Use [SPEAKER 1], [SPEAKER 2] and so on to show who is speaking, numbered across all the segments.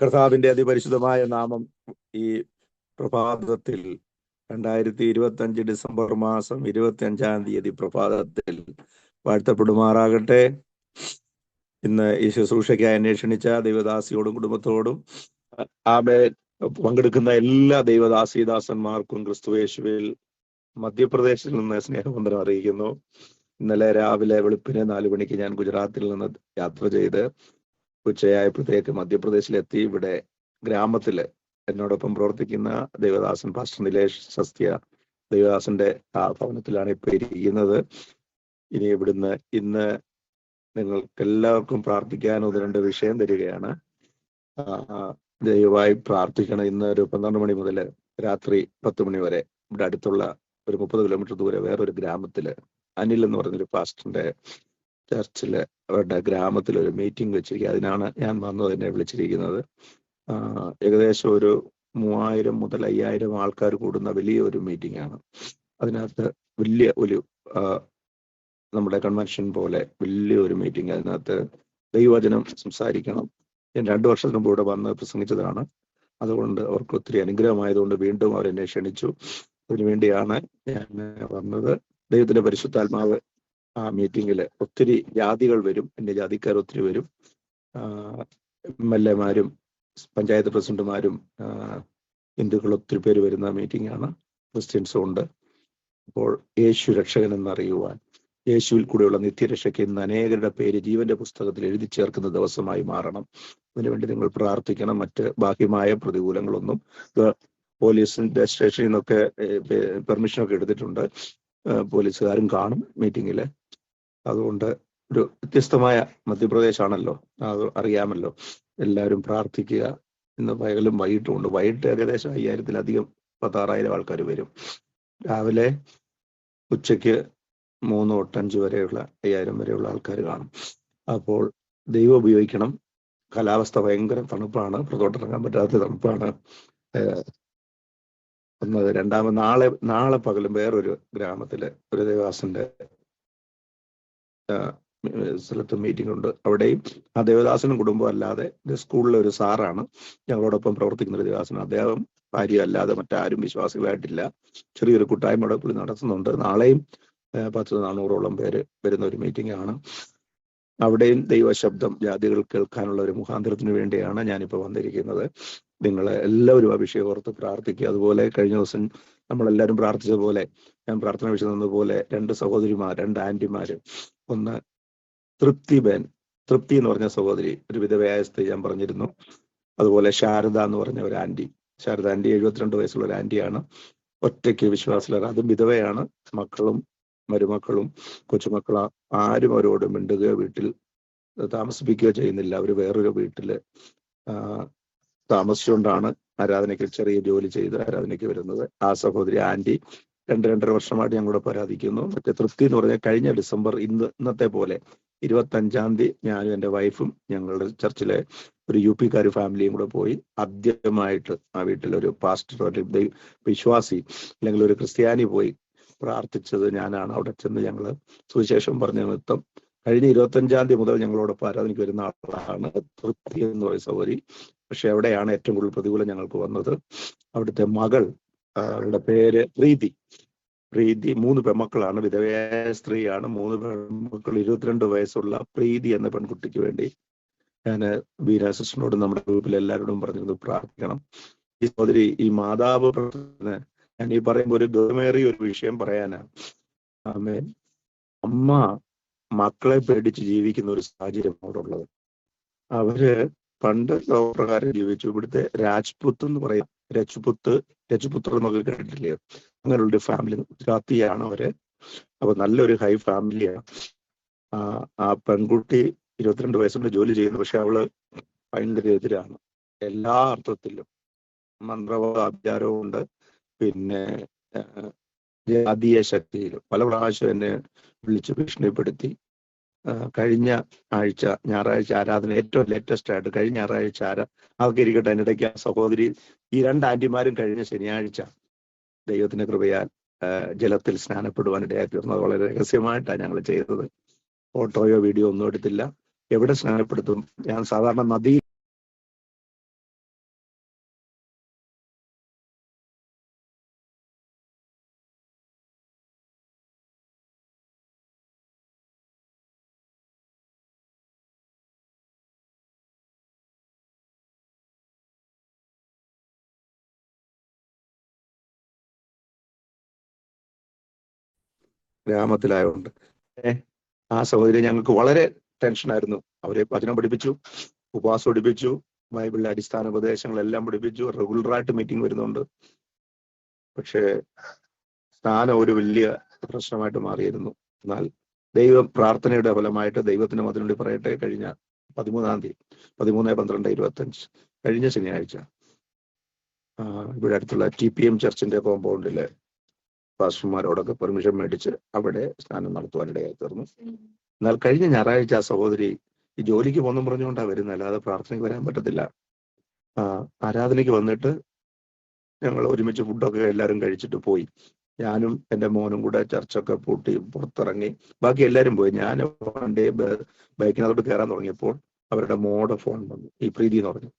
[SPEAKER 1] കർത്താവിന്റെ അതിപരിശുദ്ധമായ നാമം ഈ പ്രഭാതത്തിൽ 2025 ഡിസംബർ മാസം 25-ാം തീയതി പ്രഭാതത്തിൽ വാഴ്ത്തപ്പെടുമാറാകട്ടെ. ഇന്ന് ഈ ശുശ്രൂഷയ്ക്കായി അന്വേഷിച്ച ദൈവദാസിയോടും കുടുംബത്തോടും പങ്കെടുക്കുന്ന എല്ലാ ദൈവദാസിദാസന്മാർക്കും ക്രിസ്തുയേശുവിൽ മധ്യപ്രദേശിൽ നിന്ന് സ്നേഹവന്ദനം അറിയിക്കുന്നു. ഇന്നലെ രാവിലെ വെളുപ്പിന് 4 മണിക്ക് ഞാൻ ഗുജറാത്തിൽ നിന്ന് യാത്ര ചെയ്ത് ഉച്ചയായപ്പോഴത്തേക്ക് മധ്യപ്രദേശിലെത്തി. ഇവിടെ ഗ്രാമത്തില് എന്നോടൊപ്പം പ്രവർത്തിക്കുന്ന ദേവദാസൻ പാസ്റ്റർ നിലേഷ് സസ്യ ദേവദാസന്റെ ഭവനത്തിലാണ് ഇപ്പൊ ഇരിക്കുന്നത്. ഇനി ഇവിടുന്ന് ഇന്ന് നിങ്ങൾക്ക് എല്ലാവർക്കും പ്രാർത്ഥിക്കാൻ 1-2 വിഷയം തരികയാണ്. ദയവായി പ്രാർത്ഥിക്കണം. ഇന്ന് ഒരു 12 മണി മുതൽ രാത്രി 10 മണി വരെ ഇവിടെ അടുത്തുള്ള ഒരു 30 കിലോമീറ്റർ ദൂരെ വേറൊരു ഗ്രാമത്തില് അനിൽ എന്ന് പറഞ്ഞൊരു പാസ്റ്ററിന്റെ ചർച്ചില് അവരുടെ ഗ്രാമത്തിൽ ഒരു മീറ്റിംഗ് വെച്ചിരിക്കുക. അതിനാണ് ഞാൻ വന്നത്, എന്നെ വിളിച്ചിരിക്കുന്നത്. ഏകദേശം ഒരു 3000 മുതൽ 5000 ആൾക്കാർ കൂടുന്ന വലിയ ഒരു മീറ്റിംഗ് ആണ്. അതിനകത്ത് വലിയ ഒരു നമ്മുടെ കൺവെൻഷൻ പോലെ വലിയ ഒരു മീറ്റിംഗ്. അതിനകത്ത് ദൈവവചനം സംസാരിക്കണം. ഞാൻ 2 വർഷത്തിന് മുമ്പ് ഇവിടെ വന്ന് പ്രസംഗിച്ചതാണ്. അതുകൊണ്ട് അവർക്ക് ഒത്തിരി അനുഗ്രഹമായതുകൊണ്ട് വീണ്ടും അവരെന്നെ ക്ഷണിച്ചു. അതിനുവേണ്ടിയാണ് ഞാൻ വന്നത്. ദൈവത്തിന്റെ പരിശുദ്ധാത്മാവ് ആ മീറ്റിങ്ങിൽ ഒത്തിരി ജാതികൾ വരും, എന്റെ ജാതിക്കാർ ഒത്തിരി വരും. MLA മാരും പഞ്ചായത്ത് പ്രസിഡന്റുമാരും ഹിന്ദുക്കൾ ഒത്തിരി പേര് വരുന്ന മീറ്റിംഗ് ആണ്. ക്രിസ്ത്യൻസും ഉണ്ട്. അപ്പോൾ യേശു രക്ഷകൻ എന്നറിയുവാൻ, യേശുവിൽ കൂടെയുള്ള നിത്യരക്ഷയ്ക്ക് ഇന്ന് അനേകരുടെ പേര് ജീവന്റെ പുസ്തകത്തിൽ എഴുതി ചേർക്കുന്ന ദിവസമായി മാറണം. അതിനുവേണ്ടി നിങ്ങൾ പ്രാർത്ഥിക്കണം. മറ്റ് ബാഹ്യമായ പ്രതികൂലങ്ങളൊന്നും, പോലീസിന്റെ സ്റ്റേഷനിൽ നിന്നൊക്കെ പെർമിഷനൊക്കെ എടുത്തിട്ടുണ്ട്. പോലീസുകാരും കാണും മീറ്റിങ്ങില്. അതുകൊണ്ട് ഒരു വ്യത്യസ്തമായ മധ്യപ്രദേശാണല്ലോ, അത് അറിയാമല്ലോ. എല്ലാവരും പ്രാർത്ഥിക്കുക. ഇന്ന് പകലും വൈകിട്ടും ഉണ്ട്. വൈകിട്ട് ഏകദേശം 5000-ലധികം 16,000 ആൾക്കാർ വരും. രാവിലെ ഉച്ചയ്ക്ക് 3 തൊട്ട് 5 വരെയുള്ള 5000 വരെയുള്ള ആൾക്കാർ കാണും. അപ്പോൾ ദൈവം ഉപയോഗിക്കണം. കാലാവസ്ഥ ഭയങ്കര തണുപ്പാണ്, പുറത്തോട്ടിറങ്ങാൻ പറ്റാത്ത തണുപ്പാണ്. രണ്ടാമത് നാളെ പകലും വേറൊരു ഗ്രാമത്തില് ഒരു ദേവദാസന്റെ സ്ഥലത്ത് മീറ്റിംഗ് ഉണ്ട്. അവിടെയും ആ ദേവദാസനും കുടുംബം അല്ലാതെ സ്കൂളിലെ ഒരു സാറാണ് ഞങ്ങളോടൊപ്പം പ്രവർത്തിക്കുന്ന ഒരു ദേവദാസൻ. അദ്ദേഹം ഭാര്യ അല്ലാതെ മറ്റാരും വിശ്വാസികളായിട്ടില്ല. ചെറിയൊരു കൂട്ടായ്മ അവിടെ പുള്ളി നടത്തുന്നുണ്ട്. നാളെയും 1000-400ഓളം പേര് വരുന്ന ഒരു മീറ്റിംഗ് ആണ്. അവിടെയും ദൈവശബ്ദം ജാതികൾ കേൾക്കാനുള്ള ഒരു മുഖാന്തരത്തിന് വേണ്ടിയാണ് ഞാനിപ്പോൾ വന്നിരിക്കുന്നത്. നിങ്ങൾ എല്ലാവരും അഭിഷേകം ഓർത്ത് പ്രാർത്ഥിക്കുക. അതുപോലെ കഴിഞ്ഞ ദിവസം നമ്മളെല്ലാവരും പ്രാർത്ഥിച്ചതുപോലെ, ഞാൻ പ്രാർത്ഥന വിഷയം തന്നതുപോലെ 2 സഹോദരിമാർ, 2 ആന്റിമാര്. ഒന്ന് തൃപ്തി എന്ന് പറഞ്ഞ സഹോദരി, ഒരു വിധവയായ സ്ത്രീ ഞാൻ പറഞ്ഞിരുന്നു. അതുപോലെ ശാരദ എന്ന് പറഞ്ഞ ഒരു ആന്റി. ശാരദ ആന്റി 72 വയസ്സുള്ള ഒരു ആന്റിയാണ്. ഒറ്റയ്ക്ക് വിശ്വാസികളാണ്. അതും വിധവയാണ്. മക്കളും മരുമക്കളും കൊച്ചുമക്കളും ആരും അവരോട് മിണ്ടുകയോ വീട്ടിൽ താമസിപ്പിക്കുകയോ ചെയ്യുന്നില്ല. അവർ വേറൊരു വീട്ടില് താമസിച്ചുകൊണ്ടാണ് ആരാധനയ്ക്ക് ചെറിയ ജോലി ചെയ്ത് ആരാധനയ്ക്ക് വരുന്നത്. ആ സഹോദരി ആന്റി 2-2.5 വർഷമായിട്ട് ഞങ്ങളോട് പരാതിക്കുന്നു. മറ്റേ തൃപ്തി എന്ന് പറഞ്ഞാൽ കഴിഞ്ഞ ഡിസംബർ ഇന്നത്തെ പോലെ 25-ാം തീയതി ഞാനും എൻ്റെ വൈഫും ഞങ്ങളുടെ ചർച്ചിലെ ഒരു UP-കാർ ഫാമിലിയും കൂടെ പോയി ആദ്യമായിട്ട് ആ വീട്ടിലൊരു പാസ്റ്റർ, ഒരു വിശ്വാസി അല്ലെങ്കിൽ ഒരു ക്രിസ്ത്യാനി പോയി പ്രാർത്ഥിച്ചത് ഞാനാണ്. അവിടെ ചെന്ന് ഞങ്ങൾ സുവിശേഷം പറഞ്ഞ നിമിത്തം കഴിഞ്ഞ 25-ാം തീയതി മുതൽ ഞങ്ങളോടൊപ്പം ആരാധനയ്ക്ക് വരുന്ന ആളാണ് തൃപ്തി എന്ന് പറയുന്ന സഹോദരി. പക്ഷെ അവിടെയാണ് ഏറ്റവും കൂടുതൽ പ്രതികൂലം ഞങ്ങൾക്ക് വന്നത്. അവിടുത്തെ മകൾ, അവളുടെ പേര് പ്രീതി. 3 പെൺമക്കളാണ്, വിധവയായ സ്ത്രീയാണ്. 3 പെൺമക്കൾ. 22 വയസ്സുള്ള പ്രീതി എന്ന പെൺകുട്ടിക്ക് വേണ്ടി ഞാൻ ബീന സിസ്റ്ററിനോട് നമ്മുടെ ഗ്രൂപ്പിൽ എല്ലാവരോടും പറഞ്ഞത് പ്രാർത്ഥിക്കണം. ഈ സഹോദരി, ഈ മാതാവ്, ഞാൻ ഈ പറയുമ്പോൾ ഒരു ഗൗരവമേറിയ ഒരു വിഷയം പറയാനാണ്. ആമേൻ. അമ്മ മക്കളെ പേടിച്ച് ജീവിക്കുന്ന ഒരു സാഹചര്യം അവിടെ ഉള്ളത്. അവര് പണ്ട് ലോകപ്രകാരം ജീവിച്ചു. ഇവിടുത്തെ രാജ്പുത്ത് എന്ന് പറയാം, രജപുത്ര എന്നൊക്കെ കേട്ടിട്ടില്ലേ? അങ്ങനെയുള്ളൊരു ഫാമിലി, ഗുജറാത്തിയാണ് അവര്. അപ്പൊ നല്ലൊരു ഹൈ ഫാമിലിയാണ്. ആ പെൺകുട്ടി 22 വയസ്സുകൊണ്ട് ജോലി ചെയ്യുന്നു. പക്ഷെ അവള് ഭയങ്കര എതിരാണ് എല്ലാ അർത്ഥത്തിലും. മന്ത്രവാദാചാരവും ഉണ്ട്, പിന്നെ ജാതീയ ശക്തിയിലും. പല പ്രാവശ്യം എന്നെ വിളിച്ച് ഭീഷണിപ്പെടുത്തി. കഴിഞ്ഞ ആഴ്ച ഞായറാഴ്ച ആരാധന, ഏറ്റവും ലേറ്റസ്റ്റ് ആയിട്ട് കഴിഞ്ഞ ഞായറാഴ്ച അതൊക്കെ ഇരിക്കട്ടെ, അതിനിടയ്ക്ക് ആ സഹോദരി, ഈ 2 ആന്റിമാരും കഴിഞ്ഞ ശനിയാഴ്ച ദൈവത്തിന്റെ കൃപയാൽ ജലത്തിൽ സ്നാനപ്പെടുവാനിടയായി തീർന്നത്. വളരെ രഹസ്യമായിട്ടാണ് ഞങ്ങൾ ചെയ്തത്. ഫോട്ടോയോ വീഡിയോ ഒന്നും എടുത്തില്ല. എവിടെ സ്നാനപ്പെടുത്തും? ഞാൻ സാധാരണ നദിയിൽ ഗ്രാമത്തിലായതുകൊണ്ട് ആ സഹോദരി ഞങ്ങൾക്ക് വളരെ ടെൻഷനായിരുന്നു. അവരെ വചനം പഠിപ്പിച്ചു, ഉപവാസം പഠിപ്പിച്ചു, ബൈബിളിലെ അടിസ്ഥാന ഉപദേശങ്ങളെല്ലാം പഠിപ്പിച്ചു, റെഗുലറായിട്ട് മീറ്റിംഗ് വരുന്നുണ്ട്. പക്ഷേ സ്നാനം ഒരു വലിയ പ്രശ്നമായിട്ട് മാറിയിരുന്നു. എന്നാൽ ദൈവം പ്രാർത്ഥനയുടെ ഫലമായിട്ട് ദൈവത്തിന് അതിനുവേണ്ടി പറയട്ടെ, കഴിഞ്ഞ 13-ാം തീയതി 13/12/25 കഴിഞ്ഞ ശനിയാഴ്ച ഇവിടെ അടുത്തുള്ള TPM ചർച്ചിന്റെ കോമ്പൗണ്ടിലെ പാസ്റ്റർമാരോടൊക്കെ പെർമിഷൻ മേടിച്ച് അവിടെ സ്നാനം നടത്തുവാനിടയായി തീർന്നു. എന്നാൽ കഴിഞ്ഞ ഞായറാഴ്ച ആ സഹോദരി ഈ ജോലിക്ക് പോന്നും പറഞ്ഞുകൊണ്ടാണ് വരുന്നത്, അല്ലാതെ പ്രാർത്ഥനയ്ക്ക് വരാൻ പറ്റത്തില്ല. ആരാധനയ്ക്ക് വന്നിട്ട് ഞങ്ങൾ ഒരുമിച്ച് ഫുഡൊക്കെ എല്ലാവരും കഴിച്ചിട്ട് പോയി. ഞാനും എൻ്റെ മോനും കൂടെ ചർച്ചൊക്കെ പൂട്ടി പുറത്തിറങ്ങി, ബാക്കി എല്ലാവരും പോയി. ഞാൻ വണ്ടി ബൈക്കിനകത്തോട്ട് കയറാൻ തുടങ്ങിയപ്പോൾ അവരുടെ മോടെ ഫോൺ വന്നു. ഈ പ്രീതി എന്ന് പറഞ്ഞു.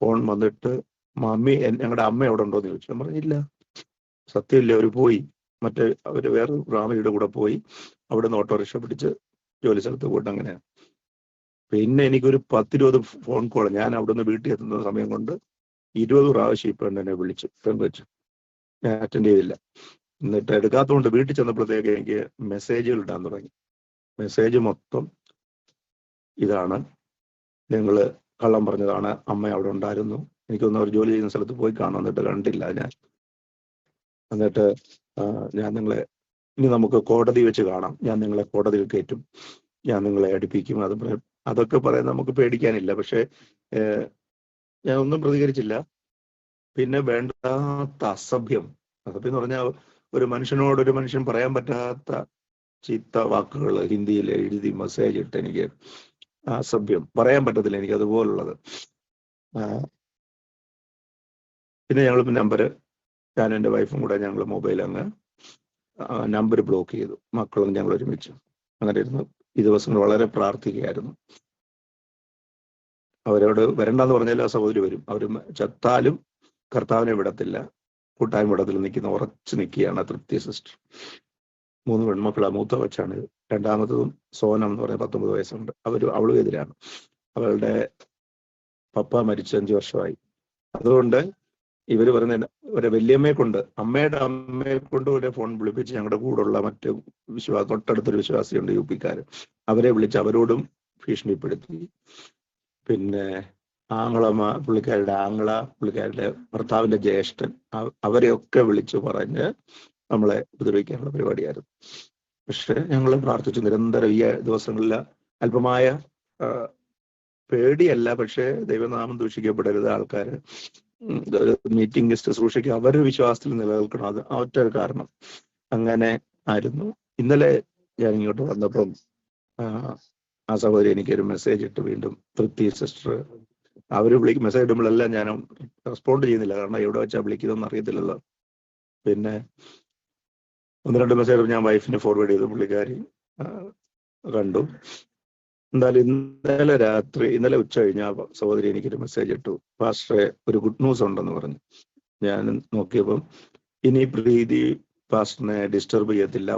[SPEAKER 1] ഫോൺ വന്നിട്ട് മമ്മി ഞങ്ങളുടെ അമ്മ എവിടെ ഉണ്ടോ എന്ന് ചോദിച്ചു. ഞാൻ പറഞ്ഞില്ല, സത്യമില്ല, അവർ പോയി. മറ്റേ അവർ വേറെ റാമിയുടെ കൂടെ പോയി. അവിടെ നിന്ന് ഓട്ടോറിക്ഷ പിടിച്ച് ജോലി സ്ഥലത്ത് പോയിട്ട് അങ്ങനെ. പിന്നെ എനിക്കൊരു 10-20 ഫോൺ കോൾ. ഞാൻ അവിടെ നിന്ന് വീട്ടിൽ എത്തുന്ന സമയം കൊണ്ട് 20 പ്രാവശ്യം ഇപ്പം എന്നെ വിളിച്ചു വെച്ചു. ഞാൻ അറ്റൻഡ് ചെയ്തില്ല. എന്നിട്ട് എടുക്കാത്തതുകൊണ്ട് വീട്ടിൽ ചെന്നപ്പോഴത്തേക്ക് എനിക്ക് മെസ്സേജുകൾ ഇടാൻ തുടങ്ങി. മെസ്സേജ് മൊത്തം ഇതാണ്: നിങ്ങൾ കള്ളം പറഞ്ഞതാണ്, അമ്മ അവിടെ ഉണ്ടായിരുന്നു, എനിക്കൊന്ന് അവർ ജോലി ചെയ്യുന്ന സ്ഥലത്ത് പോയി കാണാൻ, എന്നിട്ട് കണ്ടില്ല ഞാൻ. എന്നിട്ട് ഞാൻ നിങ്ങളെ ഇനി നമുക്ക് കോടതി വെച്ച് കാണാം, ഞാൻ നിങ്ങളെ കോടതിയിൽ കയറ്റും, ഞാൻ നിങ്ങളെ അടുപ്പിക്കും. അതൊക്കെ പറയാൻ നമുക്ക് പേടിക്കാനില്ല. പക്ഷെ ഞാൻ ഒന്നും പ്രതികരിച്ചില്ല. പിന്നെ വേണ്ടാത്ത അസഭ്യം എന്ന് പറഞ്ഞാൽ ഒരു മനുഷ്യനോട് ഒരു മനുഷ്യൻ പറയാൻ പറ്റാത്ത ചീത്ത വാക്കുകൾ ഹിന്ദിയിൽ എഴുതി മെസ്സേജ് ഇട്ട് എനിക്ക് അസഭ്യം പറയാൻ പറ്റത്തില്ല, എനിക്ക് അതുപോലുള്ളത്. പിന്നെ ഞങ്ങൾ നമ്പർ, ഞാനും എൻ്റെ വൈഫും കൂടെ ഞങ്ങൾ മൊബൈൽ അങ്ങ് നമ്പർ ബ്ലോക്ക് ചെയ്തു. മക്കളും ഞങ്ങൾ ഒരുമിച്ച് അങ്ങനെ ഇരുന്ന് ഈ ദിവസങ്ങൾ വളരെ പ്രാർത്ഥിക്കുകയായിരുന്നു. അവരോട് വരണ്ടെന്ന് പറഞ്ഞാൽ ആ സഹോദരി വരും. അവർ ചത്താലും കർത്താവിനെ വിടത്തില്ല, കൂട്ടായ്മ വിടത്തിൽ ഉറച്ചു നിൽക്കുകയാണ് തൃപ്തി സിസ്റ്റർ. 3 പെൺമക്കളാണ്. മൂത്ത വെച്ചാണ്. രണ്ടാമത്തതും സോനം എന്ന് പറഞ്ഞ 19 വയസ്സുണ്ട്. അവളും എതിരാണ്. അവളുടെ പപ്പ മരിച്ച 5 വർഷമായി. അതുകൊണ്ട് ഇവര് പറയുന്ന ഒരു വല്യമ്മയെ കൊണ്ട്, അമ്മയുടെ അമ്മയെ കൊണ്ട് ഒരു ഫോൺ വിളിപ്പിച്ച് ഞങ്ങളുടെ കൂടെയുള്ള മറ്റ് തൊട്ടടുത്തൊരു വിശ്വാസിയുണ്ട്, UP-ക്കാർ, അവരെ വിളിച്ച് അവരോടും ഭീഷണിപ്പെടുത്തി. പിന്നെ പുള്ളിക്കാരുടെ ഭർത്താവിന്റെ ജ്യേഷ്ഠൻ, അവരെയൊക്കെ വിളിച്ചു പറഞ്ഞ് നമ്മളെ ഉപദ്രവിക്കാനുള്ള പരിപാടിയായിരുന്നു. പക്ഷെ ഞങ്ങൾ പ്രാർത്ഥിച്ചു നിരന്തരം. ഈ ദിവസങ്ങളിൽ അല്പമായ പേടിയല്ല, പക്ഷെ ദൈവനാമം ദൂഷിക്കപ്പെടരുത്, ആൾക്കാർ മീറ്റിംഗ് ശുശ്രൂഷയ്ക്ക് അവരുടെ വിശ്വാസത്തിൽ നിലനിൽക്കണം. അത് ഒറ്റ കാരണം അങ്ങനെ ആയിരുന്നു. ഇന്നലെ ഞാൻ ഇങ്ങോട്ട് വന്നപ്പം ആ സഹോദരി എനിക്കൊരു മെസ്സേജ് ഇട്ട്, വീണ്ടും തൃപ്തി സിസ്റ്റർ. അവർ മെസ്സേജ് ഇടുമ്പോഴെല്ലാം ഞാൻ റെസ്പോണ്ട് ചെയ്യുന്നില്ല, കാരണം എവിടെ വെച്ചാൽ വിളിക്കുന്നതെന്ന് അറിയത്തില്ലല്ലോ. പിന്നെ 1-2 മെസ്സേജ് ഞാൻ വൈഫിന് ഫോർവേഡ് ചെയ്തു, പുള്ളിക്കാരി കണ്ടു. എന്തായാലും ഇന്നലെ ഉച്ച കഴിഞ്ഞ സഹോദരി എനിക്കൊരു മെസ്സേജ് ഇട്ടു, പാസ്റ്ററെ ഒരു ഗുഡ് ന്യൂസ് ഉണ്ടെന്ന് പറഞ്ഞു. ഞാൻ നോക്കിയപ്പം ഇനി പ്രീതി പാസ്റ്ററിനെ ഡിസ്റ്റർബ് ചെയ്യത്തില്ല,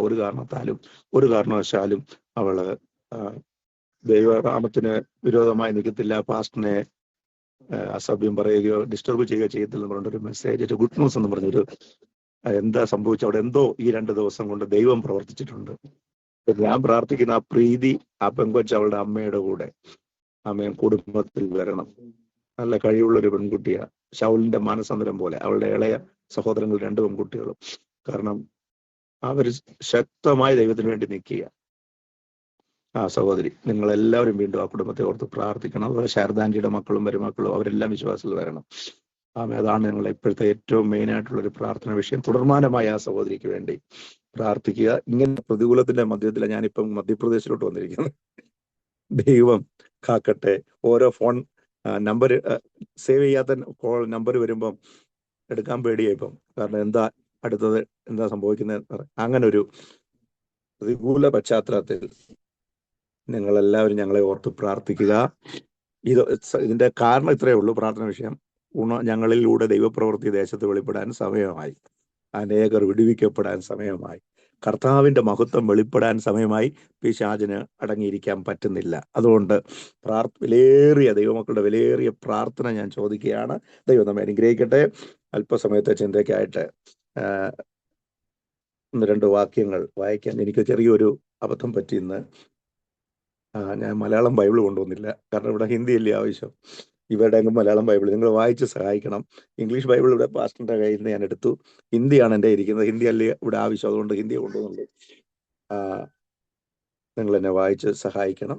[SPEAKER 1] ഒരു കാരണവശാലും അവള് ദൈവനാമത്തിന് വിരോധമായി നിൽക്കത്തില്ല, പാസ്റ്ററിനെ അസഭ്യം പറയുകയോ ഡിസ്റ്റർബ് ചെയ്യുകയോ ചെയ്യത്തില്ല എന്ന് പറഞ്ഞൊരു മെസ്സേജ്, ഗുഡ് ന്യൂസ് എന്ന് പറഞ്ഞൊരു. എന്താ സംഭവിച്ചത്? അവിടെ എന്തോ ഈ 2 ദിവസം കൊണ്ട് ദൈവം പ്രവർത്തിച്ചിട്ടുണ്ട്. ഞാൻ പ്രാർത്ഥിക്കുന്ന ആ പ്രീതി, ആ പെങ്കൊച്ച് അവളുടെ അമ്മയുടെ കൂടെ കുടുംബത്തിൽ വരണം. നല്ല കഴിവുള്ളൊരു പെൺകുട്ടിയാ, ശൗലിന്റെ മാനസാന്തരം പോലെ. അവളുടെ ഇളയ സഹോദരങ്ങൾ 2 പെൺകുട്ടികളും. കാരണം അവർ ശക്തമായി ദൈവത്തിന് വേണ്ടി നിൽക്കുക. ആ സഹോദരി, നിങ്ങളെല്ലാവരും വീണ്ടും ആ കുടുംബത്തെ ഓർത്ത് പ്രാർത്ഥിക്കണം. അതുപോലെ ശാരദാന്റിയുടെ മക്കളും മരുമക്കളും അവരെല്ലാം വിശ്വാസത്തിൽ വരണം. അതാണ് ഞങ്ങൾ ഇപ്പോഴത്തെ ഏറ്റവും മെയിനായിട്ടുള്ള ഒരു പ്രാർത്ഥന വിഷയം. തുടർമാനമായ ആ സഹോദരിക്ക് വേണ്ടി പ്രാർത്ഥിക്കുക. ഇങ്ങനെ പ്രതികൂലത്തിന്റെ മധ്യത്തിലാണ് ഞാനിപ്പം മധ്യപ്രദേശിലോട്ട് വന്നിരിക്കുന്നത്. ദൈവം കാക്കട്ടെ. ഓരോ ഫോൺ നമ്പർ സേവ് ചെയ്യാത്ത നമ്പർ വരുമ്പം എടുക്കാൻ പേടിയായിപ്പം, കാരണം അടുത്തത് എന്താ സംഭവിക്കുന്നത്. അങ്ങനെ ഒരു പ്രതികൂല പശ്ചാത്തലത്തിൽ നിങ്ങളെല്ലാവരും ഞങ്ങളെ ഓർത്ത് പ്രാർത്ഥിക്കുക. ഇതിന്റെ കാരണം ഇത്രയേ ഉള്ളൂ. പ്രാർത്ഥന വിഷയം ഞങ്ങളിലൂടെ ദൈവപ്രവൃത്തി ദേശത്ത് വെളിപ്പെടാൻ സമയമായി, അനേകർ വിടുവിക്കപ്പെടാൻ സമയമായി, കർത്താവിന്റെ മഹത്വം വെളിപ്പെടാൻ സമയമായി. പിശാചിന് അടങ്ങിയിരിക്കാൻ പറ്റുന്നില്ല. അതുകൊണ്ട് ദൈവമക്കളുടെ വിലയേറിയ പ്രാർത്ഥന ഞാൻ ചോദിക്കുകയാണ്. ദൈവം നമ്മെ അനുഗ്രഹിക്കട്ടെ. അല്പസമയത്തെ ചിന്തയ്ക്കായിട്ട് ഒന്ന് രണ്ട് വാക്യങ്ങൾ വായിക്കാൻ. എനിക്ക് ചെറിയൊരു അബദ്ധം പറ്റിയെന്ന്. ഞാൻ മലയാളം ബൈബിൾ കൊണ്ടുവന്നില്ല, കാരണം ഇവിടെ ഹിന്ദിയല്ലേ ആവശ്യം. ഇവരുടെ അങ്ങ് മലയാളം ബൈബിൾ നിങ്ങൾ വായിച്ച് സഹായിക്കണം. ഇംഗ്ലീഷ് ബൈബിൾ ഇവിടെ പാസ്റ്ററിന്റെ കയ്യിൽ നിന്ന് ഞാൻ എടുത്തു. ഹിന്ദിയാണ് എൻ്റെ ഇരിക്കുന്നത്. ഹിന്ദി അല്ലേ ഇവിടെ ആവശ്യം, അതുകൊണ്ട് ഹിന്ദി കൊണ്ടുവന്നുള്ളൂ. നിങ്ങൾ എന്നെ വായിച്ച് സഹായിക്കണം.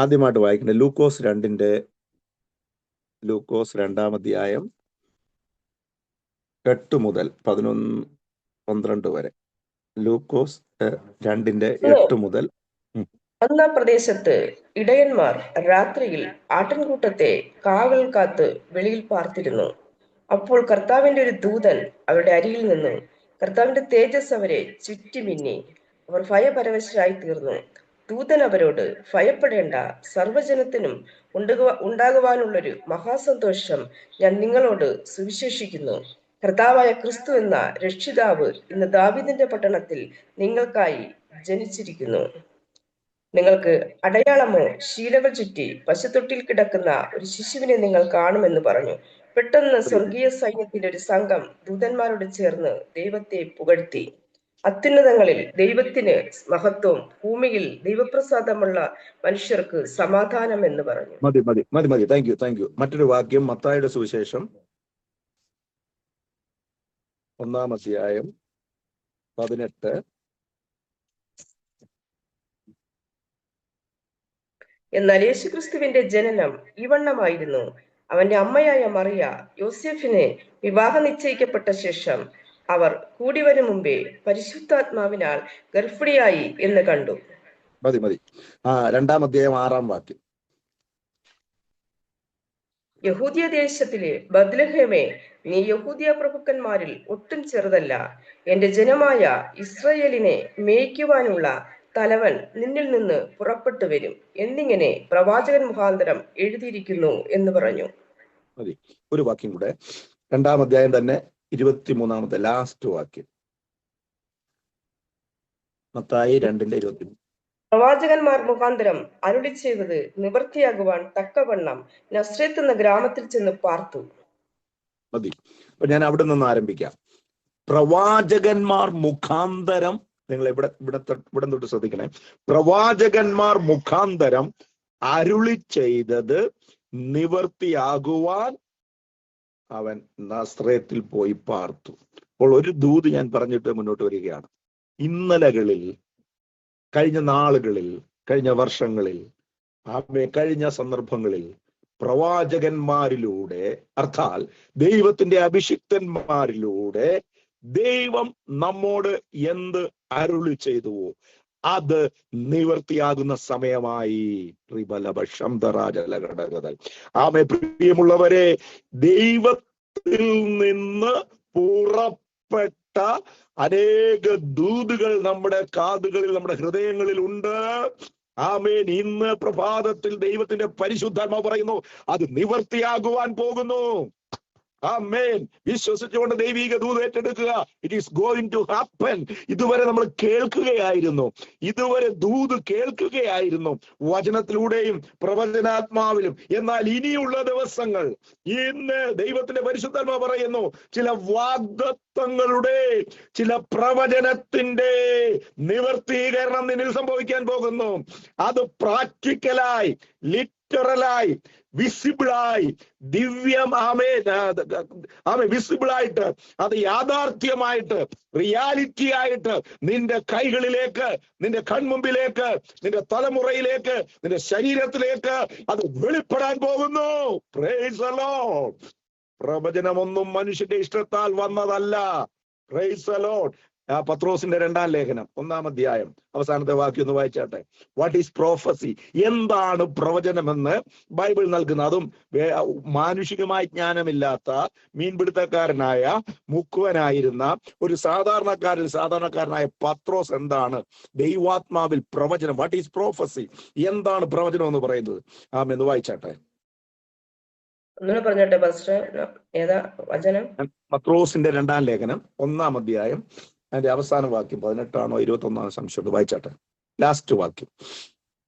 [SPEAKER 1] ആദ്യമായിട്ട് വായിക്കണ്ടേ ലൂക്കോസ് 2-ാം അധ്യായം 8 മുതൽ 11-12 വരെ. ലൂക്കോസ് 2:8 മുതൽ.
[SPEAKER 2] അന്നാ പ്രദേശത്ത് ഇടയന്മാർ രാത്രിയിൽ ആട്ടിൻകൂട്ടത്തെ കാവൽ കാത്ത് വെളിയിൽ പാർത്തിരുന്നു. അപ്പോൾ കർത്താവിന്റെ ഒരു ദൂതൻ അവരുടെ അരികിൽ നിന്നു. കർത്താവിന്റെ തേജസ് അവരെ ചുറ്റിമിന്നി. അവർ ഭയപരവശരായി തീർന്നു. ദൂതൻ അവരോട്, ഭയപ്പെടേണ്ട, സർവ്വജനത്തിനും ഉണ്ടാകുവാനുള്ളൊരു മഹാസന്തോഷം ഞാൻ നിങ്ങളോട് സുവിശേഷിക്കുന്നു. കർത്താവായ ക്രിസ്തു എന്ന രക്ഷിതാവ് ഇന്ന് ദാവീദിന്റെ പട്ടണത്തിൽ നിങ്ങൾക്കായി ജനിച്ചിരിക്കുന്നു. നിങ്ങൾക്ക് അടയാളമോ ശീലകൾ ചുറ്റി പശുത്തൊട്ടിൽ കിടക്കുന്ന ഒരു ശിശുവിനെ നിങ്ങൾ കാണുമെന്ന് പറഞ്ഞു. പെട്ടെന്ന് സ്വർഗീയ സൈന്യത്തിന്റെ ഒരു സംഘം ദൂതന്മാരോട് ചേർന്ന് ദൈവത്തെ പുകഴ്ത്തി. അത്യുന്നതങ്ങളിൽ ദൈവത്തിന് മഹത്വം, ഭൂമിയിൽ ദൈവപ്രസാദമുള്ള മനുഷ്യർക്ക് സമാധാനം എന്ന് പറഞ്ഞു.
[SPEAKER 1] മതി മതി മതി മതി താങ്ക് യു. മറ്റൊരു വാക്യം മത്തായിയുടെ സുവിശേഷം 1-ാം അധ്യായം 18.
[SPEAKER 2] എന്നാൽ യേശുക്രിസ്തുവിന്റെ ജനനം ഇവണ്ണമായിരുന്നു. അവന്റെ അമ്മയായ മറിയ യോസേഫിനെ വിവാഹം നിശ്ചയിക്കപ്പെട്ട ശേഷം അവർ കൂടിവരും മുമ്പേ പരിശുദ്ധാത്മാവിനാൽ ഗർഭിണിയായി എന്ന് കണ്ടു.
[SPEAKER 1] മതി 2-ാം അധ്യായം 6-ാം വാക്യം.
[SPEAKER 2] യഹൂദിയ ദേശത്തിലെ ബത്ലഹേമേ, നീ യഹൂദിയ പ്രഭുക്കന്മാരിൽ ഒട്ടും ചെറുതല്ല. എന്റെ ജനമായ ഇസ്രായേലിനെ മേയ്ക്കുവാനുള്ള തലവൻ നിന്നിൽ നിന്ന് പുറപ്പെട്ടു വരും എന്നിങ്ങനെ പ്രവാചകൻ മുഖാന്തരം എഴുതിയിരിക്കുന്നു എന്ന് പറഞ്ഞു.
[SPEAKER 1] മതി, ഒരു വാക്യം കൂടെ. 2-ാം അധ്യായം തന്നെ 23-ാമത്തെ ലാസ്റ്റ് വാക്യം. മത്തായി 2:23.
[SPEAKER 2] പ്രവാചകന്മാർ മുഖാന്തരം അരുളി ചെയ്തത് നിവൃത്തിയാകുവാൻ തക്കവണ്ണം നസ്രത്ത് എന്ന ഗ്രാമത്തിൽ ചെന്ന് പാർത്തു.
[SPEAKER 1] മതി. അപ്പൊ ഞാൻ അവിടെ നിന്ന് ആരംഭിക്കാം. പ്രവാചകന്മാർ മുഖാന്തരം, നിങ്ങൾ ഇവിടെ തൊട്ട് ശ്രദ്ധിക്കണേ. പ്രവാചകന്മാർ മുഖാന്തരം അരുളി ചെയ്തത് നിവൃത്തിയാകുവാൻ അവൻ നസ്രത്തിൽ പോയി പാർത്തു. അപ്പോൾ ഒരു ദൂത് ഞാൻ പറഞ്ഞിട്ട് മുന്നോട്ട് വരികയാണ്. ഇന്നലകളിൽ, കഴിഞ്ഞ നാളുകളിൽ, കഴിഞ്ഞ വർഷങ്ങളിൽ, കഴിഞ്ഞ സന്ദർഭങ്ങളിൽ പ്രവാചകന്മാരിലൂടെ, അർത്ഥാൽ ദൈവത്തിന്റെ അഭിഷിക്തന്മാരിലൂടെ ദൈവം നമ്മോട് എന്ത് അരുളി ചെയ്തുവോ അത് നിവർത്തിയാകുന്ന സമയമായി. ആമേ, പ്രിയമുള്ളവരെ, ദൈവത്തിൽ നിന്ന് പുറപ്പെട്ട അനേക ദൂതുകൾ നമ്മുടെ കാതുകളിൽ, നമ്മുടെ ഹൃദയങ്ങളിൽ ഉണ്ട്. ആമേൻ. ഇന്ന് പ്രഭാതത്തിൽ ദൈവത്തിന്റെ പരിശുദ്ധാത്മാവ് പറയുന്നു, അത് നിവർത്തിയാകുവാൻ പോകുന്നു. ആമേൻ. വിശ്വസിച്ചുകൊണ്ട് ദൈവിക ദൂത് ഏറ്റെടുക്കുക. It is going to happen. ഇതുവരെ നമ്മൾ കേൾക്കുകയായിരുന്നു, ഇതുവരെ ദൂത് കേൾക്കുകയായിരുന്നു വചനത്തിലൂടെയും പ്രവചനാത്മാവിലും. എന്നാൽ ഇനിയുള്ള ദിവസങ്ങൾ, ഇന്ന് ദൈവത്തിന്റെ പരിശുദ്ധാത്മാവ് പറയുന്നു, ചില വാഗ്ദത്തങ്ങളുടെ, ചില പ്രവചനത്തിന്റെ നിവർത്തീകരണം നിന്നിൽ സംഭവിക്കാൻ പോകുന്നു. അത് പ്രാക്ടിക്കലായി, ലിറ്ററലായി, വിസിബിളായി, വിസിബിളായിട്ട്, അത് യാഥാർത്ഥ്യമായിട്ട്, റിയാലിറ്റി ആയിട്ട് നിന്റെ കൈകളിലേക്ക്, നിന്റെ കൺമുമ്പിലേക്ക്, നിന്റെ തലമുറയിലേക്ക്, നിന്റെ ശരീരത്തിലേക്ക് അത് വെളിപ്പെടാൻ പോകുന്നു. Praise the Lord. പ്രവചനമൊന്നും മനുഷ്യന്റെ ഇഷ്ടത്താൽ വന്നതല്ല. Praise the Lord. പത്രോസിന്റെ 2-ാം ലേഖനം 1-ാം അധ്യായം അവസാനത്തെ വാക്യം ഒന്ന് വായിച്ചാട്ടെ. What is prophecy? എന്താണ് പ്രവചനമെന്ന് ബൈബിൾ നൽകുന്നത്? അതും മാനുഷികമായി ജ്ഞാനമില്ലാത്ത, മീൻപിടുത്തക്കാരനായ, മുക്കുവനായിരുന്ന ഒരു സാധാരണക്കാരനായ പത്രോസ് എന്താണ് ദൈവാത്മാവിൽ പ്രവചനം, വാട്ട് ഈസ് പ്രോഫസി, എന്താണ് പ്രവചനം എന്ന് പറയുന്നത്? എന്ന് വായിച്ചാട്ടെ.
[SPEAKER 2] പറഞ്ഞോട്ടെ പാസ്റ്റർ, ഏതാ വചനം?
[SPEAKER 1] പത്രോസിന്റെ 2-ാം ലേഖനം 1-ാം അധ്യായം അതിന്റെ അവസാന വാക്യം 18-ആണോ 21-ആണോ സംശയം. വായിച്ചാട്ടെ, ലാസ്റ്റ് വാക്യം.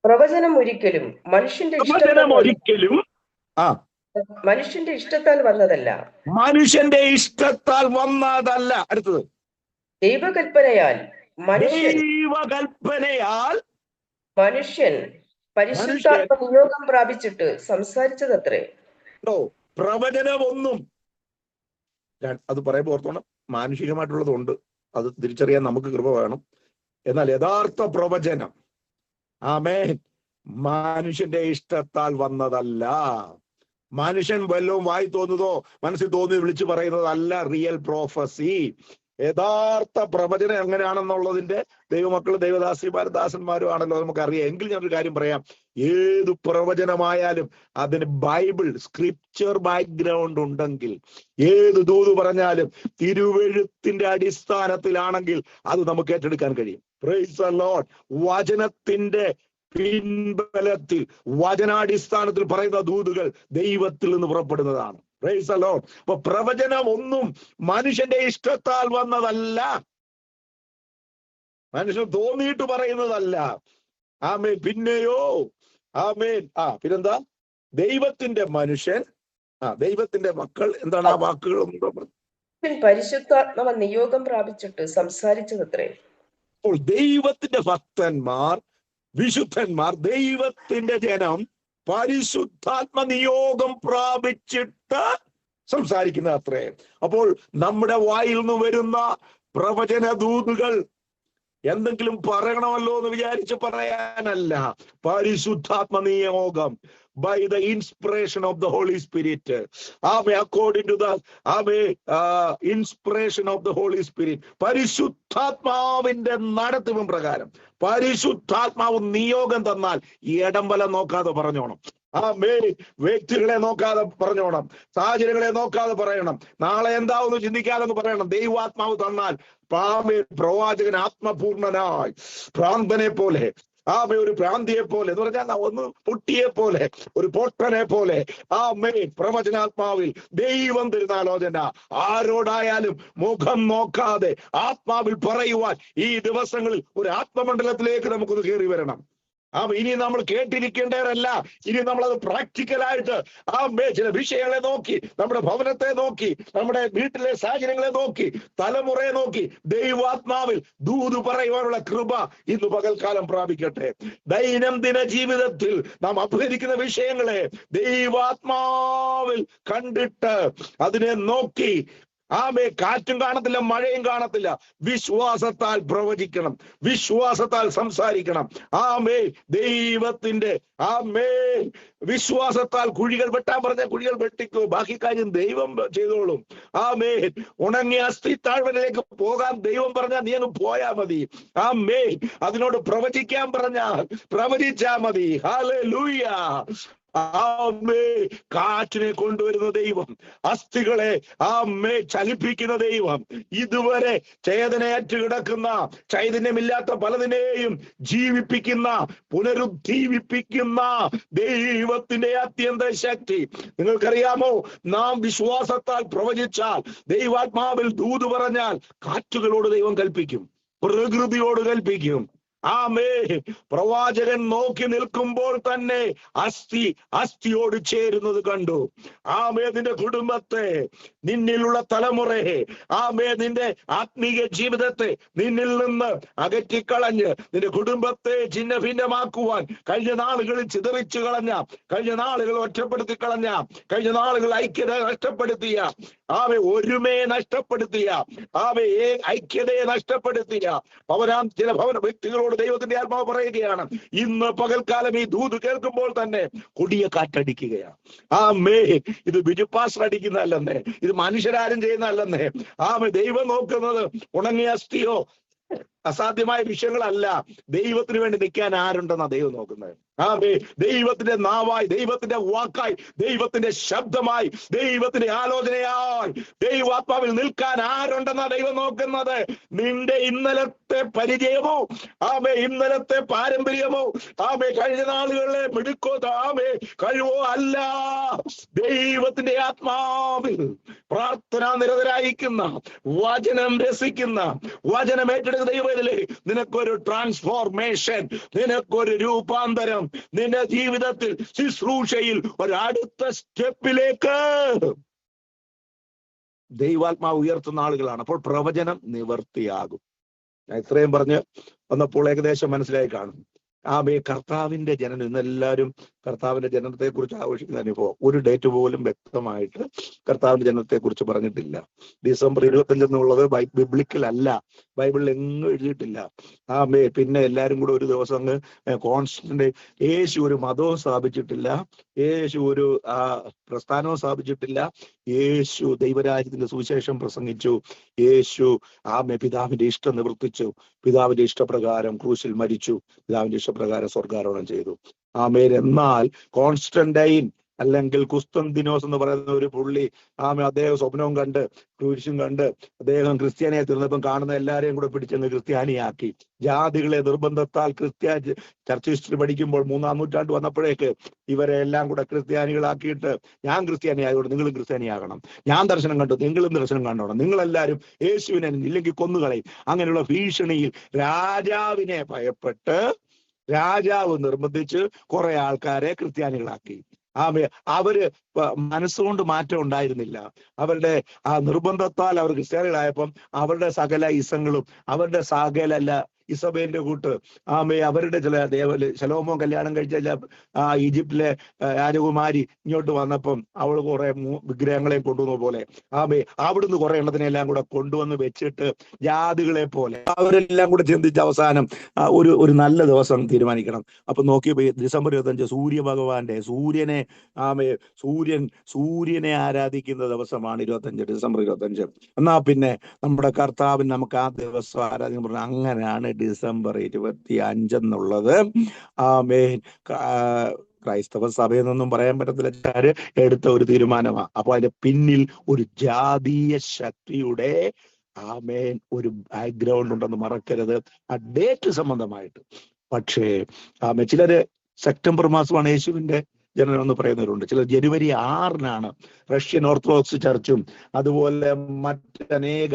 [SPEAKER 2] പ്രവചനം ഒരിക്കലും മനുഷ്യന്റെ ഇഷ്ടത്താൽ വന്നതല്ല.
[SPEAKER 1] മനുഷ്യന്റെ ഇഷ്ടത്താൽ വന്നതല്ല. അടുത്തത്,
[SPEAKER 2] ദൈവകൽപ്പനയാൽ മനുഷ്യൻ പരിശുദ്ധാത്മ നിയോഗം പ്രാപിച്ചിട്ട് സംസാരിച്ചതത്രേ.
[SPEAKER 1] പ്രവചനം ഒന്നും, അത് പറയുമ്പോൾ ഓർത്തോണം, മാനുഷികമായിട്ടുള്ളതുണ്ട്, അത് തിരിച്ചറിയാൻ നമുക്ക് കൃപ വേണം. എന്നാൽ യഥാർത്ഥ പ്രവചനം, ആമേൻ, മനുഷ്യന്റെ ഇഷ്ടത്താൽ വന്നതല്ല. മനുഷ്യൻ വല്ലതും വായി തോന്നുന്നതോ മനസ്സിൽ തോന്നി വിളിച്ചു പറയുന്നതല്ല റിയൽ പ്രോഫസി. യഥാർത്ഥ പ്രവചനം എങ്ങനെയാണെന്നുള്ളതിന്റെ ദൈവമക്കളും ദൈവദാസിമാരും ദാസന്മാരും ആണല്ലോ നമുക്കറിയാം. എങ്കിൽ ഞാനൊരു കാര്യം പറയാം, ഏത് പ്രവചനമായാലും അതിന് ബൈബിൾ സ്ക്രിപ്ചർ ബാക്ക്ഗ്രൗണ്ട് ഉണ്ടെങ്കിൽ, ഏത് ദൂത് പറഞ്ഞാലും തിരുവെഴുത്തിന്റെ അടിസ്ഥാനത്തിലാണെങ്കിൽ അത് നമുക്ക് ഏറ്റെടുക്കാൻ കഴിയും. Praise the Lord. വചനത്തിന്റെ പിൻബലത്തിൽ, വചനാടിസ്ഥാനത്തിൽ പറയുന്ന ദൂതുകൾ ദൈവത്തിൽ നിന്ന് പുറപ്പെടുന്നതാണ്. Praise the Lord. അപ്പൊ പ്രവചനം ഒന്നും മനുഷ്യന്റെ ഇഷ്ടത്താൽ വന്നതല്ല, മനുഷ്യൻ തോന്നിയിട്ട് പറയുന്നതല്ല. ആമേൻ. പിന്നെയോ ആമേൻ. പിന്നെന്താ? ദൈവത്തിന്റെ മനുഷ്യൻ, ദൈവത്തിന്റെ മക്കൾ, എന്താണ് ആ വാക്കുകൾ?
[SPEAKER 2] പരിശുദ്ധാത്മ നിയോഗം പ്രാപിച്ചിട്ട് സംസാരിച്ചതത്രേ.
[SPEAKER 1] അപ്പോൾ ദൈവത്തിന്റെ ഭക്തന്മാർ, വിശുദ്ധന്മാർ, ദൈവത്തിന്റെ ജനം പരിശുദ്ധാത്മ നിയോഗം പ്രാപിച്ചിട്ട് സംസാരിക്കുന്ന അത്രേ. അപ്പോൾ നമ്മുടെ വായിൽ നിന്ന് വരുന്ന പ്രവചന ദൂതുകൾ എന്തെങ്കിലും പറയണമല്ലോ എന്ന് വിചാരിച്ച് പറയാനല്ല, പരിശുദ്ധാത്മ നിയോഗം, by the inspiration of the Holy Spirit. According to the inspiration of the Holy Spirit. പരിശുദ്ധാത്മാവിന്റെ നടത്തിവും പ്രകാരം പരിശുദ്ധാത്മാവ് നിയോഗം തന്നാൽ ഇടംബലം നോക്കാതെ പറഞ്ഞോണം. വ്യക്തികളെ നോക്കാതെ പറഞ്ഞോണം, സാഹചര്യങ്ങളെ നോക്കാതെ പറയണം, നാളെ എന്താവെന്ന് ചിന്തിക്കാതെന്ന് പറയണം. ദൈവാത്മാവ് തന്നാൽ പ്രവാചകൻ ആത്മപൂർണനായി ഭ്രാന്തനെ പോലെ, ഒരു ഭ്രാന്തിയെ പോലെ എന്ന് പറഞ്ഞാൽ ഒന്ന് പൊട്ടിയെ പോലെ, ഒരു പൊട്ടനെ പോലെ പ്രവചനാത്മാവിൽ ദൈവം തരുന്ന ആലോചന ആരോടായാലും മുഖം നോക്കാതെ ആത്മാവിൽ പറയുവാൻ ഈ ദിവസങ്ങളിൽ ഒരു ആത്മമണ്ഡലത്തിലേക്ക് നമുക്കൊന്ന് കയറി വരണം. ഇനി നമ്മൾ കേട്ടിരിക്കേണ്ടവരല്ല, ഇനി നമ്മളത് പ്രാക്ടിക്കലായിട്ട് ചില വിഷയങ്ങളെ നോക്കി, നമ്മുടെ ഭവനത്തെ നോക്കി, നമ്മുടെ വീട്ടിലെ സാഹചര്യങ്ങളെ നോക്കി, തലമുറയെ നോക്കി ദൈവാത്മാവിൽ ദൂത് പറയുവാനുള്ള കൃപ ഇന്ന് പകൽക്കാലം പ്രാപിക്കട്ടെ. ദൈനംദിന ജീവിതത്തിൽ നാം അഭിഹരിക്കുന്ന വിഷയങ്ങളെ ദൈവാത്മാവിൽ കണ്ടിട്ട് അതിനെ നോക്കി, കാറ്റും കാണത്തില്ല, മഴയും കാണത്തില്ല, വിശ്വാസത്താൽ പ്രവചിക്കണം, വിശ്വാസത്താൽ സംസാരിക്കണം. ദൈവത്തിന്റെ വിശ്വാസത്താൽ കുഴികൾ വെട്ടാൻ പറഞ്ഞ കുഴികൾ വെട്ടിക്കോ, ബാക്കി കാര്യം ദൈവം ചെയ്തോളും. ഉണങ്ങിയ അസ്ഥി താഴ്വരയിലേക്ക് പോകാൻ ദൈവം പറഞ്ഞാൽ നീ അങ്ങ് പോയാ മതി. അതിനോട് പ്രവചിക്കാൻ പറഞ്ഞാൽ പ്രവചിച്ചാ മതി. ഹല്ലേലൂയ. കാറ്റിനെ കൊണ്ടുവരുന്ന ദൈവം, അസ്ഥികളെ ചലിപ്പിക്കുന്ന ദൈവം, ഇതുവരെ ചേതനയേറ്റ് കിടക്കുന്ന ചൈതന്യമില്ലാത്ത പലതിനെയും ജീവിപ്പിക്കുന്ന, പുനരുജ്ജീവിപ്പിക്കുന്ന ദൈവത്തിന്റെ അത്യന്ത ശക്തി. നിങ്ങൾക്കറിയാമോ, നാം വിശ്വാസത്താൽ പ്രവചിച്ചാൽ, ദൈവാത്മാവിൽ ദൂത് പറഞ്ഞാൽ കാറ്റുകളോട് ദൈവം കൽപ്പിക്കും, പ്രകൃതിയോട് കൽപ്പിക്കും. പ്രവാചകൻ നോക്കി നിൽക്കുമ്പോൾ തന്നെ അസ്ഥിയോട് ചേരുന്നത് കണ്ടു. നിന്റെ കുടുംബത്തെ, നിന്നിലുള്ള തലമുറയെ, നിന്റെ ആത്മീയ ജീവിതത്തെ നിന്നിൽ നിന്ന് അകറ്റിക്കളഞ്ഞ് നിന്റെ കുടുംബത്തെ ഛിന്ന ഭിന്നമാക്കുവാൻ കഴിഞ്ഞ നാളുകളിൽ ചിതറിച്ചു കളഞ്ഞ, കഴിഞ്ഞ നാളുകൾ ഒറ്റപ്പെടുത്തി കളഞ്ഞ, കഴിഞ്ഞ നാളുകൾ ഐക്യത നഷ്ടപ്പെടുത്തിയ, ഒരുമയെ നഷ്ടപ്പെടുത്തിയ, ഐക്യതയെ നഷ്ടപ്പെടുത്തിയ ചില ഭവന വ്യക്തികളോട് ദൈവത്തിന്റെ ആത്മാവ് പറയുകയാണ്, ഇന്ന് പകൽക്കാലം ഈ ദൂത് കേൾക്കുമ്പോൾ തന്നെ കൊടിയ കാറ്റടിക്കുകയാണ്. ഇത് ബിജു പാസ്റ്റർ അടിക്കുന്നതല്ലെന്നേ, ഇത് മനുഷ്യരാരും ചെയ്യുന്നതല്ലെന്നേ. ദൈവം നോക്കുന്നത് ഉണങ്ങിയ അസ്ഥിയോ അസാധ്യമായ വിഷയങ്ങളല്ല, ദൈവത്തിന് വേണ്ടി നിൽക്കാൻ ആരുണ്ടെന്നാ ദൈവം നോക്കുന്നത്. ദൈവത്തിന്റെ നാവായി, ദൈവത്തിന്റെ വാക്കായി, ദൈവത്തിന്റെ ശബ്ദമായി, ദൈവത്തിന്റെ ആലോചനയായി ദൈവാത്മാവിൽ നിൽക്കാൻ ആരുണ്ടെന്നാ ദൈവം നോക്കുന്നത്. നിന്റെ ഇന്നലത്തെ പരിചയമോ, ഇന്നലത്തെ പാരമ്പര്യമോ, കഴിഞ്ഞ നാളുകളിലെ മിടുക്കോ, കഴിവോ അല്ല. ദൈവത്തിന്റെ ആത്മാവിൽ പ്രാർത്ഥനാ നിരതരായിരിക്കുന്ന, വചനം രസിക്കുന്ന, വചനം ഏറ്റെടുക്കുന്ന ദൈവത്തിലെ നിനക്കൊരു ട്രാൻസ്ഫോർമേഷൻ, നിനക്കൊരു രൂപാന്തരം, നിന്റെ ജീവിതത്തിൽ ശുശ്രൂഷയിൽ ഒരടുത്ത സ്റ്റെപ്പിലേക്ക് ദൈവാത്മാവ് ഉയർത്തുന്ന ആളുകളാണ്. അപ്പോൾ പ്രവചനം നിവർത്തിയാകും. ഞാൻ ഇത്രയും പറഞ്ഞ് വന്നപ്പോൾ ഏകദേശം മനസ്സിലായി കാണും. കർത്താവിന്റെ ജനനം, ഇന്നെല്ലാവരും കർത്താവിന്റെ ജനനത്തെ കുറിച്ച് ആഘോഷിക്കുന്ന അനുഭവം. ഒരു ഡേറ്റ് പോലും വ്യക്തമായിട്ട് കർത്താവിന്റെ ജനനത്തെ കുറിച്ച് പറഞ്ഞിട്ടില്ല. ഡിസംബർ 25 എന്നുള്ളത് ബിബ്ലിക്കൽ അല്ല, ബൈബിളിൽ എങ്ങും എഴുതിയിട്ടില്ല. പിന്നെ എല്ലാരും കൂടെ ഒരു ദിവസം അങ്ങ് കോൺസ്റ്റന്റ്. യേശു ഒരു മതവും സ്ഥാപിച്ചിട്ടില്ല, യേശു ഒരു പ്രസ്ഥാനവും സ്ഥാപിച്ചിട്ടില്ല. യേശു ദൈവരാജ്യത്തിന്റെ സുവിശേഷം പ്രസംഗിച്ചു. യേശു പിതാവിന്റെ ഇഷ്ടം നിവർത്തിച്ചു, പിതാവിന്റെ ഇഷ്ടപ്രകാരം ക്രൂശിൽ മരിച്ചു, പിതാവിന്റെ ഇഷ്ടപ്രകാരം സ്വർഗാരോഹണം ചെയ്തു. എന്നാൽ കോൺസ്റ്റന്റൈൻ അല്ലെങ്കിൽ കുസ്തന്തിനോസ് എന്ന് പറയുന്ന ഒരു പുള്ളി, അദ്ദേഹം സ്വപ്നവും കണ്ട് ക്രൂശും കണ്ട് അദ്ദേഹം ക്രിസ്ത്യാനിയായി തീർന്നപ്പം കാണുന്ന എല്ലാവരെയും കൂടെ പിടിച്ചങ്ങ് ക്രിസ്ത്യാനിയാക്കി. ജാതികളെ നിർബന്ധത്താൽ ചർച്ച് ഹിസ്റ്ററി പഠിക്കുമ്പോൾ 3-ാം നൂറ്റാണ്ട് വന്നപ്പോഴേക്ക് ഇവരെ എല്ലാം കൂടെ ക്രിസ്ത്യാനികളാക്കിയിട്ട്, ഞാൻ ക്രിസ്ത്യാനി ആയതുകൊണ്ട് നിങ്ങളും ക്രിസ്ത്യാനിയാകണം, ഞാൻ ദർശനം കണ്ടു നിങ്ങളും ദർശനം കണ്ടോണം, നിങ്ങളെല്ലാവരും യേശുവിനെ ഇല്ലെങ്കിൽ കൊന്നുകളയും. അങ്ങനെയുള്ള ഭീഷണിയിൽ രാജാവിനെ ഭയപ്പെട്ട് രാജാവ് നിർബന്ധിച്ച് കുറെ ആൾക്കാരെ ക്രിസ്ത്യാനികളാക്കി. അവര് മനസ്സുകൊണ്ട് മാറ്റം ഉണ്ടായിരുന്നില്ല. അവരുടെ നിർബന്ധത്താൽ അവർ ക്രിസ്ത്യാനികളായപ്പം അവരുടെ സകല ഇസങ്ങളും അവരുടെ സകല ഇസബേലിന്റെ കൂട്ട് അവരുടെ ചില ശലോമോ കല്യാണം കഴിച്ച ഈജിപ്തിലെ രാജകുമാരി ഇങ്ങോട്ട് വന്നപ്പം അവൾ കുറെ വിഗ്രഹങ്ങളെയും കൊണ്ടുവന്ന പോലെ അവിടുന്ന് കുറെ എണ്ണത്തിനെല്ലാം കൂടെ കൊണ്ടുവന്ന് വെച്ചിട്ട് ജാതികളെ പോലെ അവരെല്ലാം കൂടെ ചിന്തിച്ച് അവസാനം ഒരു നല്ല ദിവസം തീരുമാനിക്കണം. അപ്പൊ നോക്കിയപ്പോ ഡിസംബർ 25 സൂര്യ ഭഗവാന്റെ സൂര്യനെ ആരാധിക്കുന്ന ദിവസമാണ് 25 ഡിസംബർ 25. എന്നാ പിന്നെ നമ്മുടെ കർത്താവിന് നമുക്ക് ആ ദിവസം ആരാധിക്കാൻ പറഞ്ഞു. അങ്ങനെയാണ് ഡിസംബർ 25 എന്നുള്ളത് ക്രൈസ്തവ സഭയിൽ നിന്നും പറയാൻ പറ്റത്തില്ല, എടുത്ത ഒരു തീരുമാനമാണ്. അപ്പൊ അതിന്റെ പിന്നിൽ ഒരു ജാതീയ ശക്തിയുടെ ഒരു ബാക്ക്ഗ്രൗണ്ട് ഉണ്ടെന്ന് മറക്കരുത്, ആ ഡേറ്റ് സംബന്ധമായിട്ട്. പക്ഷേ ചിലര് സെപ്റ്റംബർ മാസമാണ് യേശുവിന്റെ ജനനം എന്ന് പറയുന്നവരുണ്ട്. ചിലർ ജനുവരി 6-നാണ്. റഷ്യൻ ഓർത്തഡോക്സ് ചർച്ചും അതുപോലെ മറ്റനേക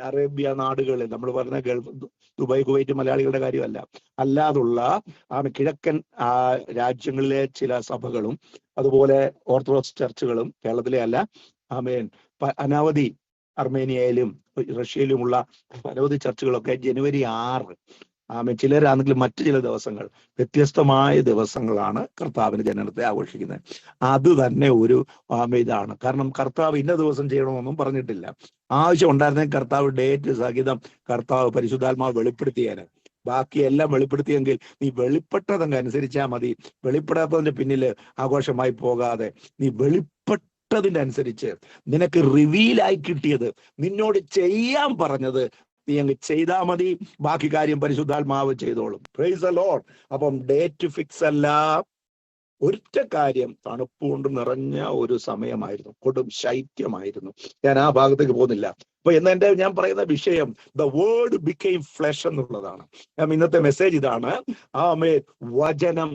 [SPEAKER 1] അറേബ്യ നാടുകളിൽ, നമ്മൾ പറഞ്ഞ ഗൾഫ്, ദുബായ്, കുവൈറ്റ് മലയാളികളുടെ കാര്യമല്ല, അല്ലാതുള്ള കിഴക്കൻ രാജ്യങ്ങളിലെ ചില സഭകളും അതുപോലെ ഓർത്തഡോക്സ് ചർച്ചുകളും, കേരളത്തിലെ അല്ല, അനവധി അർമേനിയയിലും റഷ്യയിലുമുള്ള അനവധി ചർച്ചുകളൊക്കെ ജനുവരി 6. ചിലരാണെങ്കിൽ മറ്റു ചില ദിവസങ്ങൾ, വ്യത്യസ്തമായ ദിവസങ്ങളാണ് കർത്താവിന്റെ ജനനത്തെ ആഘോഷിക്കുന്നത്. അത് തന്നെ ഒരു ഇതാണ്. കാരണം കർത്താവ് ഇന്ന ദിവസം ചെയ്യണമെന്നൊന്നും പറഞ്ഞിട്ടില്ല. ആവശ്യം ഉണ്ടായിരുന്നെങ്കിൽ കർത്താവ് ഡേറ്റ് സഹിതം കർത്താവ് പരിശുദ്ധാത്മാവ് വെളിപ്പെടുത്തിയാൽ, ബാക്കിയെല്ലാം വെളിപ്പെടുത്തിയെങ്കിൽ നീ വെളിപ്പെട്ടതങ്ങ് അനുസരിച്ചാൽ മതി. വെളിപ്പെടാത്തതിന്റെ പിന്നില് ആഘോഷമായി പോകാതെ നീ വെളിപ്പെട്ടതിന്റെ അനുസരിച്ച് നിനക്ക് റിവീലായി കിട്ടിയത്, നിന്നോട് ചെയ്യാൻ പറഞ്ഞത് നീ അങ്ങ് ചെയ്താൽ മതി. ബാക്കി കാര്യം പരിശുദ്ധാത്മാവ് ചെയ്തോളും. Praise the Lord. അപ്പം ഡേറ്റ് ഫിക്സ് അല്ല. ഒറ്റ കാര്യം, തണുപ്പുകൊണ്ട് നിറഞ്ഞ ഒരു സമയമായിരുന്നു, കൊടും ശൈത്യമായിരുന്നു. ഞാൻ ആ ഭാഗത്തേക്ക് പോകുന്നില്ല. അപ്പൊ ഞാൻ പറയുന്ന വിഷയം ദ വേർഡ് ബിക്കെയിം ഫ്ലെഷ് എന്നുള്ളതാണ്. ഇന്നത്തെ മെസ്സേജ് ഇതാണ്. ആമേൻ. വചനം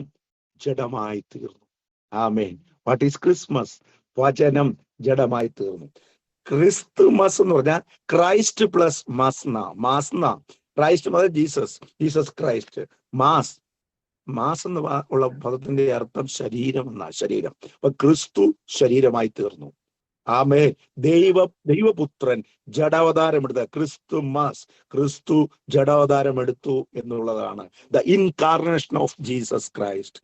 [SPEAKER 1] ജഡമായി തീർന്നു. ആമേൻ. What is Christmas? വചനം ജഡമായി തീർന്നു. ക്രിസ്തുമസ് എന്ന് പറഞ്ഞാൽ ക്രൈസ്റ്റ് പ്ലസ് മാസ്ന. Christ Jesus Christ. മാസ് എന്ന് ഉള്ള പദത്തിന്റെ അർത്ഥം ശരീരം എന്നാണ്, ശരീരം. അപ്പൊ ക്രിസ്തു ശരീരമായി തീർന്നു. ആമേൻ. ദൈവപുത്രൻ ജഡാവതാരം എടുത്ത ക്രിസ്തു ജഡാവതാരം എടുത്തു എന്നുള്ളതാണ് the incarnation of Jesus Christ.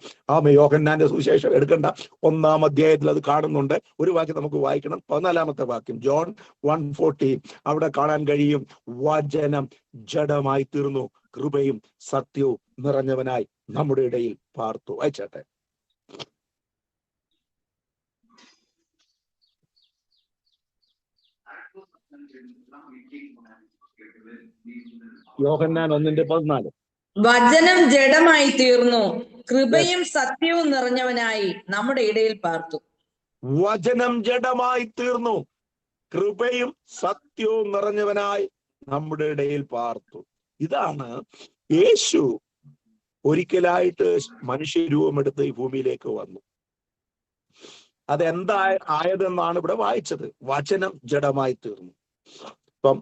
[SPEAKER 1] യോഹന്നാന്റെ സുവിശേഷം എടുക്കണ്ട, 1-ാം അധ്യായത്തിൽ അത് കാണുന്നുണ്ട്. ഒരു വാക്യം നമുക്ക് വായിക്കണം, 14-ാമത്തെ വാക്യം, ജോൺ 1:14. അവിടെ കാണാൻ കഴിയും, വചനം ജഡമായി തീർന്നു, കൃപയും സത്യവും നിറഞ്ഞവനായി നമ്മുടെ ഇടയിൽ പാർത്തു. അയച്ചട്ടെ. യോഹന്നാൻ 1:14.
[SPEAKER 3] വചനം ജഡമായി തീർന്നു, കൃപയും സത്യവും നിറഞ്ഞവനായി നമ്മുടെ ഇടയിൽ പാർത്തു.
[SPEAKER 1] വചനം ജഡമായി തീർന്നു, കൃപയും സത്യവും നിറഞ്ഞവനായി നമ്മുടെ ഇടയിൽ പാർത്തു. ഇതാണ് യേശു ഒരിക്കലായിട്ട് മനുഷ്യരൂപമെടുത്ത് ഈ ഭൂമിയിലേക്ക് വന്നു. അതെന്താ ആയതെന്നാണ് ഇവിടെ വായിച്ചത്. വചനം ജഡമായി തീർന്നു. അപ്പം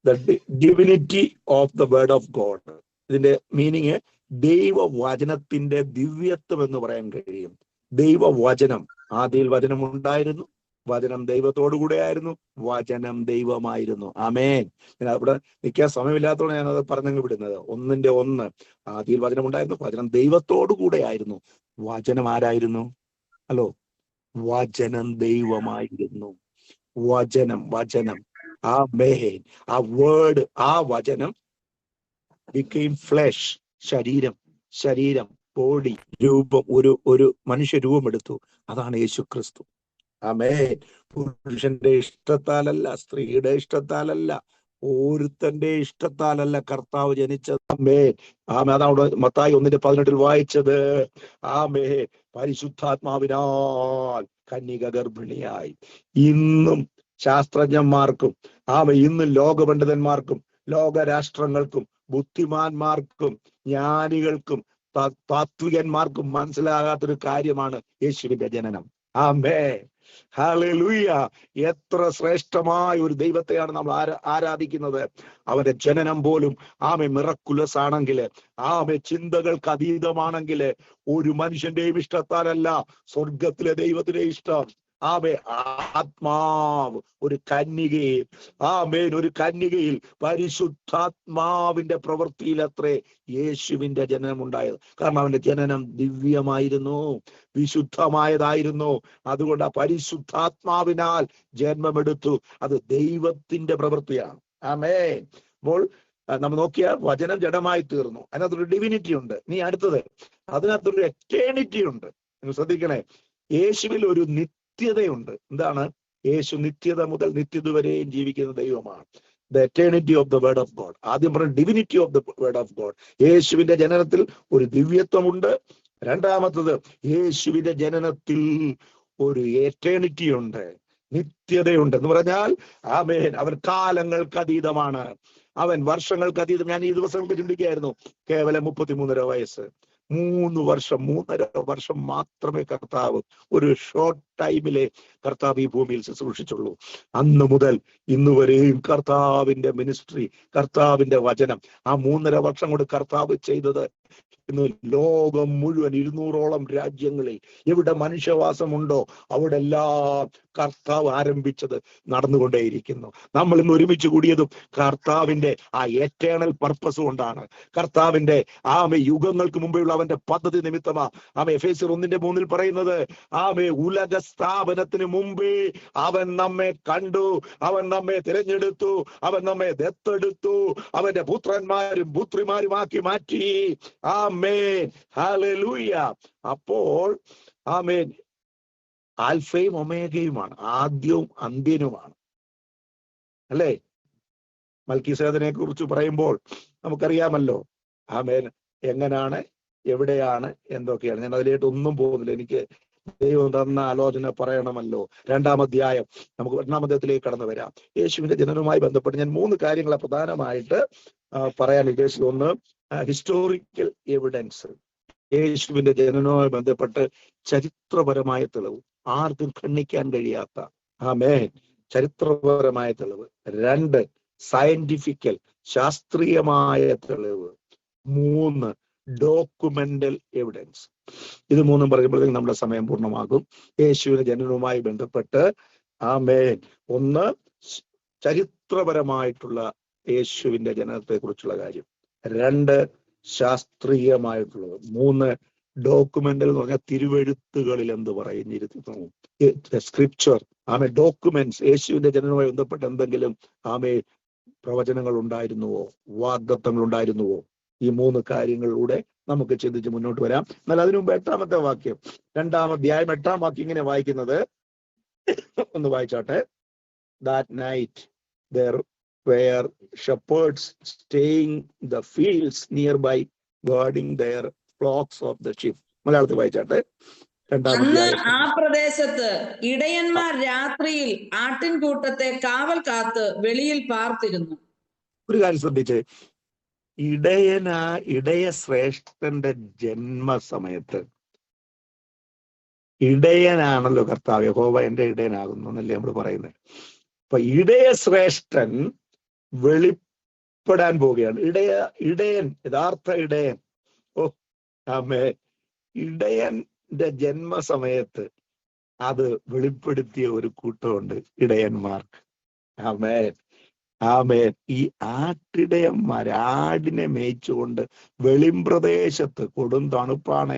[SPEAKER 1] the divinity of the word of God, ഇതിന്റെ മീനിങ് ദൈവവചനത്തിന്റെ ദിവ്യത്വം എന്ന് പറയാൻ കഴിയും. ദൈവവചനം, ആദിയിൽ വചനം ഉണ്ടായിരുന്നു, വചനം ദൈവത്തോടു കൂടെ ആയിരുന്നു, വചനം ദൈവമായിരുന്നു. ആമേൻ. ഞാൻ അവിടെ നിൽക്കാൻ സമയമില്ലാത്തതുകൊണ്ട് ഞാനത് പറഞ്ഞങ്ങ് വിടുന്നത്. 1:1 ആദിയിൽ വചനം ഉണ്ടായിരുന്നു, വചനം ദൈവത്തോടു കൂടെ ആയിരുന്നു. വചനം ആരായിരുന്നു? ഹലോ, വചനം ദൈവമായിരുന്നു. വചനം ആമേൻ. ആ വേർഡ്, ആ വചനം became flesh, ശരീരം ബോഡി, രൂപം, ഒരു മനുഷ്യ രൂപം എടുത്തു. അതാണ് യേശു ക്രിസ്തു. ആമേൻ. പുരുഷന്റെ ഇഷ്ടത്താലല്ല, സ്ത്രീയുടെ ഇഷ്ടത്താലല്ല, ഒരുത്തന്റെ ഇഷ്ടത്താലല്ല കർത്താവ് ജനിച്ചത്. ആമേൻ. അതാണ് മത്തായി 1:18 വായിച്ചത്. ആമേൻ. പരിശുദ്ധാത്മാവിനാൽ കന്യക ഗർഭിണിയായി. ഇന്നും ശാസ്ത്രജ്ഞന്മാർക്കും ഇന്നും ലോകപണ്ഡിതന്മാർക്കും ലോകരാഷ്ട്രങ്ങൾക്കും ബുദ്ധിമാന്മാർക്കും ജ്ഞാനികൾക്കും താത്വികന്മാർക്കും മനസ്സിലാകാത്തൊരു കാര്യമാണ് യേശുവിന്റെ ജനനം. ആമേൻ. ഹല്ലേലൂയ. എത്ര ശ്രേഷ്ഠമായ ഒരു ദൈവത്തെയാണ് നമ്മൾ ആരാധിക്കുന്നത്. അവന്റെ ജനനം പോലും മിറക്കുലസ് ആണെങ്കിൽ, ചിന്തകൾക്ക് അതീതമാണെങ്കിൽ, ഒരു മനുഷ്യന്റെയും ഇഷ്ടത്താലല്ല, സ്വർഗത്തിലെ ദൈവത്തിന്റെ ഇഷ്ടം. ആത്മാവ് ഒരു കന്യകയിൽ പരിശുദ്ധാത്മാവിന്റെ പ്രവൃത്തിയിൽ അത്രേ യേശുവിന്റെ ജനനം ഉണ്ടായത്. കാരണം അവന്റെ ജനനം ദിവ്യമായിരുന്നു, വിശുദ്ധമായതായിരുന്നു. അതുകൊണ്ട് ആ പരിശുദ്ധാത്മാവിനാൽ ജന്മമെടുത്തു. അത് ദൈവത്തിന്റെ പ്രവൃത്തിയാണ്. ആമേൻ. അപ്പോൾ നമ്മൾ നോക്കിയാൽ വചനം ജഡമായി തീർന്നു. അതിനകത്തൊരു ഡിവിനിറ്റി ഉണ്ട്. നീ അടുത്തത്, അതിനകത്തൊരു എറ്റേണിറ്റി ഉണ്ട്. നിങ്ങൾ ശ്രദ്ധിക്കണേ. യേശുവിൽ ഒരു നിത്യതയുണ്ട്. എന്താണ്? യേശു നിത്യത മുതൽ നിത്യത വരെയും ജീവിക്കുന്ന ദൈവമാണ്. The eternity of the word of God. ആദ്യം പറഞ്ഞ divinity of the word of God. യേശുവിന്റെ ജനനത്തിൽ ഒരു ദിവ്യത്വമുണ്ട്. രണ്ടാമത്തത്, യേശുവിന്റെ ജനനത്തിൽ ഒരു എറ്റേണിറ്റി ഉണ്ട്, നിത്യതയുണ്ട്. എന്ന് പറഞ്ഞാൽ ആമേൻ, അവൻ കാലങ്ങൾക്ക് അതീതമാണ്, അവൻ വർഷങ്ങൾക്ക് അതീതം. ഞാൻ ഈ ദിവസങ്ങൾക്ക് ചിന്തിക്കുകയായിരുന്നു, കേവലം 33.5 വയസ്സ്, 3.5 വർഷം മാത്രമേ കർത്താവ് ഒരു ഷോർട്ട് ടൈമിലെ കർത്താവ് ഈ ഭൂമിയിൽ ശുശ്രൂഷിച്ചുള്ളൂ. അന്ന് മുതൽ ഇന്ന് വരെയും കർത്താവിന്റെ മിനിസ്ട്രി, കർത്താവിന്റെ വചനം, ആ 3.5 വർഷം കൊണ്ട് കർത്താവ് ചെയ്തത് ഇന്ന് ലോകം മുഴുവൻ 200ഓളം രാജ്യങ്ങളിൽ എവിടെ മനുഷ്യവാസമുണ്ടോ അവിടെ എല്ലാം കർത്താവ് ആരംഭിച്ചത് നടന്നുകൊണ്ടേയിരിക്കുന്നു. നമ്മൾ ഇന്ന് ഒരുമിച്ച് കൂടിയതും കർത്താവിന്റെ ആ എറ്റേണൽ പർപ്പസ് കൊണ്ടാണ്. കർത്താവിന്റെ യുഗങ്ങൾക്ക് മുമ്പെയുള്ള അവന്റെ പദ്ധതി നിമിത്തമാ. എഫേസ്യർ 1:3 പറയുന്നത്, ഉലക സ്ഥാപനത്തിന് മുമ്പേ അവൻ നമ്മെ കണ്ടു, അവൻ നമ്മെ തിരഞ്ഞെടുത്തു, അവൻ നമ്മെ ദത്തെടുത്തു, അവന്റെ പുത്രന്മാരും പുത്രിമാരുമാക്കി മാറ്റി. ആമേൻ. ഹല്ലേലൂയ. അപ്പോൾ ആമേൻ, ആൽഫയും ഒമേഗയുമാണ്, ആദ്യവും അന്ത്യനുമാണ്. അല്ലേ? മൽക്കീസേദനെ കുറിച്ച് പറയുമ്പോൾ നമുക്കറിയാമല്ലോ. ആമേൻ. എങ്ങനെയാണ്, എവിടെയാണ്, എന്തൊക്കെയാണ്. ഞാൻ അതിലേക്ക് ഒന്നും പോകുന്നില്ല. എനിക്ക് ദൈവം തന്ന ആലോചന പറയണമല്ലോ. 2-ാം അധ്യായം, നമുക്ക് 2-ാം അധ്യായത്തിലേക്ക് കടന്നു വരാം. യേശുവിന്റെ ജനനവുമായി ബന്ധപ്പെട്ട് ഞാൻ 3 കാര്യങ്ങളെ പ്രധാനമായിട്ട് പറയാൻ ഉദ്ദേശിച്ചത്. ഒന്ന്, ഹിസ്റ്റോറിക്കൽ എവിഡൻസ്. യേശുവിന്റെ ജനനവുമായി ബന്ധപ്പെട്ട് ചരിത്രപരമായ തെളിവ്, ആർക്കും ഖണ്ഡിക്കാൻ കഴിയാത്ത ചരിത്രപരമായ തെളിവ്. 2, സയന്റിഫിക്കൽ, ശാസ്ത്രീയമായ തെളിവ്. 3, ഡോക്യുമെന്റൽ എവിഡൻസ്. ഇത് 3 പറയുമ്പോഴത്തേക്കും നമ്മുടെ സമയം പൂർണ്ണമാകും. യേശുവിന്റെ ജനനവുമായി ബന്ധപ്പെട്ട് ആമേൻ, 1, ചരിത്രപരമായിട്ടുള്ള യേശുവിന്റെ ജനനത്തെ കുറിച്ചുള്ള കാര്യം. 2, ശാസ്ത്രീയമായിട്ടുള്ളത്. 3, ഡോക്യുമെന്റൽ എന്ന് പറഞ്ഞാൽ തിരുവെഴുത്തുകളിൽ എന്ത് പറഞ്ഞിരുന്നു, സ്ക്രിപ്ചർ. ഡോക്യുമെന്റ്സ്. യേശുവിന്റെ ജനനവുമായി ബന്ധപ്പെട്ട് എന്തെങ്കിലും പ്രവചനങ്ങൾ ഉണ്ടായിരുന്നുവോ, വാഗ്ദത്തങ്ങൾ ഉണ്ടായിരുന്നുവോ? ഈ 3 കാര്യങ്ങളിലൂടെ നമുക്ക് ചിന്തിച്ച് മുന്നോട്ട് വരാം. എന്നാൽ അതിനു മുമ്പ് 8-ാമത്തെ വാക്യം, 2-ാം അധ്യായം 8-ാം വാക്യം ഇങ്ങനെ വായിക്കുന്നത്, ഒന്ന് വായിച്ചാട്ടെ. That night there were shepherds staying the fields nearby, guarding their flocks of the sheep. മലയാളത്തിൽ വായിച്ചാട്ടെ. 2-ാം
[SPEAKER 3] അന്ന്
[SPEAKER 1] അധ്യായം.
[SPEAKER 3] ആ പ്രദേശത്ത് ഇടയന്മാർ രാത്രിയിൽ ആട്ടിൻകൂട്ടത്തെ കാവൽ കാത്ത് വെളിയിൽ പാർത്തിരുന്നു.
[SPEAKER 1] ഒരു കാര്യം ശ്രദ്ധിച്ച്, ഇടയ ശ്രേഷ്ഠന്റെ ജന്മസമയത്ത് ഇടയനാണല്ലോ കർത്താവ്. യഹോവ എന്റെ ഇടയനാകുന്നു എന്നല്ലേ നമ്മൾ പറയുന്നത്. അപ്പൊ ഇടയ ശ്രേഷ്ഠൻ വെളിപ്പെടാൻ പോവുകയാണ്. ഇടയൻ, യഥാർത്ഥ ഇടയൻ. ഇടയന്റെ ജന്മസമയത്ത് അത് വെളിപ്പെടുത്തിയ ഒരു കൂട്ടമുണ്ട്, ഇടയന്മാർക്ക്. ആമേൻ, ആമേൻ. ഈ ആട്ടിടയന്മാർ ആടിനെ മേയിച്ചുകൊണ്ട് വെളിമ്പ്രദേശത്ത്, കൊടും തണുപ്പാണ്.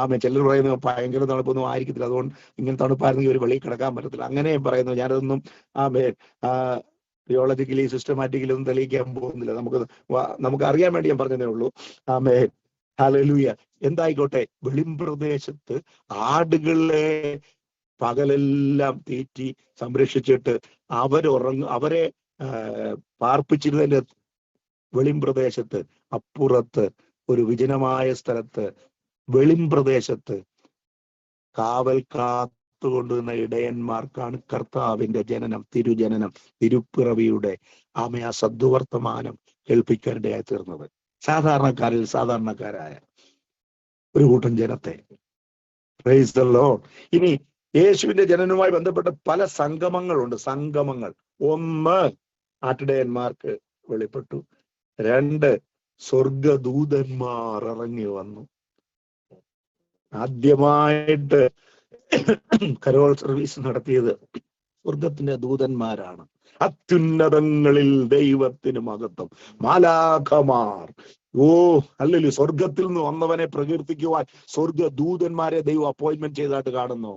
[SPEAKER 1] ആമേൻ. ചിലർ പറയുന്നത് ഭയങ്കര തണുപ്പൊന്നും ആയിരിക്കത്തില്ല, അതുകൊണ്ട് ഇങ്ങനെ തണുപ്പായിരുന്നെങ്കിൽ ഒരു വെളിയിൽ കിടക്കാൻ പറ്റത്തില്ല, അങ്ങനെയും പറയുന്നു. ഞാനതൊന്നും ആമേൻ തിയോളജിക്കലി സിസ്റ്റമാറ്റിക്കലി ഒന്നും തെളിയിക്കാൻ പോകുന്നില്ല. നമുക്ക് അറിയാൻ വേണ്ടി ഞാൻ പറഞ്ഞതേ ഉള്ളൂ. ആമേൻ, ഹല്ലേലൂയ. എന്തായിക്കോട്ടെ, വെളിമ്പ്രദേശത്ത് ആടുകളെ പകലെല്ലാം തീറ്റി സംരക്ഷിച്ചിട്ട് അവരെ പാർപ്പിച്ചിരുന്നതിന്റെ വെളിമ്പ്രദേശത്ത്, അപ്പുറത്ത് ഒരു വിജനമായ സ്ഥലത്ത് വെളിമ്പ്രദേശത്ത് കാവൽ കാത്തുകൊണ്ടുവന്ന ഇടയന്മാർക്കാണ് കർത്താവിന്റെ ജനനം, തിരുജനനം, തിരുപ്പിറവിയുടെ ആ സദ്വർത്തമാനം കേൾപ്പിക്കാനിടയായി തീർന്നത്. സാധാരണക്കാരിൽ സാധാരണക്കാരായ ഒരു കൂട്ടം ജനത്തെ. Praise the Lord. ഇനി യേശുവിന്റെ ജനനവുമായി ബന്ധപ്പെട്ട പല സംഗമങ്ങളുണ്ട്. സംഗമങ്ങൾ: ഒന്ന്, ആട്ടിടയന്മാർക്ക് വെളിപ്പെട്ടു. രണ്ട്, സ്വർഗദൂതന്മാർ ഇറങ്ങി വന്നു. ആദ്യമായിട്ട് കരോൾ സർവീസ് നടത്തിയത് സ്വർഗത്തിന്റെ ദൂതന്മാരാണ്. അത്യുന്നതങ്ങളിൽ ദൈവത്തിന് മഹത്വം. മാലാഖമാർ, അല്ലെങ്കിൽ സ്വർഗത്തിൽ നിന്ന് വന്നവനെ പ്രകീർത്തിക്കുവാൻ സ്വർഗദൂതന്മാരെ ദൈവം അപ്പോയിന്റ്മെന്റ് ചെയ്തതായിട്ട് കാണുന്നു.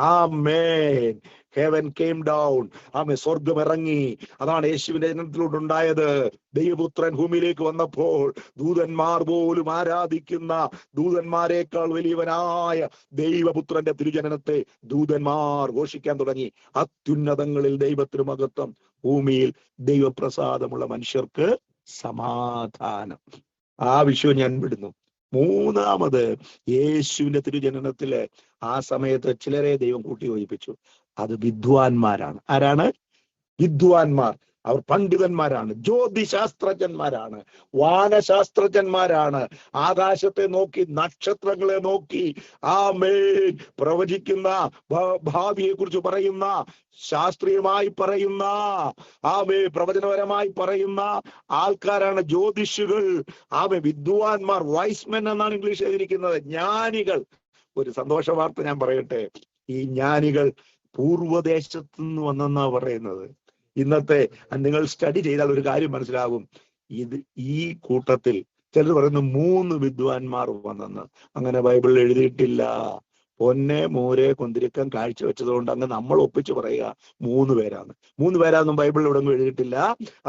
[SPEAKER 1] ആമേൻ. Heaven came down. ആമേൻ. സ്വർഗം ഇറങ്ങി. അതാണ് യേശുവിന്റെ ജനനത്തിലൂടെ ഉണ്ടായത്. ദൈവപുത്രൻ ഭൂമിയിലേക്ക് വന്നപ്പോൾ ദൂതന്മാർ പോലും ആരാധിക്കുന്ന, ദൂതന്മാരെക്കാൾ വലിയവനായ ദൈവപുത്രന്റെ തിരുജനനത്തെ ദൂതന്മാർ ഘോഷിക്കാൻ തുടങ്ങി. അത്യുന്നതങ്ങളിൽ ദൈവത്തിന് മഹത്വം, ഭൂമിയിൽ ദൈവപ്രസാദമുള്ള മനുഷ്യർക്ക് സമാധാനം. ആ വിഷയം ഞാൻ വിടുന്നു. മൂന്നാമത്, യേശുവിന്റെ തിരുജനനത്തില് ആ സമയത്ത് ചിലരെ ദൈവം കൂട്ടിയോജിപ്പിച്ചു. അത് വിദ്വാൻമാരാണ്. ആരാണ്? വിദ്വാൻമാർ. അവർ പണ്ഡിതന്മാരാണ്, ജ്യോതിശാസ്ത്രജ്ഞന്മാരാണ്, വാനശാസ്ത്രജ്ഞന്മാരാണ്. ആകാശത്തെ നോക്കി, നക്ഷത്രങ്ങളെ നോക്കി ആമേൻ പ്രവചിക്കുന്ന, ഭാവിയെ കുറിച്ച് പറയുന്ന, ശാസ്ത്രീയമായി പറയുന്ന, ആമേ പ്രവചനപരമായി പറയുന്ന ആൾക്കാരാണ് ജ്യോതിഷുകൾ. ആമേ വിദ്വാൻമാർ, വൈസ്മെൻ എന്നാണ് ഇംഗ്ലീഷ് എഴുതിയിരിക്കുന്നത്, ജ്ഞാനികൾ. ഒരു സന്തോഷ വാർത്ത ഞാൻ പറയട്ടെ. ഈ ജ്ഞാനികൾ പൂർവദേശത്തു നിന്ന് വന്നെന്നാ പറയുന്നത്. ഇന്നത്തെ നിങ്ങൾ സ്റ്റഡി ചെയ്താൽ ഒരു കാര്യം മനസ്സിലാകും. ഈ കൂട്ടത്തിൽ ചിലർ പറയുന്നു 3 വിദ്വാൻമാർ വന്നെന്ന്. അങ്ങനെ ബൈബിളിൽ എഴുതിയിട്ടില്ല. പൊന്നെ മൂരെ കുന്തിരിക്കം കാഴ്ച വെച്ചതുകൊണ്ട് അങ്ങ് നമ്മൾ ഒപ്പിച്ച് പറയുക 3 പേരാണ്. 3 പേരാന്നും ബൈബിളിൽ ഇവിടെ ഒന്നും എഴുതിയിട്ടില്ല.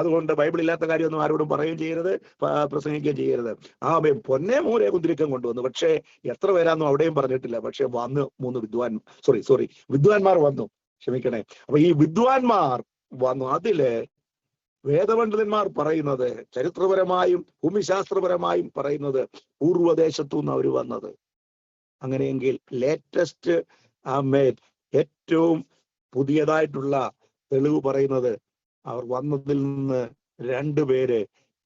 [SPEAKER 1] അതുകൊണ്ട് ബൈബിൾ ഇല്ലാത്ത കാര്യമൊന്നും ആരോടും പറയുകയും ചെയ്യരുത്, പ്രസംഗിക്കുകയും ചെയ്യരുത്. പൊന്നെ മൂരെ കുന്തിരിക്കം കൊണ്ടുവന്നു. പക്ഷേ എത്ര പേരാന്നും അവിടെയും പറഞ്ഞിട്ടില്ല. പക്ഷെ വന്ന് 3 വിദ്വാൻമാർ വന്നു. ക്ഷമിക്കണേ. അപ്പൊ ഈ വിദ്വാൻമാർ വന്നു. അതില് വേദപണ്ഡിതന്മാർ പറയുന്നത്, ചരിത്രപരമായും ഭൂമിശാസ്ത്രപരമായും പറയുന്നത്, പൂർവദേശത്തു നിന്ന് അവർ വന്നത്. അങ്ങനെയെങ്കിൽ ലേറ്റസ്റ്റ് ഏറ്റവും പുതിയതായിട്ടുള്ള തെളിവ് പറയുന്നത്, അവർ വന്നതിൽ നിന്ന് 2 പേര്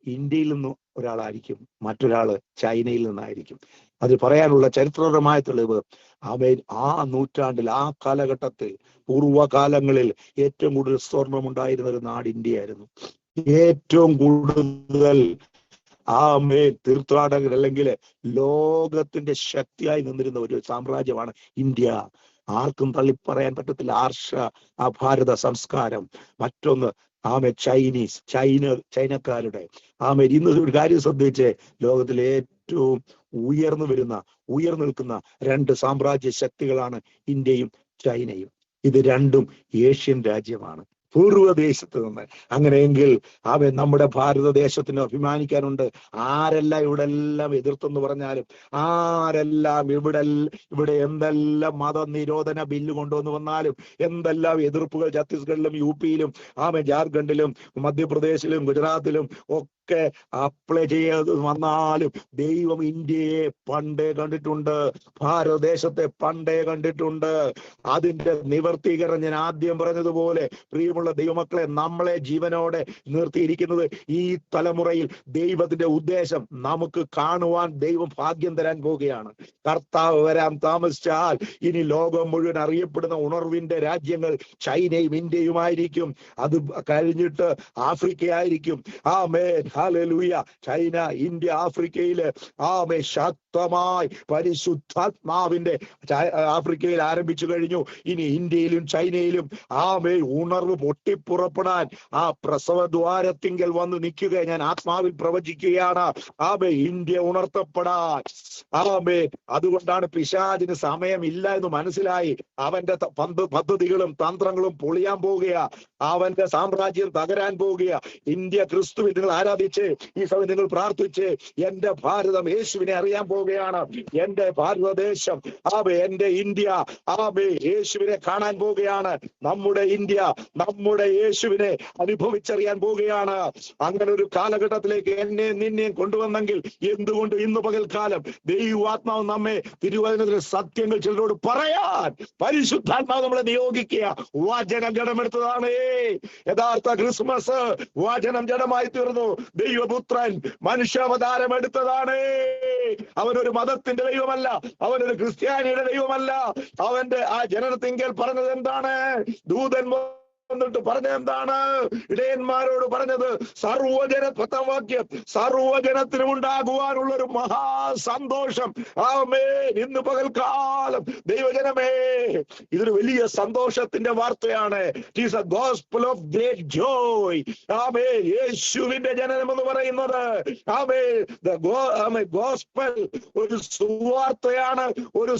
[SPEAKER 1] ഇന്ത്യയിൽ നിന്ന് ഒരാളായിരിക്കും, മറ്റൊരാള് ചൈനയിൽ നിന്നായിരിക്കും. അത് പറയാനുള്ള ചരിത്രപരമായ തെളിവ് ആ നൂറ്റാണ്ടിൽ, ആ കാലഘട്ടത്തിൽ, പൂർവ്വകാലങ്ങളിൽ ഏറ്റവും കൂടുതൽ സ്വർണം ഉണ്ടായിരുന്ന ഒരു നാട് ഇന്ത്യയായിരുന്നു. ഏറ്റവും കൂടുതൽ തീർത്ഥാടകർ, അല്ലെങ്കിൽ ലോകത്തിന്റെ ശക്തിയായി നിന്നിരുന്ന ഒരു സാമ്രാജ്യമാണ് ഇന്ത്യ. ആർക്കും തള്ളിപ്പറയാൻ പറ്റത്തില്ല ഭാരത സംസ്കാരം. മറ്റൊന്ന് ചൈനക്കാരുടെ ഇന്ന് ഒരു കാര്യം ശ്രദ്ധിച്ച്, ലോകത്തിലെ ഏറ്റവും ഉയർന്നു നിൽക്കുന്ന 2 സാമ്രാജ്യ ശക്തികളാണ് ഇന്ത്യയും ചൈനയും. ഇത് രണ്ടും ഏഷ്യൻ രാജ്യമാണ്, പൂർവ്വദേശത്ത് നിന്ന്. അങ്ങനെയെങ്കിൽ നമ്മുടെ ഭാരതദേശത്തിന് അഭിമാനിക്കാനുണ്ട്. ആരെല്ലാം ഇവിടെ എല്ലാം എതിർത്തെന്ന് പറഞ്ഞാലും, ആരെല്ലാം ഇവിടെ എന്തെല്ലാം മതനിരോധന ബില്ല് കൊണ്ടുവന്ന് വന്നാലും, എന്തെല്ലാം എതിർപ്പുകൾ ഛത്തീസ്ഗഡിലും യുപിയിലും ജാർഖണ്ഡിലും മധ്യപ്രദേശിലും ഗുജറാത്തിലും ഒക്കെ അപ്ലൈ ചെയ്ത് വന്നാലും, ദൈവം ഇന്ത്യയെ പണ്ടേ കണ്ടിട്ടുണ്ട്, ഭാരതദേശത്തെ പണ്ടേ കണ്ടിട്ടുണ്ട്. അതിന്റെ നിവർത്തീകരണം ഞാൻ ആദ്യം പറഞ്ഞതുപോലെ, പ്രിയമുള്ള ദൈവമക്കളെ, നമ്മളെ ജീവനോടെ നിർത്തിയിരിക്കുന്നത് ഈ തലമുറയിൽ ദൈവത്തിന്റെ ഉദ്ദേശം നമുക്ക് കാണുവാൻ ദൈവം ഭാഗ്യം തരാൻ പോവുകയാണ്. കർത്താവ് വരാൻ താമസിച്ചാൽ ഇനി ലോകം മുഴുവൻ അറിയപ്പെടുന്ന ഉണർവിന്റെ രാജ്യങ്ങൾ ചൈനയും ഇന്ത്യയുമായിരിക്കും. അത് കഴിഞ്ഞിട്ട് ആഫ്രിക്ക ആയിരിക്കും. ഹല്ലേലൂയ. ചൈന, ഇന്ത്യ, ആഫ്രിക്കയില് ശക്തമായി പരിശുദ്ധാത്മാവിന്റെ ആഫ്രിക്കയിൽ ആരംഭിച്ചു കഴിഞ്ഞു. ഇനി ഇന്ത്യയിലും ചൈനയിലും ഉണർവ് പൊട്ടിപ്പുറപ്പെടാൻ ആ പ്രസവദ്വാരത്തിങ്കൽ വന്ന് നിൽക്കുക. ഞാൻ ആത്മാവിൽ പ്രവചിക്കുകയാണ്. ഇന്ത്യ ഉണർത്തപ്പെടാൻ. അതുകൊണ്ടാണ് പിശാചിന് സമയമില്ല എന്ന് മനസ്സിലായി. അവന്റെ പദ്ധതികളും തന്ത്രങ്ങളും പൊളിയാൻ പോവുക. അവന്റെ സാമ്രാജ്യം തകരാൻ പോവുക. ഇന്ത്യ ക്രിസ്തുവിൽ നിങ്ങൾ ആരാധിച്ച് ഈ സമയം നിങ്ങൾ പ്രാർത്ഥിച്ച് എന്റെ ഭാരതം യേശുവിനെ അറിയാൻ പോവുകയാണ്. എന്റെ ഭാരതദേശം എന്റെ ഇന്ത്യ യേശുവിനെ കാണാൻ പോവുകയാണ്. നമ്മുടെ ഇന്ത്യ നമ്മുടെ യേശുവിനെ അനുഭവിച്ചറിയാൻ പോവുകയാണ്. അങ്ങനെ ഒരു കാലഘട്ടത്തിലേക്ക് എന്നെ നിന്നെയും കൊണ്ടുവന്നെങ്കിൽ എന്തുകൊണ്ട് ഇന്ന് പകൽക്കാലം ദൈവാത്മാവ് നമ്മെ തിരുവചനത്തിലെ സത്യങ്ങൾ ചിലരോട് പറയാൻ പരിശുദ്ധാത്മാവ് നമ്മളെ നിയോഗിക്കുക. വചനം ജഡമെടുത്തതാണ്. യഥാർത്ഥ ക്രിസ്മസ് വചനം ജഡമായി തീർന്നു. ദൈവപുത്രൻ മനുഷ്യാവതാരം എടുത്തതാണ്. അവനൊരു മതത്തിന്റെ ദൈവമല്ല, അവനൊരു ക്രിസ്ത്യാനിയുടെ ദൈവമല്ല. അവന്റെ ആ ജനനത്തിങ്കൽ പറഞ്ഞത് എന്താണ്? ദൂതൻ എന്നിട്ട് പറഞ്ഞത് എന്താണ്? ഇടയന്മാരോട് പറഞ്ഞത് സർവജന 10-ാം വാക്യം, സർവജനത്തിനും ഉണ്ടാകുവാനുള്ള ഒരു മഹാസന്തോഷം. ആമേൻ. ഇന്ന് പകൽക്കാലം ദൈവജനമേ, ഇതൊരു വലിയ സന്തോഷത്തിന്റെ വാർത്തയാണ്. It is a gospel of great joy. ആമേൻ. യേശുവിന്റെ ജനനം എന്ന് പറയുന്നത് ഗോസ്പൽ ഒരു സുവാർത്തയാണ്, ഒരു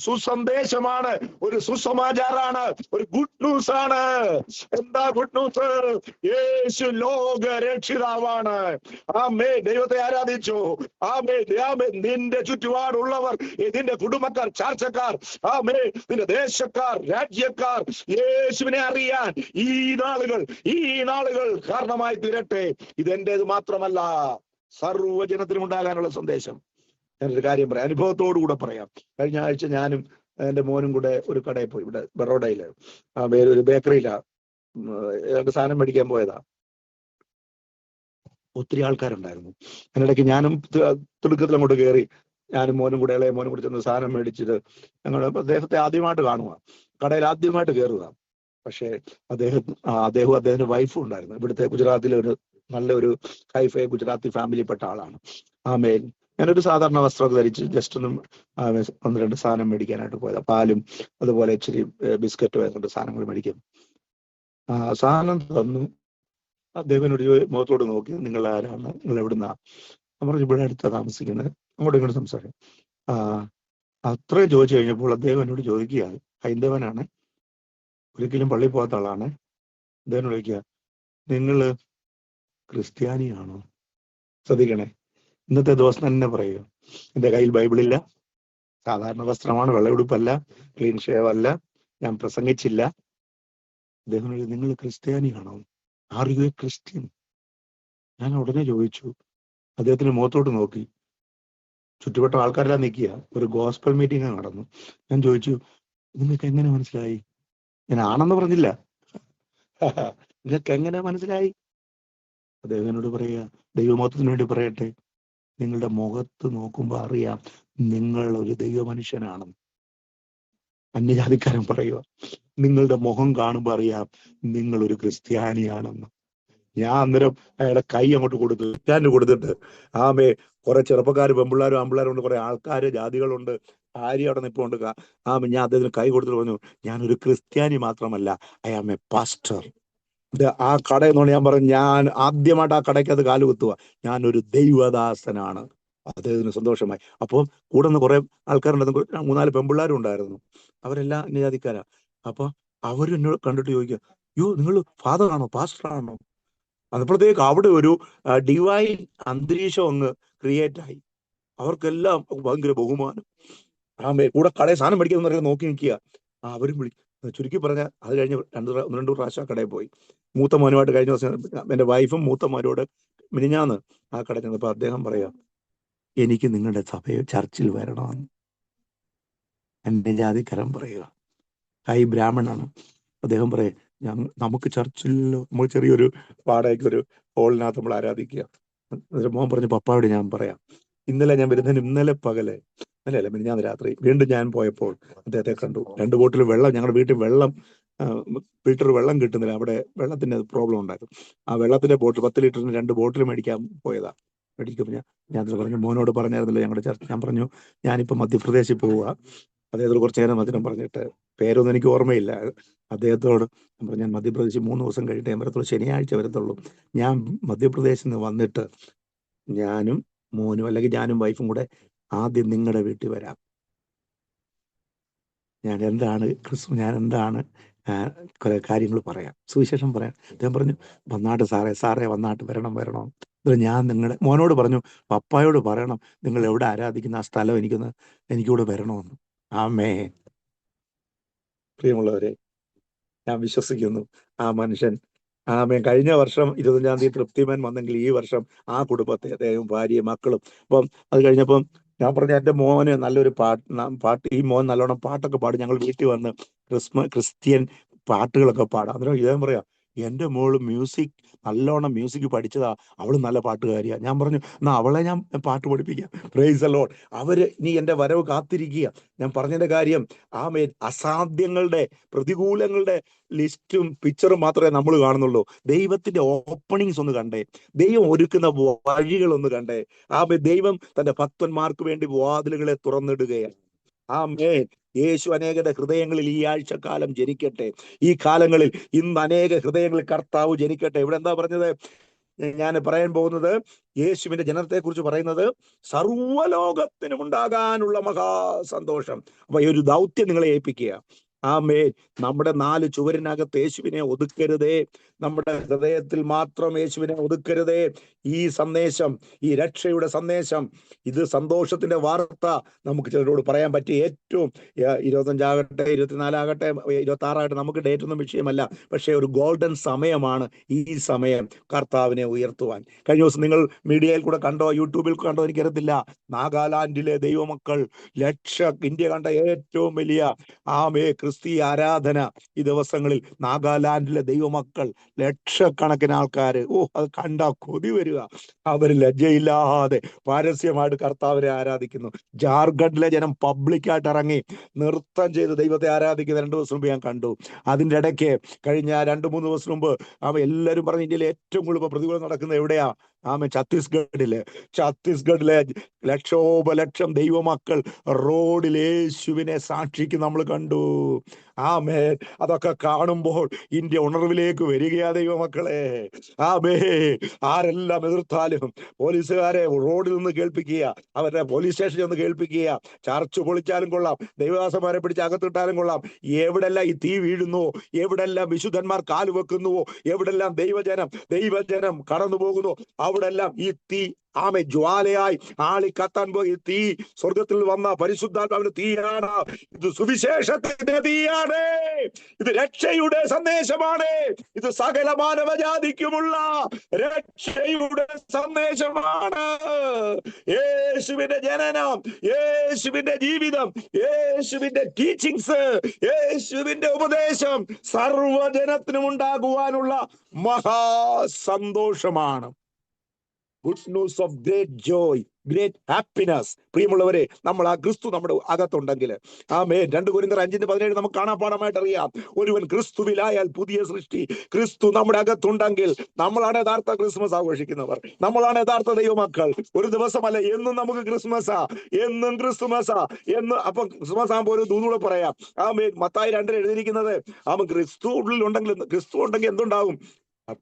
[SPEAKER 1] സുസന്ദേശമാണ്, ഒരു സുസമാചാരാണ്, ഒരു ഗുഡ് ന്യൂസ് ആണ്. എന്താ ഗുഡ് ന്യൂസ്? യേശു ലോക രക്ഷിതാവാണ്. ദൈവത്തെ ആരാധിച്ചു. നിന്റെ ചുറ്റുപാടുള്ളവർ, നിന്റെ കുടുംബക്കാർ, ചാർച്ചക്കാർ, നിന്റെ ദേശക്കാർ, രാജ്യക്കാർ യേശുവിനെ അറിയാൻ ഈ നാളുകൾ കാരണമായി തീരട്ടെ. ഇതെന്റേത് മാത്രമല്ല, സർവ്വജനത്തിനും ഉണ്ടാകാനുള്ള സന്ദേശം. ഞാനൊരു കാര്യം പറയാം, അനുഭവത്തോടുകൂടെ പറയാം. കഴിഞ്ഞ ആഴ്ച ഞാനും എന്റെ മോനും കൂടെ ഒരു കടയിൽ പോയി, ഇവിടെ ബറോഡയില് ഒരു ബേക്കറിയിലാ സാധനം മേടിക്കാൻ പോയതാ. ഒത്തിരി ആൾക്കാരുണ്ടായിരുന്നു. അതിനിടയ്ക്ക് ഞാനും തിടുക്കത്തിൽ അങ്ങോട്ട് കയറി. ഞാനും മോനും കൂടെ, ഇളയ മോനും കൂടെ ചെന്ന് സാധനം മേടിച്ചിട്ട് ഞങ്ങൾ അദ്ദേഹത്തെ ആദ്യമായിട്ട് കാണുക, കടയിൽ ആദ്യമായിട്ട് കയറുക. പക്ഷേ അദ്ദേഹത്തിന്റെ വൈഫും ഉണ്ടായിരുന്നു. ഇവിടുത്തെ ഗുജറാത്തിലെ നല്ലൊരു ഹൈഫൈ ഗുജറാത്തി ഫാമിലിപ്പെട്ട ആളാണ്. ഞാനൊരു സാധാരണ വസ്ത്രമൊക്കെ ധരിച്ച് ജസ്റ്റ് ഒന്ന് രണ്ട് സാധനം മേടിക്കാനായിട്ട് പോയത്. പാലും അതുപോലെ ഇച്ചിരി ബിസ്ക്കറ്റും ആയതുകൊണ്ട് സാധനങ്ങൾ മേടിക്കും. സാധനം തന്നു. അദ്ദേഹം ഒരു മുഖത്തോട് നോക്കി, നിങ്ങൾ ആരാണ്, നിങ്ങൾ എവിടുന്നാ? പറഞ്ഞു, ഇവിടെ അടുത്താ താമസിക്കുന്നത്. അങ്ങോട്ട് ഇങ്ങോട്ട് സംസാരം. അത്രയും ചോദിച്ചു കഴിഞ്ഞപ്പോൾ അദ്ദേഹം എന്നോട് ചോദിക്കുകയാണ്, ഹൈന്ദവനാണ്, ഒരിക്കലും പള്ളിയിൽ പോകാത്ത ആളാണ്. അദ്ദേഹം ചോദിക്കുക, നിങ്ങള് ക്രിസ്ത്യാനിയാണോ? ശ്രദ്ധിക്കണേ, ഇന്നത്തെ ദിവസം തന്നെ പറയുക, എന്റെ കയ്യിൽ ബൈബിളില്ല, സാധാരണ വസ്ത്രമാണ്, വെള്ളയുടുപ്പല്ല, ക്ലീൻ ഷേവ് അല്ല, ഞാൻ പ്രസംഗിച്ചില്ല. അദ്ദേഹം നിങ്ങൾ ക്രിസ്ത്യാനിയാണോ? Are you a Christian? ഞാൻ ഉടനെ ചോദിച്ചു. അദ്ദേഹത്തിന് മുഖത്തോട്ട് നോക്കി. ചുറ്റുവട്ടം ആൾക്കാരെല്ലാം നിൽക്കുക. ഒരു ഗോസ്പൽ മീറ്റിംഗ് നടന്നു. ഞാൻ ചോദിച്ചു, നിങ്ങൾക്ക് എങ്ങനെ മനസ്സിലായി? ഞാൻ ആണെന്ന് പറഞ്ഞില്ല. നിങ്ങൾക്ക് എങ്ങനെ മനസ്സിലായി? അദ്ദേഹം എന്നോട് പറയുക, ദൈവമഹത്വത്തിന് വേണ്ടി പറയട്ടെ, നിങ്ങളുടെ മുഖത്ത് നോക്കുമ്പോൾ അറിയാം നിങ്ങൾ ഒരു ദൈവ മനുഷ്യനാണെന്ന്. അന്യജാതിക്കാരൻ പറയുക, നിങ്ങളുടെ മുഖം കാണുമ്പോൾ അറിയാം നിങ്ങൾ ഒരു ക്രിസ്ത്യാനിയാണെന്ന്. ഞാൻ അന്നേരം അയാളുടെ കൈ അങ്ങോട്ട് കൊടുത്തിട്ട് കുറെ ചെറുപ്പക്കാർ, പെമ്പിള്ളാരും ആമ്പിള്ളാരും ഉണ്ട്, കുറെ ആൾക്കാര്, ജാതികളുണ്ട്, ഭാര്യ അവിടെ നിൽപ്പുണ്ട്. ഞാൻ അദ്ദേഹത്തിന് കൈ കൊടുത്തിട്ട് പറഞ്ഞു, ഞാനൊരു ക്രിസ്ത്യാനി മാത്രമല്ല, ഐ ആം എ പാസ്റ്റർ. ആ കടയെന്നോട് ഞാൻ പറഞ്ഞു, ഞാൻ ആദ്യമായിട്ട് ആ കടയ്ക്ക് അത് കാലുകുത്തുക, ഞാനൊരു ദൈവദാസനാണ്. അദ്ദേഹത്തിന് സന്തോഷമായി. അപ്പോൾ കൂടെ നിന്ന് കുറെ ആൾക്കാരുണ്ടായിരുന്നു, 3-4 പെമ്പിള്ളാരും ഉണ്ടായിരുന്നു. അവരെല്ലാം അന്യജാതിക്കാരാ. അപ്പൊ അവരും എന്നോട് കണ്ടിട്ട് ചോദിക്കുക, യോ നിങ്ങൾ ഫാദറാണോ, പാസ്റ്ററാണോ? അപ്പോഴത്തേക്ക് അവിടെ ഒരു ഡിവൈൻ അന്തരീക്ഷം അങ്ങ് ക്രിയേറ്റ് ആയി. അവർക്കെല്ലാം ഭയങ്കര ബഹുമാനം. കൂടെ കടയിൽ സാധനം മേടിക്കാന്ന് പറയുന്നത് നോക്കി നിൽക്കുക. അവരും ചുരുക്കി പറഞ്ഞാൽ അത് കഴിഞ്ഞ് 2 പ്രാവശ്യം കടയിൽ പോയി. മൂത്ത മോനുമായിട്ട് കഴിഞ്ഞ ദിവസം എൻ്റെ വൈഫും മൂത്ത മോനോട് മിനിഞ്ഞാന്ന് ആ കട ചെന്നപ്പോൾ അദ്ദേഹം പറയാ, എനിക്ക് നിങ്ങളുടെ ചർച്ചിൽ വരണമെന്ന്. എൻ്റെ ജാതിക്കാരൻ പറയുക, ബ്രാഹ്മണാണ്. അദ്ദേഹം പറയാം, നമുക്ക് ചർച്ചിലോ, നമ്മൾ ചെറിയൊരു വാടകയ്ക്ക് ഒരു ഹോളിനകത്ത് നമ്മൾ ആരാധിക്കുക. മോൻ പറഞ്ഞു, പപ്പായോട് ഞാൻ പറയാം, ഇന്നലെ പകല്, മിനിഞ്ഞാന്ന് രാത്രി വീണ്ടും ഞാൻ പോയപ്പോൾ അദ്ദേഹത്തെ കണ്ടു. 2 ബോട്ടിൽ വെള്ളം, ഞങ്ങളുടെ വീട്ടിൽ വെള്ളം ഫിൽറ്റർ വെള്ളം കിട്ടുന്നില്ല, അവിടെ വെള്ളത്തിന്റെ പ്രോബ്ലം ഉണ്ടായിരുന്നു. ആ വെള്ളത്തിന്റെ ബോട്ടിൽ 10 ലിറ്ററിന് 2 ബോട്ടിൽ മേടിക്കാൻ പോയതാ. മേടിക്കുമ്പോൾ ഞാൻ പറഞ്ഞു, മോനോട് പറഞ്ഞായിരുന്നല്ലോ ഞങ്ങളുടെ ചർച്ച, ഞാൻ പറഞ്ഞു ഞാനിപ്പോൾ മധ്യപ്രദേശിൽ പോവുക. അദ്ദേഹത്തോട് കുറച്ച് നേരം വചനം പറഞ്ഞിട്ട്, പേരൊന്നും എനിക്ക് ഓർമ്മയില്ല, അദ്ദേഹത്തോട് ഞാൻ പറഞ്ഞു ഞാൻ മധ്യപ്രദേശിൽ 3 ദിവസം കഴിഞ്ഞിട്ട് ഞാൻ വരത്തുള്ളൂ, ശനിയാഴ്ച വരത്തുള്ളൂ. ഞാൻ മധ്യപ്രദേശിൽ നിന്ന് വന്നിട്ട് ഞാനും മോനും അല്ലെങ്കിൽ ഞാനും വൈഫും കൂടെ ആദ്യം നിങ്ങളുടെ വീട്ടിൽ വരാം. ഞാൻ എന്താണ് കുറെ കാര്യങ്ങൾ പറയാം, സുവിശേഷം പറയാം. അദ്ദേഹം പറഞ്ഞു വന്നാട്ട് സാറേ വന്നാട്ട് വരണം. ഞാൻ നിങ്ങളുടെ മോനോട് പറഞ്ഞു, പപ്പായോട് പറയണം നിങ്ങൾ എവിടെ ആരാധിക്കുന്ന ആ സ്ഥലം എനിക്കൂടെ വരണമെന്ന്. ആമേ. പ്രിയമുള്ളവരെ, ഞാൻ വിശ്വസിക്കുന്നു ആ മനുഷ്യൻ കഴിഞ്ഞ വർഷം 25-ാം തീയതി തൃപ്തിമാൻ വന്നെങ്കിൽ ഈ വർഷം ആ കുടുംബത്തെ, അദ്ദേഹം ഭാര്യയും മക്കളും. അപ്പം അത് കഴിഞ്ഞപ്പം ഞാൻ പറഞ്ഞു എൻ്റെ മോന് നല്ലൊരു പാട്ട് ഈ മോൻ നല്ലോണം പാട്ടൊക്കെ പാടും, ഞങ്ങൾ വീട്ടിൽ വന്ന് ക്രിസ്ത്യൻ പാട്ടുകളൊക്കെ പാടാം. അന്നേരം ഇദ്ദേഹം പറയാം എൻ്റെ മോള് നല്ലോണം മ്യൂസിക് പഠിച്ചതാ, അവള് നല്ല പാട്ടുകാരിയാ. ഞാൻ പറഞ്ഞു എന്നാ അവളെ ഞാൻ പാട്ട് പഠിപ്പിക്കാം. Praise the Lord. അവര് നീ എൻ്റെ വരവ് കാത്തിരിക്കുക. ഞാൻ പറഞ്ഞതിന്റെ കാര്യം, അസാധ്യങ്ങളുടെ പ്രതികൂലങ്ങളുടെ ലിസ്റ്റും പിക്ചറും മാത്രമേ നമ്മൾ കാണുന്നുള്ളൂ. ദൈവത്തിന്റെ ഓപ്പണിങ്സ് ഒന്ന് കണ്ടേ, ദൈവം ഒരുക്കുന്ന വഴികളൊന്ന് കണ്ടേ. ദൈവം തന്റെ ഭക്തന്മാർക്ക് വേണ്ടി വാതിലുകളെ തുറന്നിടുകയാണ്. യേശു അനേകരുടെ ഹൃദയങ്ങളിൽ ഈ ആഴ്ചക്കാലം ജനിക്കട്ടെ. ഈ കാലങ്ങളിൽ ഇന്ന് അനേക ഹൃദയങ്ങളിൽ കർത്താവ് ജനിക്കട്ടെ. ഇവിടെ എന്താ പറഞ്ഞത്? ഞാൻ പറയാൻ പോകുന്നത് യേശുവിന്റെ ജനനത്തെ കുറിച്ച് പറയുന്നത് സർവ്വലോകത്തിനും ഉണ്ടാകാനുള്ള മഹാസന്തോഷം. അപ്പൊ ഈ ഒരു ദൗത്യം നിങ്ങളെ ഏൽപ്പിക്കുക. നമ്മുടെ 4 ചുവരിനകത്ത് യേശുവിനെ ഒതുക്കരുതേ, നമ്മുടെ ഹൃദയത്തിൽ മാത്രം യേശുവിനെ ഒതുക്കരുതേ. ഈ സന്ദേശം, ഈ രക്ഷയുടെ സന്ദേശം, ഇത് സന്തോഷത്തിന്റെ വാർത്ത നമുക്ക് ചിലരോട് പറയാൻ പറ്റിയ ഏറ്റവും 25 ആകട്ടെ, 24 ആകട്ടെ, 26 ആകട്ടെ, നമുക്ക് ഡേറ്റ് ഒന്നും വിഷയമല്ല. പക്ഷെ ഒരു ഗോൾഡൻ സമയമാണ് ഈ സമയം കർത്താവിനെ ഉയർത്തുവാൻ. കഴിഞ്ഞ ദിവസം നിങ്ങൾ മീഡിയയിൽ കൂടെ കണ്ടോ, യൂട്യൂബിൽ കണ്ടോ എനിക്കറിയത്തില്ല, നാഗാലാൻഡിലെ ദൈവമക്കൾ ഇന്ത്യ കണ്ട ഏറ്റവും വലിയ ക്രിസ്തീയ ആരാധന ഈ ദിവസങ്ങളിൽ നാഗാലാൻഡിലെ ദൈവമക്കൾ ലക്ഷക്കണക്കിന് ആൾക്കാര്. അത് കണ്ട കൊതി വരിക. അവർ ലജ്ജയില്ലാതെ പരസ്യമായിട്ട് കർത്താവിനെ ആരാധിക്കുന്നു. ജാർഖണ്ഡിലെ ജനം പബ്ലിക്കായിട്ട് ഇറങ്ങി നൃത്തം ചെയ്ത് ദൈവത്തെ ആരാധിക്കുന്ന 2 ദിവസം മുമ്പ് ഞാൻ കണ്ടു. അതിൻ്റെ ഇടയ്ക്ക് കഴിഞ്ഞ 2-3 ദിവസം മുമ്പ് എല്ലാവരും പറഞ്ഞു ഇന്ത്യയിലെ ഏറ്റവും കൂടുതൽ പ്രതികൂലം നടക്കുന്നത് എവിടെയാ? ഛത്തീസ്ഗഡിലെ ലക്ഷോപലക്ഷം ദൈവമക്കൾ റോഡിൽ യേശുവിനെ സാക്ഷിക്ക് നമ്മൾ കണ്ടു. അതൊക്കെ കാണുമ്പോൾ ഇന്ത്യ ഉണർവിലേക്ക് വരികയാ ദൈവമക്കളെ. ആരെല്ലാം എതിർത്താലും പോലീസുകാരെ റോഡിൽ നിന്ന് കേൾപ്പിക്കുക, അവരുടെ പോലീസ് സ്റ്റേഷനിൽ നിന്ന് കേൾപ്പിക്കുക. ചർച്ച് പൊളിച്ചാലും കൊള്ളാം, ദൈവദാസന്മാരെ പിടിച്ച് അകത്തിട്ടാലും കൊള്ളാം. എവിടെല്ലാം ഈ തീ വീഴുന്നുവോ, എവിടെല്ലാം വിശുദ്ധന്മാർ കാലുവെക്കുന്നുവോ, എവിടെല്ലാം ദൈവജനം കടന്നു പോകുന്നു, അവിടെല്ലാം ഈ തീ ജ്വാലയായി ആളി കത്താൻ പോയി. തീ സ്വർഗത്തിൽ വന്ന പരിശുദ്ധാത്മാവിന്റെ തീയാണ്. ഇത് സുവിശേഷത്തിന്റെ തീയാണ്. ഇത് രക്ഷയുടെ സന്ദേശമാണ്. ഇത് സകല മാനവജാതിക്കുമുള്ള രക്ഷയുടെ സന്ദേശമാണ്. യേശുവിന്റെ ജനനം, യേശുവിന്റെ ജീവിതം, യേശുവിന്റെ ടീച്ചിങ്സ്, യേശുവിന്റെ ഉപദേശം സർവ്വജനത്തിനും ഉണ്ടാകുവാനുള്ള മഹാസന്തോഷമാണ്. Good news of great joy, great happiness. പ്രിയമുള്ളവരെ, നമ്മൾ ക്രിസ്തു നമ്മുടെ അകത്തുണ്ടെങ്കിൽ 2 കൊരിന്ത്യർ 5:17 നമുക്ക് കാണാപ്പാടമായിട്ട് അറിയാം. ഒരുവൻ ക്രിസ്തുവിലായാൽ പുതിയ സൃഷ്ടി. ക്രിസ്തു നമ്മുടെ അകത്തുണ്ടെങ്കിൽ നമ്മളാണ് യഥാർത്ഥ ക്രിസ്മസ് ആഘോഷിക്കുന്നവർ, നമ്മളാണ് യഥാർത്ഥ ദൈവമക്കൾ. ഒരു ദിവസമല്ല, എന്നും നമുക്ക് ക്രിസ്മസാ, എന്നും ക്രിസ്തുമസാ എന്ന്. അപ്പം ക്രിസ്മസ് ആകുമ്പോൾ ഒരു ദൂതൂടെ പറയാം. മത്തായി 2 എഴുതിയിരിക്കുന്നത് ക്രിസ്തു ഉണ്ടെങ്കിൽ എന്തുണ്ടാകും?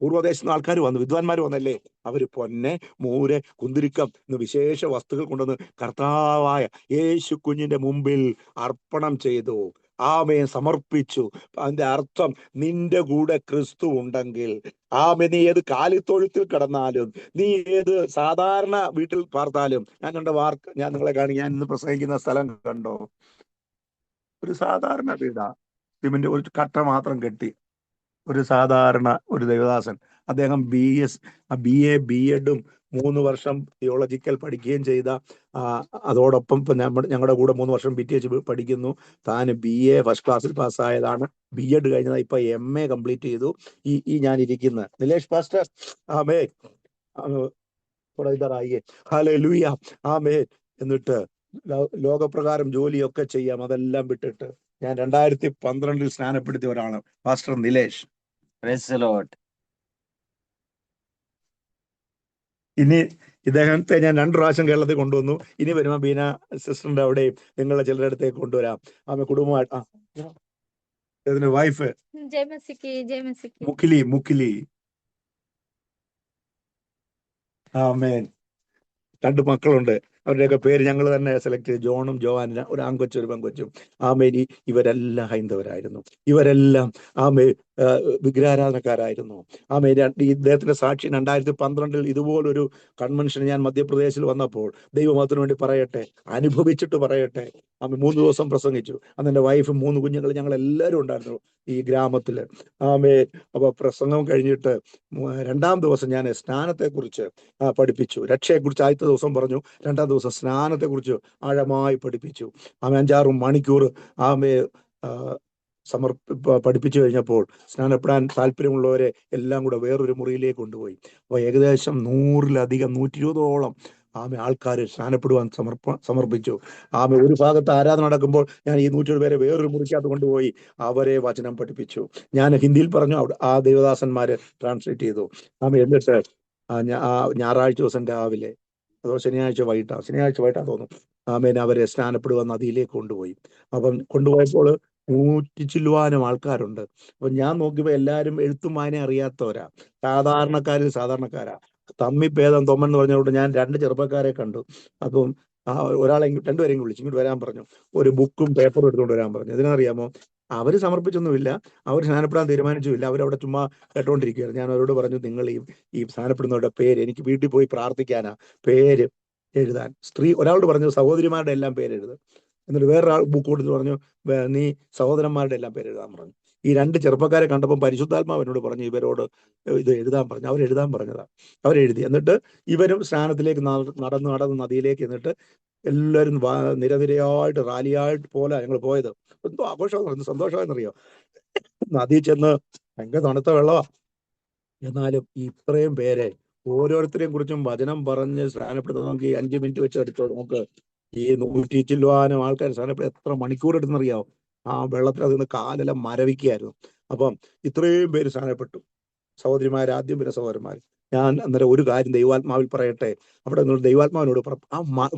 [SPEAKER 1] പൂർവ്വദേശത്ത് നിന്ന് ആൾക്കാർ വന്നു, വിദ്വാൻമാർ വന്നല്ലേ, അവര് പൊന്നെ, മൂര്, കുന്തിരിക്കം എന്ന് വിശേഷ വസ്തുക്കൾ കൊണ്ടുവന്ന് കർത്താവായ യേശു കുഞ്ഞിന്റെ മുമ്പിൽ അർപ്പണം ചെയ്തു, സമർപ്പിച്ചു. അതിന്റെ അർത്ഥം, നിന്റെ കൂടെ ക്രിസ്തു ഉണ്ടെങ്കിൽ നീ ഏത് കാലിത്തൊഴുത്തിൽ കിടന്നാലും, നീ ഏത് സാധാരണ വീട്ടിൽ പാർത്താലും. ഞാൻ നിങ്ങളെ കാണി, ഞാൻ ഇന്ന് പ്രസംഗിക്കുന്ന സ്ഥലം കണ്ടോ? ഒരു സാധാരണ വീടാ, സിമന്റ് ഒരു കട്ട മാത്രം കെട്ടി, ഒരു സാധാരണ ഒരു ദേവദാസൻ. അദ്ദേഹം BA B.Edും 3 വർഷം തിയോളജിക്കൽ പഠിക്കുകയും ചെയ്ത, അതോടൊപ്പം ഞങ്ങളുടെ കൂടെ 3 വർഷം PTH പഠിക്കുന്നു. താൻ BA ഫസ്റ്റ് ക്ലാസ്സിൽ പാസ്സായതാണ്. B.Ed കഴിഞ്ഞതാ, ഇപ്പൊ MA കംപ്ലീറ്റ് ചെയ്തു. ഈ ഞാൻ ഇരിക്കുന്ന നിലേഷ് പാസ്റ്റർ, ഹല്ലേലൂയ, എന്നിട്ട് ലോകപ്രകാരം ജോലിയൊക്കെ ചെയ്യാം, അതെല്ലാം വിട്ടിട്ട് ഞാൻ 2012 സ്നാനപ്പെടുത്തിയ ഒരാളാണ്, pastor Nilesh.
[SPEAKER 4] Praise the Lord.
[SPEAKER 1] ഇനി ഇദ്ദേഹത്തെ ഞാൻ 2 പ്രാവശ്യം കേരളത്തിൽ കൊണ്ടുവന്നു. ഇനി വരുമ്പോ ബീന സിസ്റ്ററിന്റെ അവിടെയും നിങ്ങളുടെ ചിലരുടെ അടുത്തേക്ക് കൊണ്ടുവരാം. ആമേ കുടുംബമായിട്ട് ഇതിന്റെ വൈഫ് മുക്കിലി. ആമേൻ. 2 മക്കളുണ്ട്. അവരുടെയൊക്കെ പേര് ഞങ്ങൾ തന്നെ സെലക്ട് ചെയ്ത്, ജോണും ജോവാനും, ഒരു ആൺകൊച്ചും ഒരു പെൺകൊച്ചും. ആമേനി ഇവരെല്ലാം ഹൈന്ദവരായിരുന്നു. ഇവരെല്ലാം ആമേ വിഗ്രഹാരാധനക്കാരായിരുന്നു. ആമേ ഇദ്ദേഹത്തിന്റെ സാക്ഷി 2012 ഇതുപോലൊരു കൺവെൻഷൻ ഞാൻ മധ്യപ്രദേശിൽ വന്നപ്പോൾ ദൈവമതത്തിന് വേണ്ടി പറയട്ടെ, അനുഭവിച്ചിട്ട് പറയട്ടെ. ആമേ 3 ദിവസം പ്രസംഗിച്ചു. അന്ന് എൻ്റെ വൈഫ് 3 കുഞ്ഞുങ്ങൾ, ഞങ്ങൾ എല്ലാവരും ഉണ്ടായിരുന്നു ഈ ഗ്രാമത്തില്. ആമേ അപ്പൊ പ്രസംഗം കഴിഞ്ഞിട്ട് 2-ാം ദിവസം ഞാൻ സ്നാനത്തെക്കുറിച്ച് പഠിപ്പിച്ചു. രക്ഷയെക്കുറിച്ച് ആദ്യത്തെ ദിവസം പറഞ്ഞു, 2-ാം ദിവസം സ്നാനത്തെക്കുറിച്ച് ആഴമായി പഠിപ്പിച്ചു. ആമേ 5-6 മണിക്കൂർ ആമേ പഠിപ്പിച്ചു കഴിഞ്ഞപ്പോൾ സ്നാനപ്പെടാൻ താല്പര്യമുള്ളവരെ എല്ലാം കൂടെ വേറൊരു മുറിയിലേക്ക് കൊണ്ടുപോയി. അപ്പോൾ ഏകദേശം 100-ലധികം 120ഓളം ആമേ ആൾക്കാർ സ്നാനപ്പെടുവാൻ സമർപ്പിച്ചു. ആമേ ഒരു ഭാഗത്ത് ആരാധന നടക്കുമ്പോൾ ഞാൻ ഈ 120 പേരെ വേറൊരു മുറിക്കകത്ത് കൊണ്ടുപോയി അവരെ വചനം പഠിപ്പിച്ചു. ഞാൻ ഹിന്ദിയിൽ പറഞ്ഞു, ആ ദേവദാസന്മാര് ട്രാൻസ്ലേറ്റ് ചെയ്തു. ആമേ എന്നിട്ട് ഞായറാഴ്ച ദിവസം രാവിലെ, അതോ ശനിയാഴ്ച വൈകിട്ടാ തോന്നുന്നു, ആമേൻ അവരെ സ്നാനപ്പെടുവാൻ നദിയിലേക്ക് കൊണ്ടുപോയി. അപ്പം കൊണ്ടുപോയപ്പോൾ 100 ചില്ലുവാനും ആൾക്കാരുണ്ട്. അപ്പൊ ഞാൻ നോക്കിയപ്പോ എല്ലാവരും എഴുത്തും വായന അറിയാത്തവരാ, സാധാരണക്കാരാ. തമ്മിഭേദം തൊമ്മെന്ന് പറഞ്ഞുകൊണ്ട് ഞാൻ 2 ചെറുപ്പക്കാരെ കണ്ടു. അപ്പം ഒരാളെ 2 പേരെയും വിളിച്ചു, ഇങ്ങോട്ട് വരാൻ പറഞ്ഞു. ഒരു ബുക്കും പേപ്പറും എടുത്തുകൊണ്ട് വരാൻ പറഞ്ഞു. ഇതിനറിയാമോ, അവര് സമർപ്പിച്ചൊന്നുമില്ല, അവർ സ്നാനപ്പെടാൻ തീരുമാനിച്ചുമില്ല, അവരവിടെ ചുമ്മാ കേട്ടോണ്ടിരിക്കുകയായിരുന്നു. ഞാൻ അവരോട് പറഞ്ഞു, നിങ്ങൾ ഈ സ്നാനപ്പെടുന്നവരുടെ പേര്, എനിക്ക് വീട്ടിൽ പോയി പ്രാർത്ഥിക്കാനാ, പേര് എഴുതാൻ. ഒരാളോട് പറഞ്ഞു സഹോദരിമാരുടെ എല്ലാം പേര് എഴുതും. എന്നിട്ട് വേറൊരാൾ ബുക്ക് കൊടുത്ത് പറഞ്ഞു, നീ സഹോദരന്മാരുടെ എല്ലാം പേര് എഴുതാൻ പറഞ്ഞു. ഈ 2 ചെറുപ്പക്കാരെ കണ്ടപ്പോൾ പരിശുദ്ധാത്മാവ് എന്നോട് പറഞ്ഞു ഇവരോട് ഇത് എഴുതാൻ പറഞ്ഞു. അവരെഴുതാൻ പറഞ്ഞതാ. അവരെഴുതി. എന്നിട്ട് ഇവരും സ്നാനത്തിലേക്ക് നടന്ന് നദിയിലേക്ക് എന്നിട്ട് എല്ലാവരും നിരനിരയായിട്ട് റാലിയായിട്ട് പോലെ ഞങ്ങൾ പോയത്. എന്തോ ആഘോഷം, സന്തോഷമായെന്നറിയോ. നദി ചെന്ന് ഭയങ്കര തണുത്ത വെള്ളമാ. എന്നാലും ഇത്രയും പേരെ ഓരോരുത്തരെയും കുറിച്ചും വചനം പറഞ്ഞ് സ്നാനപ്പെടുത്താൻ നമുക്ക് 5 മിനിറ്റ് വെച്ച് എടുത്തോ. നമുക്ക് ഈ 100 ചില്ലുവാനും ആൾക്കാർ സ്നാനപ്പെടുത്ത എത്ര മണിക്കൂർ എടുത്തെന്നറിയാവും. ആ വെള്ളത്തിൽ അതിൽ നിന്ന് കാലെല്ലാം മരവിക്കുകയായിരുന്നു. അപ്പം ഇത്രയും പേര് സ്നാനപ്പെട്ടു. സഹോദരിമാർ ആദ്യം, പിന്നെ സഹോദരന്മാർ. ഞാൻ അന്നേരം ഒരു കാര്യം ദൈവാത്മാവിൽ പറയട്ടെ, അവിടെ നിന്ന് ദൈവാത്മാവിനോട്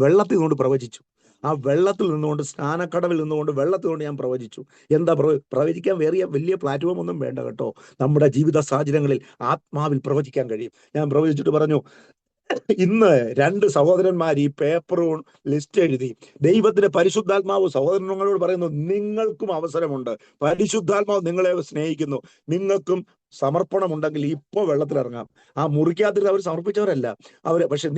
[SPEAKER 1] വെള്ളത്തിൽ നിന്നുകൊണ്ട് പ്രവചിച്ചു. ആ വെള്ളത്തിൽ നിന്നുകൊണ്ട്, സ്നാനക്കടവിൽ നിന്നുകൊണ്ട് വെള്ളത്തിൽ കൊണ്ട് ഞാൻ പ്രവചിച്ചു. എന്താ പ്രവചിക്കാൻ വലിയ പ്ലാറ്റ്ഫോം ഒന്നും വേണ്ട കേട്ടോ. നമ്മുടെ ജീവിത സാഹചര്യങ്ങളിൽ ആത്മാവിൽ പ്രവചിക്കാൻ കഴിയും. ഞാൻ പ്രവചിച്ചിട്ട് പറഞ്ഞു, ഇന്ന് 2 സഹോദരന്മാർ ഈ പേപ്പറും ലിസ്റ്റ് എഴുതി. ദൈവത്തിന്റെ പരിശുദ്ധാത്മാവ് സഹോദരങ്ങളോട് പറയുന്നു, നിങ്ങൾക്കും അവസരമുണ്ട്. പരിശുദ്ധാത്മാവ് നിങ്ങളെ സ്നേഹിക്കുന്നു. നിങ്ങൾക്കും സമർപ്പണമുണ്ടെങ്കിൽ ഇപ്പൊ വെള്ളത്തിലിറങ്ങാം. ആ മുറിക്കാതിരുന്ന് അവർ സമർപ്പിച്ചവരല്ല അവര്. പക്ഷെ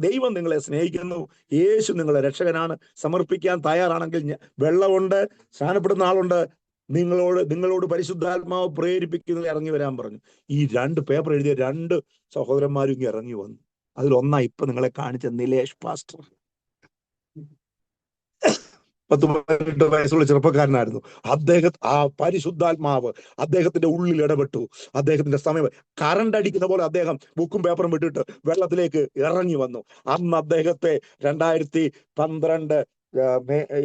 [SPEAKER 1] ദൈവം നിങ്ങളെ സ്നേഹിക്കുന്നു. യേശു നിങ്ങളെ രക്ഷകനാണ്. സമർപ്പിക്കാൻ തയ്യാറാണെങ്കിൽ വെള്ളമുണ്ട്, സ്നാനപ്പെടുന്ന ആളുണ്ട്. നിങ്ങളോട് പരിശുദ്ധാത്മാവ് പ്രേരിപ്പിക്കുന്നത് ഇറങ്ങി വരാൻ പറഞ്ഞു. ഈ 2 പേപ്പർ എഴുതിയ 2 സഹോദരന്മാരും ഇങ്ങനെ ഇറങ്ങി വന്നു. അതിലൊന്നാ ഇപ്പൊ നിങ്ങളെ കാണിച്ച നിലേഷ് പാസ്റ്റർ. 10-18 വയസ്സുള്ള ചെറുപ്പക്കാരനായിരുന്നു. ആ പരിശുദ്ധാത്മാവ് അദ്ദേഹത്തിന്റെ ഉള്ളിൽ ഇടപെട്ടു. അദ്ദേഹത്തിന്റെ സമയം കറണ്ട് അടിക്കുന്ന പോലെ അദ്ദേഹം ബുക്കും പേപ്പറും വിട്ടിട്ട് വെള്ളത്തിലേക്ക് ഇറങ്ങി വന്നു. അന്ന് അദ്ദേഹത്തെ 2012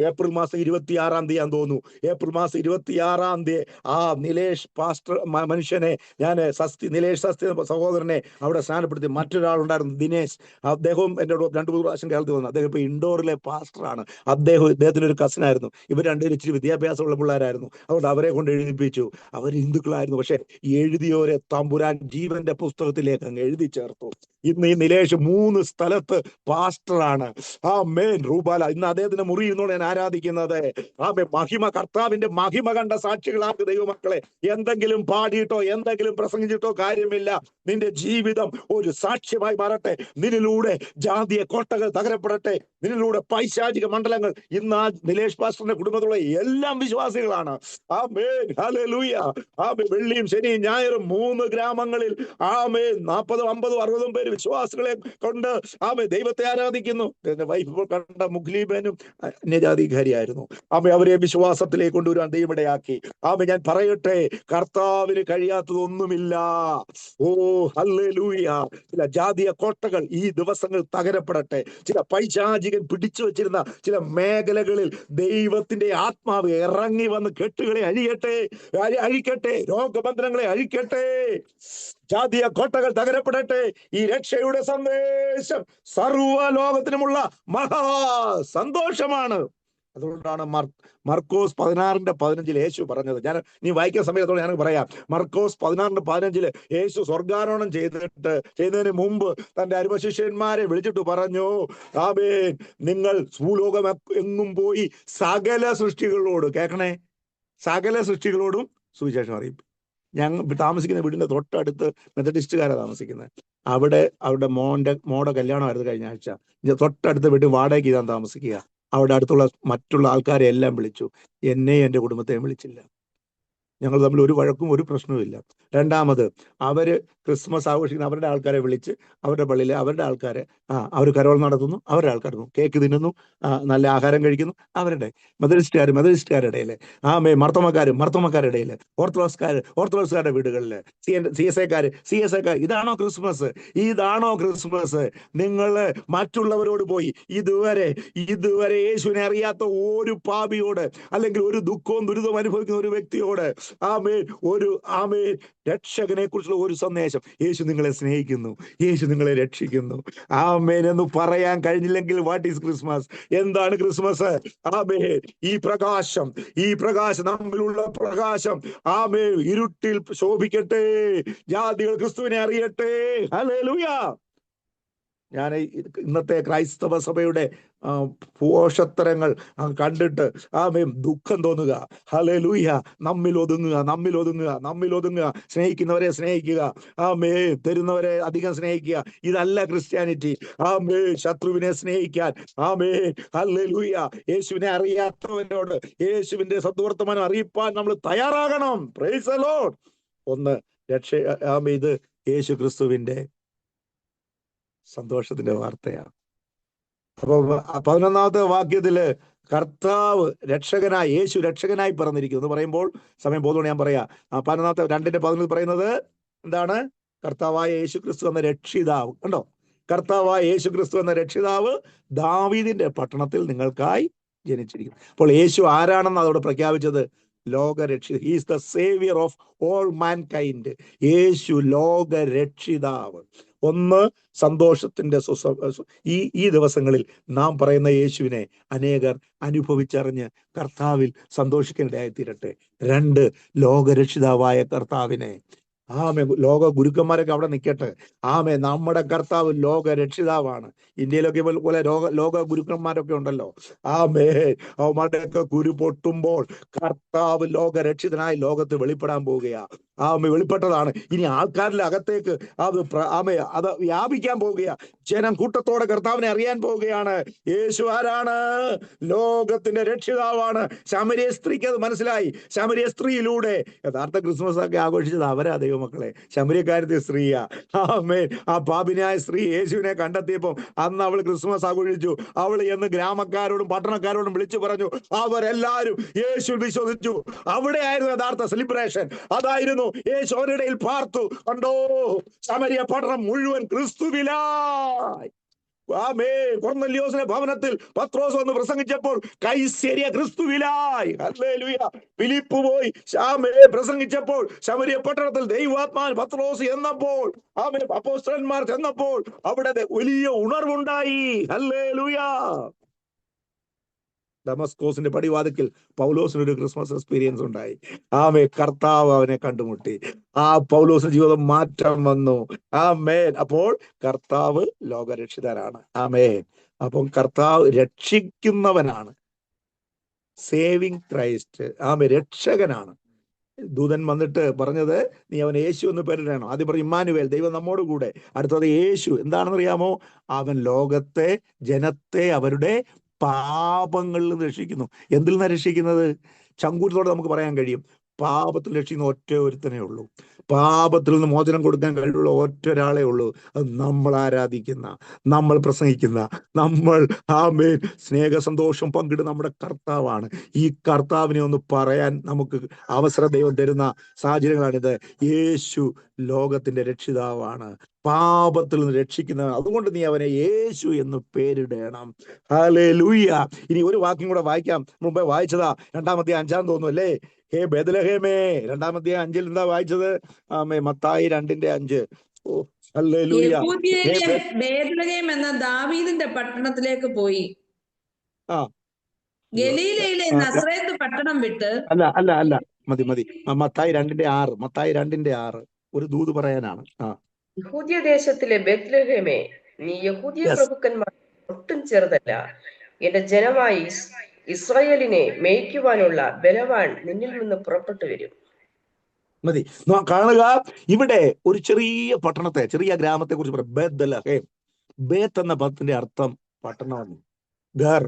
[SPEAKER 1] ഏപ്രിൽ മാസം 26-ാം തീയതി തോന്നുന്നു. ഏപ്രിൽ മാസം 26-ാം തീയതി ആ നിലേഷ് പാസ്റ്റർ മനുഷ്യനെ ഞാൻ നിലേഷ് സസ്തി സഹോദരനെ അവിടെ സ്നാനപ്പെടുത്തി. മറ്റൊരാളുണ്ടായിരുന്നു ദിനേശ്. അദ്ദേഹവും എൻ്റെ 2-3 പ്രാവശ്യം കേരളത്തിൽ വന്നു. അദ്ദേഹം ഇപ്പൊ ഇൻഡോറിലെ പാസ്റ്ററാണ്. അദ്ദേഹത്തിന് ഒരു കസിനായിരുന്നു. ഇവർ 2 പേരും ഇച്ചിരി വിദ്യാഭ്യാസമുള്ള പിള്ളേരായിരുന്നു. അതുകൊണ്ട് അവരെ കൊണ്ട് എഴുതിപ്പിച്ചു. അവർ ഹിന്ദുക്കളായിരുന്നു. പക്ഷെ എഴുതിയവരെ തമ്പുരാൻ ജീവന്റെ പുസ്തകത്തിലേക്ക് അങ്ങ് എഴുതി ചേർത്തു. ഇന്ന് ഈ നിലേഷ് 3 സ്ഥലത്ത് പാസ്റ്ററാണ്. ആ മേൻ റൂപാല. ഇന്ന് അദ്ദേഹത്തിന്റെ മുറി ഇരുന്നോട് ഞാൻ ആരാധിക്കുന്നത്. ആ മഹിമ, കർത്താവിന്റെ മഹിമ കണ്ട സാക്ഷികളാക്ക് ദൈവമക്കളെ. എന്തെങ്കിലും പാടിയിട്ടോ എന്തെങ്കിലും പ്രസംഗിച്ചിട്ടോ കാര്യമില്ല. നിന്റെ ജീവിതം ഒരു സാക്ഷ്യമായി മാറട്ടെ. നിന്നിലൂടെ ജാതീയ കോട്ടകൾ തകരപ്പെടട്ടെ. നിന്നിലൂടെ പൈശാചിക മണ്ഡലങ്ങൾ. ഇന്ന് ആ നിലേഷ് പാസ്റ്ററിന്റെ കുടുംബത്തിലുള്ള എല്ലാം വിശ്വാസികളാണ്. ആമേൻ, ഹല്ലേലൂയ. ആമേൻ. വെള്ളിയും ശനിയും ഞായറും 3 ഗ്രാമങ്ങളിൽ 40, 50, 60 പേര് വിശ്വാസികളെ കൊണ്ട് ദൈവത്തെ ആരാധിക്കുന്നു. എന്റെ വൈഫ് ഇപ്പോൾ കണ്ട മുഖ്ലീബനും അന്യജാതിക്കാരിയായിരുന്നു. അവരെ വിശ്വാസത്തിലേക്ക് കൊണ്ടുവരാൻ ദൈവമിടയാക്കി. ഞാൻ പറയട്ടെ, കർത്താവിന് കഴിയാത്തതൊന്നുമില്ല. ഓ ഹല്ലേലൂയ. ചില ജാതീയ കോട്ടകൾ ഈ ദിവസങ്ങൾ തകരപ്പെടട്ടെ. ചില പൈശാചികൻ പിടിച്ചു വച്ചിരുന്ന ചില മേഖലകളിൽ ദൈവത്തിന്റെ ആത്മാവ് ഇറങ്ങി വന്ന് കെട്ടുകളെ അഴിക്കട്ടെ, രോഗബന്ധനങ്ങളെ അഴിക്കട്ടെ, ജാതീയ കോട്ടകൾ തകരപ്പെടട്ടെ. ഈ രക്ഷയുടെ സന്ദേശം സർവ്വലോകത്തിനുമുള്ള മഹാ സന്തോഷമാണ്. അതുകൊണ്ടാണ് മർക്കോസ് 16:15 യേശു പറഞ്ഞത്. നീ വായിക്കുന്ന സമയത്തോടെ ഞാൻ പറയാം. മർക്കോസ് 16:15 യേശു സ്വർഗാരോഹണം ചെയ്യുന്നതിന് മുമ്പ് തന്റെ അരുമശിഷ്യന്മാരെ വിളിച്ചിട്ട് പറഞ്ഞു, ആമേൻ, നിങ്ങൾ ഭൂലോകം എങ്ങും പോയി സകല സൃഷ്ടികളോട്, കേൾക്കണേ, സകല സൃഷ്ടികളോടും സുവിശേഷം അറിയിക്കും. ഞങ്ങൾ താമസിക്കുന്ന വീടിന്റെ തൊട്ടടുത്ത് മെത്തഡിസ്റ്റുകാരാണ് താമസിക്കുന്നത്. അവരുടെ മോടെ കല്യാണമായിരുന്നു കഴിഞ്ഞ ആഴ്ച. തൊട്ടടുത്ത വീട്ടിൽ വാടകയ്ക്ക് ഇതാൻ താമസിക്കുക. അവിടെ അടുത്തുള്ള മറ്റുള്ള ആൾക്കാരെ എല്ലാം വിളിച്ചു, എന്നെയും എൻ്റെ കുടുംബത്തെയും വിളിച്ചില്ല. ഞങ്ങൾ തമ്മിൽ ഒരു വഴക്കും ഒരു പ്രശ്നവുമില്ല. രണ്ടാമത്, അവര് ക്രിസ്മസ് ആഘോഷിക്കുന്ന അവരുടെ ആൾക്കാരെ വിളിച്ച് അവരുടെ പള്ളിയിലെ അവരുടെ ആൾക്കാരെ അവർ കരോൾ നടത്തുന്നു, അവരുടെ ആൾക്കാർ കേക്ക് തിന്നുന്നു, നല്ല ആഹാരം കഴിക്കുന്നു. അവരുടെ മെത്തഡിസ്റ്റുകാരുടെ ഇടയില്, മർത്തോമക്കാരുടെ ഇടയില്, ഓർത്തഡോക്സുകാരുടെ വീടുകളില്, സി എസ് ഐക്കാർ. ഇതാണോ ക്രിസ്മസ്? ഇതാണോ ക്രിസ്മസ്? നിങ്ങള് മറ്റുള്ളവരോട് പോയി ഇതുവരെ യേശുവിനെ അറിയാത്ത ഒരു പാപിയോട്, അല്ലെങ്കിൽ ഒരു ദുഃഖവും ദുരിതവും അനുഭവിക്കുന്ന ഒരു വ്യക്തിയോട് രക്ഷകനെ കുറിച്ചുള്ള ഒരു സന്ദേശം, യേശു നിങ്ങളെ സ്നേഹിക്കുന്നു, യേശു നിങ്ങളെ രക്ഷിക്കുന്നു, ആമേൻ എന്ന് പറയാൻ കഴിഞ്ഞില്ലെങ്കിൽ വാട്ട് ഈസ് ക്രിസ്മസ്? എന്താണ് ക്രിസ്മസ്? ആമേൻ, ഈ പ്രകാശം നമ്മിലുള്ള പ്രകാശം ഇരുട്ടിൽ ശോഭിക്കട്ടെ, ജാതികൾ ക്രിസ്തുവിനെ അറിയട്ടെ. ഹല്ലേലൂയ. ഞാൻ ഇന്നത്തെ ക്രൈസ്തവ സഭയുടെ പോഷത്തരങ്ങൾ കണ്ടിട്ട് ദുഃഖം തോന്നുക. ഹല്ലേലൂയ. നമ്മിൽ ഒതുങ്ങുക. സ്നേഹിക്കുന്നവരെ സ്നേഹിക്കുക. തരുന്നവരെ അധികം സ്നേഹിക്കുക. ഇതല്ല ക്രിസ്ത്യാനിറ്റി. ശത്രുവിനെ സ്നേഹിക്കാൻ. ഹല്ലേലൂയ. യേശുവിനെ അറിയാത്തവനോട് യേശുവിന്റെ സദ്വർത്തമാനം അറിയിപ്പാൻ നമ്മൾ തയ്യാറാകണം. Praise the Lord. ഒന്ന് ഇത് യേശു ക്രിസ്തുവിന്റെ സന്തോഷത്തിന്റെ വാർത്തയാണ്. അപ്പൊ 11ാമത്തെ വാക്യത്തില് കർത്താവ് രക്ഷകനായി, യേശു രക്ഷകനായി പിറന്നിരിക്കുന്നു എന്ന് പറയുമ്പോൾ സമയം പോകുന്നു. ഞാൻ പറയാം. 11ാമത്തെ 2:11 പറയുന്നത് എന്താണ്? കർത്താവായ യേശു ക്രിസ്തു എന്ന രക്ഷിതാവ്. കണ്ടോ? കർത്താവായ യേശു ക്രിസ്തു എന്ന രക്ഷിതാവ് ദാവീദിന്റെ പട്ടണത്തിൽ നിങ്ങൾക്കായി ജനിച്ചിരിക്കുന്നു. അപ്പോൾ യേശു ആരാണെന്ന് അതോടെ പ്രഖ്യാപിച്ചത്? ലോകരക്ഷിത. He is the saviour of all mankind. യേശു ലോകരക്ഷിതാവ്. ഒന്ന്, സന്തോഷത്തിന്റെ ഈ ദിവസങ്ങളിൽ നാം പറയുന്ന യേശുവിനെ അനേകർ അനുഭവിച്ചറിഞ്ഞ് കർത്താവിൽ സന്തോഷിക്കാനിടയായിത്തീരട്ടെ. 2, ലോകരക്ഷിതാവായ കർത്താവിനെ. ലോക ഗുരുക്കന്മാരൊക്കെ അവിടെ നിൽക്കട്ടെ. നമ്മുടെ കർത്താവ് ലോക രക്ഷിതാവാണ്. ഇന്ത്യയിലൊക്കെ പോലെ ലോക ഗുരുക്കന്മാരൊക്കെ ഉണ്ടല്ലോ. അവന്മാരുടെയൊക്കെ കുരു പൊട്ടുമ്പോൾ കർത്താവ് ലോകരക്ഷിതനായി ലോകത്ത് വെളിപ്പെടാൻ പോവുകയാ. വെളിപ്പെട്ടതാണ്. ഇനി ആൾക്കാരുടെ അകത്തേക്ക് അത് വ്യാപിക്കാൻ പോവുകയാ. ജനം കൂട്ടത്തോടെ കർത്താവിനെ അറിയാൻ പോവുകയാണ്. യേശു ആരാണ്? ലോകത്തിന്റെ രക്ഷിതാവാണ്. ശമരിയ സ്ത്രീക്ക് അത് മനസ്സിലായി. ശമരിയ സ്ത്രീയിലൂടെ യഥാർത്ഥ ക്രിസ്മസ് ഒക്കെ ആഘോഷിച്ചത് അവരാ ദൈവമക്കളെ. ശമരിയക്കാരത്തെ സ്ത്രീയാ. ആ പാപിനായ സ്ത്രീ യേശുവിനെ കണ്ടെത്തിയപ്പോൾ അന്ന് അവൾ ക്രിസ്മസ് ആഘോഷിച്ചു. അവൾ എന്ന് ഗ്രാമക്കാരോടും പട്ടണക്കാരോടും വിളിച്ചു പറഞ്ഞു. അവരെല്ലാരും യേശു വിശ്വസിച്ചു. അവിടെ ആയിരുന്നു യഥാർത്ഥ സെലിബ്രേഷൻ. അതായിരുന്നു യേശു അവരുടെ ഇടയിൽ പാർത്തു. കണ്ടോ, ശമരിയ പട്ടണം മുഴുവൻ ക്രിസ്തുവിലായി. കൊർന്നല്യോസിന്റെ ഭവനത്തിൽ പത്രോസ് വന്ന് പ്രസംഗിച്ചപ്പോൾ കൈസേരിയ ക്രിസ്തുവിലായി. ഹല്ലേലൂയ. ഫിലിപ്പ് പോയി പ്രസംഗിച്ചപ്പോൾ ശമരിയ പട്ടണത്തിൽ ദൈവാത്മാൻ പത്രോസ് എന്നപ്പോൾ അപ്പോസ്തലന്മാർ ചെന്നപ്പോൾ അവിടെ വലിയ ഉണർവുണ്ടായി. ഹല്ലേലൂയ. ദമസ്കോസിന്റെ പടിവാതിക്കൽ പൗലോസിനൊരു ക്രിസ്മസ് എക്സ്പീരിയൻസ് ഉണ്ടായി. കർത്താവ് അവനെ കണ്ടുമുട്ടി. പൗലോസിന്റെ ജീവിതം മാറ്റം വന്നു. അപ്പോൾ കർത്താവ് ലോകരക്ഷിതനാണ്. അപ്പം കർത്താവ് രക്ഷിക്കുന്നവനാണ്. Saving Christ. രക്ഷകനാണ്. ദൂതൻ വന്നിട്ട് പറഞ്ഞത്, നീ അവൻ യേശു എന്ന് പേരിടണം. ആദ്യം പറഞ്ഞു ഇമ്മാനുവേൽ, ദൈവം നമ്മോട് കൂടെ. അടുത്തത് യേശു. എന്താണെന്നറിയാമോ? അവൻ ലോകത്തെ ജനത്തെ അവരുടെ പാപങ്ങളിൽ നിന്ന് രക്ഷിക്കുന്നു. എന്തിൽ നിന്നാണ് രക്ഷിക്കുന്നത്? ചങ്കൂറ്റത്തോടെ നമുക്ക് പറയാൻ കഴിയും. പാപത്തിൽ രക്ഷിക്കുന്ന ഒറ്റ ഒരുത്തനേ ഉള്ളൂ. പാപത്തിൽ നിന്ന് മോചനം കൊടുക്കാൻ കഴിവുള്ള ഒറ്റ ഒരാളേ ഉള്ളൂ. അത് നമ്മൾ ആരാധിക്കുന്ന, നമ്മൾ പ്രസംഗിക്കുന്ന, നമ്മൾ ആമേൻ സ്നേഹസന്തോഷം പങ്കിടുന്ന നമ്മുടെ കർത്താവാണ്. ഈ കർത്താവിനെ ഒന്ന് പറയാൻ നമുക്ക് അവസരം ദൈവം തരുന്ന സാഹചര്യങ്ങളാണിത്. യേശു ലോകത്തിന്റെ രക്ഷിതാവാണ്, പാപത്തിൽ നിന്ന് രക്ഷിക്കുന്നവൻ. അതുകൊണ്ട് നീ അവനെ യേശു എന്ന് പേരിടണം. ഹല്ലേലൂയ. ഇനി ഒരു വാക്യം കൂടെ വായിക്കാം. മുമ്പേ വായിച്ചതാ 2-5 തോന്നുന്നു അല്ലേ? ഹേ ബേത്ലഹേമേ. 2-5 എന്താ വായിച്ചത്? മത്തായി 2:5. ഓ ഹല്ലേലൂയ.
[SPEAKER 3] യഹൂദ്യയിലെ ബേത്ലഹേം എന്ന ദാവീദിന്റെ പട്ടണത്തിലേക്ക് പോയി
[SPEAKER 1] ആ
[SPEAKER 3] ഗലീലയിലെ നസറേത്ത് പട്ടണം വിട്ട്.
[SPEAKER 1] അല്ല മതി. മത്തായി 2:6. മത്തായി 2:6 ഒരു ദൂത് പറയാനാണ്.
[SPEAKER 2] യഹൂദ്യ ദേശത്തിലെ ബേത്ലഹേമേ, നീ യഹൂദ്യ പ്രഭുക്കന്മാർ ഒട്ടും ചെറുതല്ല. എന്റെ ജനമായി ഇസ്രായേലിനെ മേയ്ക്കുവാനുള്ള ബലവാൻ നിന്നിൽ നിന്ന് പുറപ്പെട്ടു വരും.
[SPEAKER 1] മതി. കാണുക, ഇവിടെ ഒരു ചെറിയ പട്ടണത്തെ, ചെറിയ ഗ്രാമത്തെ കുറിച്ച് പറയാം. ബേത്ലഹേം. ബേത്ത് എന്ന പദത്തിന്റെ അർത്ഥം പട്ടണമാണ്. ഗർ.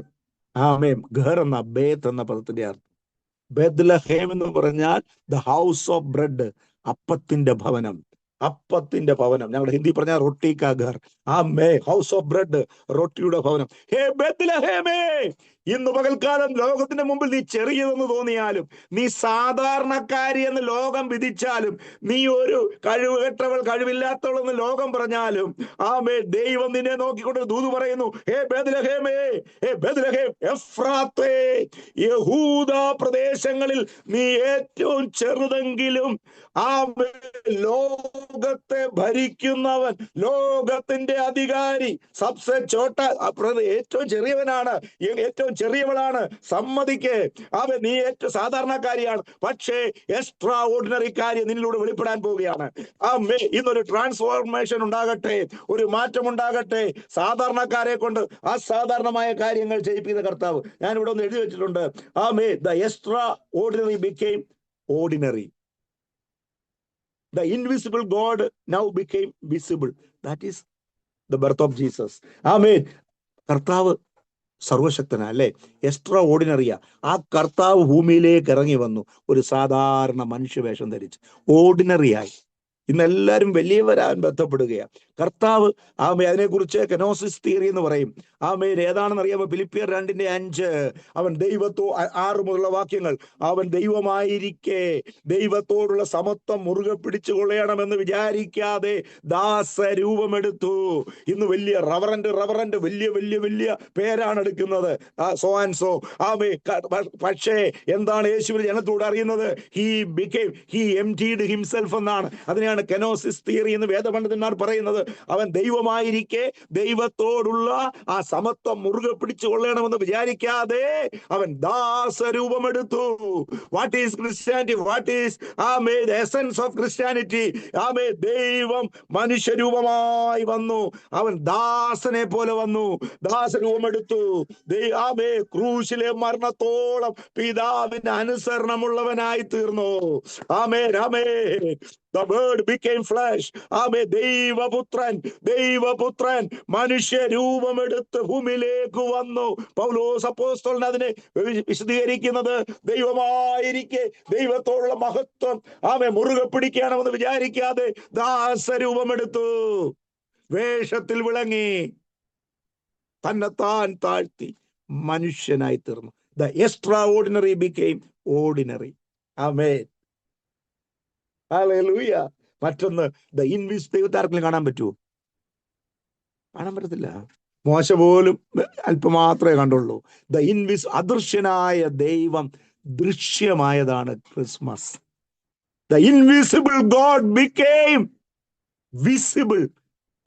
[SPEAKER 1] ആമേൻ. ഗർ എന്ന ബേത്ത് എന്ന പദത്തിന്റെ അർത്ഥം. ബേത്ലഹേം എന്ന് പറഞ്ഞാൽ ദ ഹൗസ് ഓഫ് ബ്രെഡ്, അപ്പത്തിന്റെ ഭവനം. അപ്പത്തിന്റെ ഭവനം. ഞങ്ങളുടെ ഹിന്ദി പറഞ്ഞാൽ റൊട്ടി കാ ഘർ. ആമേ. ഹൗസ് ഓഫ് ബ്രെഡ്, റൊട്ടിയുടെ ഭവനം. ഹേ ബേത്ലഹേമേ, ഇന്ന് പകൽക്കാലം ലോകത്തിന്റെ മുമ്പിൽ നീ ചെറിയതെന്ന് തോന്നിയാലും, നീ സാധാരണക്കാരി എന്ന് ലോകം വിധിച്ചാലും, നീ ഒരു കഴിവുകെട്ടവൾ, കഴിവില്ലാത്തവളെന്ന് ലോകം പറഞ്ഞാലും, ആമേ, ദൈവം നിന്നെ നോക്കിക്കൊണ്ട് ദൂത് പറയുന്നു. ഹേ ബേത്ലഹേമേ, ഹേ ബേത്ലഹേം എഫ്രാത്തേ, യഹൂദ പ്രദേശങ്ങളിൽ നീ ഏറ്റവും ചെറുതെങ്കിലും ആമേ, ലോകത്തെ ഭരിക്കുന്നവൻ, ലോകത്തിന്റെ അധികാരി, സബ്സെ ചോട്ട, ഏറ്റവും ചെറിയവനാണ്, ഏറ്റവും ചെറിയവളാണ്. സമ്മതിക്ക്. അവൻ നീ ഏറ്റവും സാധാരണക്കാരിയാണ്, പക്ഷേ എക്സ്ട്രാ ഓർഡിനറി കാര്യം നിന്നിലൂടെ വെളിപ്പെടാൻ പോവുകയാണ്. ഇന്നൊരു ട്രാൻസ്ഫോർമേഷൻ ഉണ്ടാകട്ടെ, ഒരു മാറ്റം ഉണ്ടാകട്ടെ. സാധാരണക്കാരെ കൊണ്ട് അസാധാരണമായ കാര്യങ്ങൾ ചെയ്യിപ്പിക്കുന്ന കർത്താവ്. ഞാൻ ഇവിടെ ഒന്ന് എഴുതി വെച്ചിട്ടുണ്ട്. The extra ordinary became ordinary. The invisible God now became visible. That is the birth of Jesus. ആമേൻ. കർത്താവ് സർവശക്തനാ അല്ലേ? എക്സ്ട്രാ ഓർഡിനറിയാ. ആ കർത്താവ് ഭൂമിയിലേക്ക് ഇറങ്ങി വന്നു, ഒരു സാധാരണ മനുഷ്യവേഷം ധരിച്ച് ഓർഡിനറിയായി. ഇന്ന് എല്ലാവരും വലിയവരാൻ ബന്ധപ്പെടുകയാണ്. കർത്താവ് അതിനെക്കുറിച്ച് കെനോസിസ് തിയറി എന്ന് പറയും. ഏതാണെന്ന് അറിയാമോ? ഫിലിപ്പിയർ 2:5. അവൻ 6 മുതലുള്ള വാക്യങ്ങൾ. അവൻ ദൈവമായിരിക്കെ ദൈവത്തോടുള്ള സമത്വം മുറുകെ പിടിച്ചു കൊള്ളണമെന്ന് വിചാരിക്കാതെ ദാസരൂപമെടുത്തു. ഇന്ന് വലിയ റവറന്റ് വലിയ പേരാണ് എടുക്കുന്നത്. So and so. പക്ഷേ എന്താണ് യേശുവിനെ ജനത്തോട് അറിയുന്നത്? ഹി എംപ്റ്റീഡ് ഹിംസെൽഫ് എന്നാണ്. അതിനെയാണ് കെനോസിസ് തിയറി എന്ന് വേദപണ്ഡിതന്മാർ പറയുന്നത്. അവൻ ദൈവമായിരിക്കെ ദൈവത്തോടുള്ള ആ സമത്വം മുറുകെ പിടിച്ചു കൊള്ളണമെന്ന് വിചാരിക്കാതെ അവൻ ദാസരൂപമെടുത്തു. What is Christianity? What is the essence of Christianity? ദൈവം മനുഷ്യരൂപമായി വന്നു. അവൻ ദാസനെ പോലെ വന്നു, ദാസരൂപമെടുത്തു. ക്രൂശിലെ മരണത്തോളം പിതാവിന്റെ അനുസരണമുള്ളവനായി തീർന്നു. The word became flesh. ദൈവപുത്രൻ മനുഷ്യരൂപമെടുത്ത് ഭൂമിയിലേക്ക് വന്നു. പൗലോസ് അപ്പോസ്തലൻ അതിനെ വിശദീകരിക്കുന്നത്, ദൈവമായിരിക്കെ ദൈവത്തോടുള്ള മഹത്വം മുറുകെ പിടിക്കണമെന്ന് വിചാരിക്കാതെ ദാസരൂപമെടുത്തു, വേഷത്തിൽ വിളങ്ങി, തന്നെത്താൻ താഴ്ത്തി മനുഷ്യനായി തീർന്നു. The extraordinary became ordinary. Amen. Hallelujah. മറ്റൊന്ന്, ദ ഇൻവിസിബിൾ. ദൈവത്തെ ആർക്കെങ്കിലും കാണാൻ പറ്റുമോ? കാണാൻ പറ്റത്തില്ല. മോശ പോലും അല്പം മാത്രമേ കണ്ടുള്ളൂ. ദ അദൃശ്യനായ ദൈവം ദൃശ്യമായതാണ് Christmas. The invisible God became visible.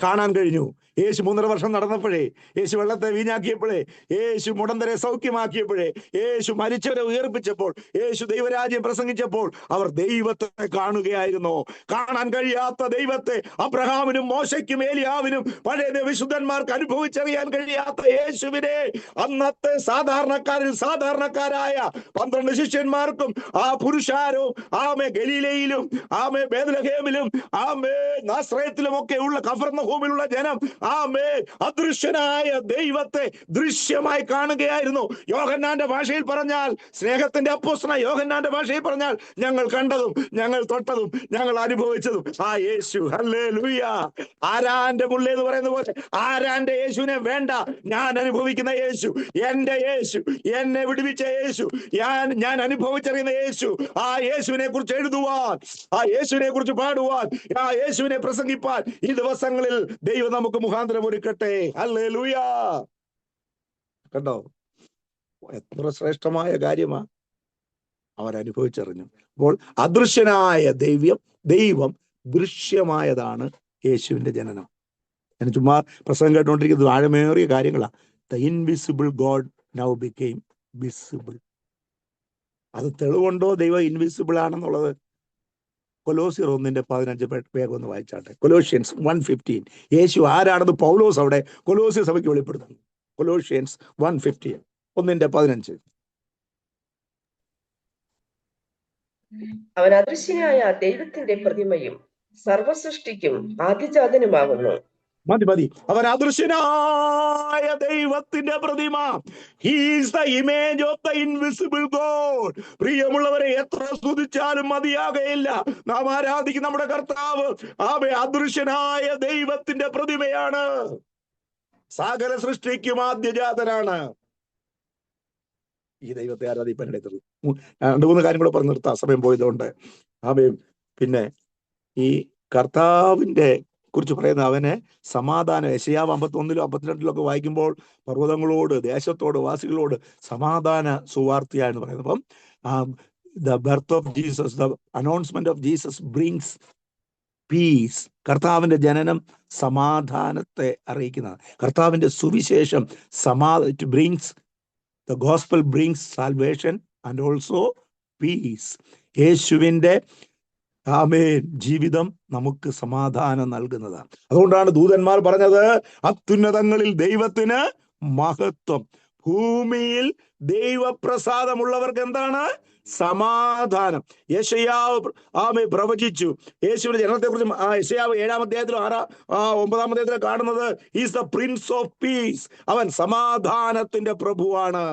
[SPEAKER 1] കാണാൻ കഴിഞ്ഞു. യേശു 3.5 വർഷം നടന്നപ്പോഴേ, യേശു വെള്ളത്തെ വീഞ്ഞാക്കിയപ്പോഴേ, യേശു മുടന്തരെ സൗഖ്യമാക്കിയപ്പോഴേ, യേശു മരിച്ചവരെ ഉയർപ്പിച്ചപ്പോൾ, യേശു ദൈവരാജ്യം പ്രസംഗിച്ചപ്പോൾ അവർ ദൈവത്തെ കാണുകയായിരുന്നു. കാണാൻ കഴിയാത്ത ദൈവത്തെ അബ്രഹാമിനും മോശയ്ക്കും ഏലിയാവിനും പഴയ വിശുദ്ധന്മാർക്ക് അനുഭവിച്ചറിയാൻ കഴിയാത്ത യേശുവിനെ അന്നത്തെ സാധാരണക്കാരിൽ സാധാരണക്കാരായ 12 ശിഷ്യന്മാർക്കും ആ പുരുഷാരവും ഗലീലയിലും ബേത്ലഹേമിലും നാസ്രയത്തിലും ഒക്കെ ഉള്ള കഫർന്നഹൂമിലുള്ള ജനം അദൃശ്യനായ ദൈവത്തെ ദൃശ്യമായി കാണുകയായിരുന്നു. യോഹന്നാന്റെ ഭാഷയിൽ പറഞ്ഞാൽ, സ്നേഹത്തിന്റെ അപ്പോസ്തലനായ യോഹന്നാന്റെ ഭാഷയിൽ പറഞ്ഞാൽ, ഞങ്ങൾ കണ്ടതും ഞങ്ങൾ തൊട്ടതും ഞങ്ങൾ അനുഭവിച്ചതും ആ യേശു. ഹല്ലേലൂയ. ആരാന്റെ മുള്ളി എന്ന് പറയുന്ന പോലെ ആരാന്റെ യേശുവിനെ വേണ്ട. ഞാൻ അനുഭവിക്കുന്ന യേശു, എന്റെ യേശു, എന്നെ വിടുവിച്ച യേശു, ഞാൻ അനുഭവിച്ചറിയുന്ന യേശു. ആ യേശുവിനെ കുറിച്ച് എഴുതുവാൻ, ആ യേശുവിനെ കുറിച്ച് പാടുവാൻ, ആ യേശുവിനെ പ്രസംഗിപ്പാൻ ഈ ദിവസങ്ങളിൽ ദൈവം നമുക്ക് മുഖാന്തരം ഒരുക്കട്ടെ. ഹല്ലേലൂയ. കണ്ടോ, എത്ര ശ്രേഷ്ഠമായ കാര്യമാ അവരനുഭവിച്ചറിഞ്ഞു. അപ്പോൾ അദൃശ്യനായ ദൈവം ദൃശ്യമായതാണ് യേശുവിന്റെ ജനനം. ഞാൻ ചുമ്മാ പ്രസംഗം കേട്ടുകൊണ്ടിരിക്കുന്നത് ആഴമേറിയ കാര്യങ്ങളാണ്. The invisible God now became visible. അത് തെളിവുണ്ടോ ദൈവം ഇൻവിസിബിൾ ആണെന്നുള്ളത്? കൊലോസ്യർ 1:15 വേഗം ഒന്ന് വായിച്ചാട്ടെ. കൊലോഷ്യൻസ് 1:15. യേശു ആരാണെന്ന് പൗലോസ് അവിടെ കൊലോസ്യ സഭയ്ക്ക് വെളിപ്പെടുത്തുന്നു. കൊലോഷ്യൻസ് 1:15, 1:15.
[SPEAKER 2] അവൻ അദൃശ്യനായ ദൈവത്തിന്റെ പ്രതിമയും സർവസൃഷ്ടിക്കും ആദിജാതനുമാകുന്നു.
[SPEAKER 1] മതി. അവൻ അദൃശ്യനായ ദൈവത്തിന്റെ പ്രതിമ. He is the image of the invisible God. പ്രിയമുള്ളവരെ, എത്ര സ്തുതിച്ചാലും മതിയാകയില്ല. നാം ആരാധിക്കുന്ന നമ്മുടെ കർത്താവ് അദൃശ്യനായ ദൈവത്തിന്റെ പ്രതിമയാണ്. സകല സൃഷ്ടിക്കും ആദ്യജാതനാണ്. ഈ ദൈവത്തെ ആരാധിപ്പാൻ ഇടയിൽ 2-3 കാര്യം കൂടെ പറഞ്ഞു നിർത്താം, സമയം പോയതുകൊണ്ട്. പിന്നെ ഈ കർത്താവിന്റെ കുറിച്ച് പറയുന്ന അവന് സമാധാനം. യെശയ്യാവ് 51-ലും 52-ലും വായിക്കുമ്പോൾ പർവ്വതങ്ങളോട്, ദേശത്തോട്, വാസികളോട് സമാധാന സുവാർത്തയാണെന്ന് പറയുന്നത്. അപ്പം the birth of Jesus, the announcement of Jesus brings peace. കർത്താവിന്റെ ജനനം സമാധാനത്തെ അറിയിക്കുന്നതാണ്. കർത്താവിന്റെ സുവിശേഷം it brings, the gospel brings salvation and also peace. യേശുവിന്റെ ജീവിതം നമുക്ക് സമാധാനം നൽകുന്നതാണ്. അതുകൊണ്ടാണ് ദൂതന്മാർ പറഞ്ഞത്, അത്യുന്നതങ്ങളിൽ ദൈവത്തിന് മഹത്വം, ഭൂമിയിൽ ദൈവപ്രസാദമുള്ളവർക്ക് എന്താണ്? സമാധാനം. യെശയ്യാവ് പ്രവചിച്ചു യേശുവിന്റെ ജനനത്തെ കുറിച്ച്. യെശയ്യാവ് 7-ാം അധ്യായത്തിലും 9-ാം അധ്യായത്തിലും കാണുന്നത് is the prince of peace. അവൻ സമാധാനത്തിന്റെ പ്രഭുവാണ്.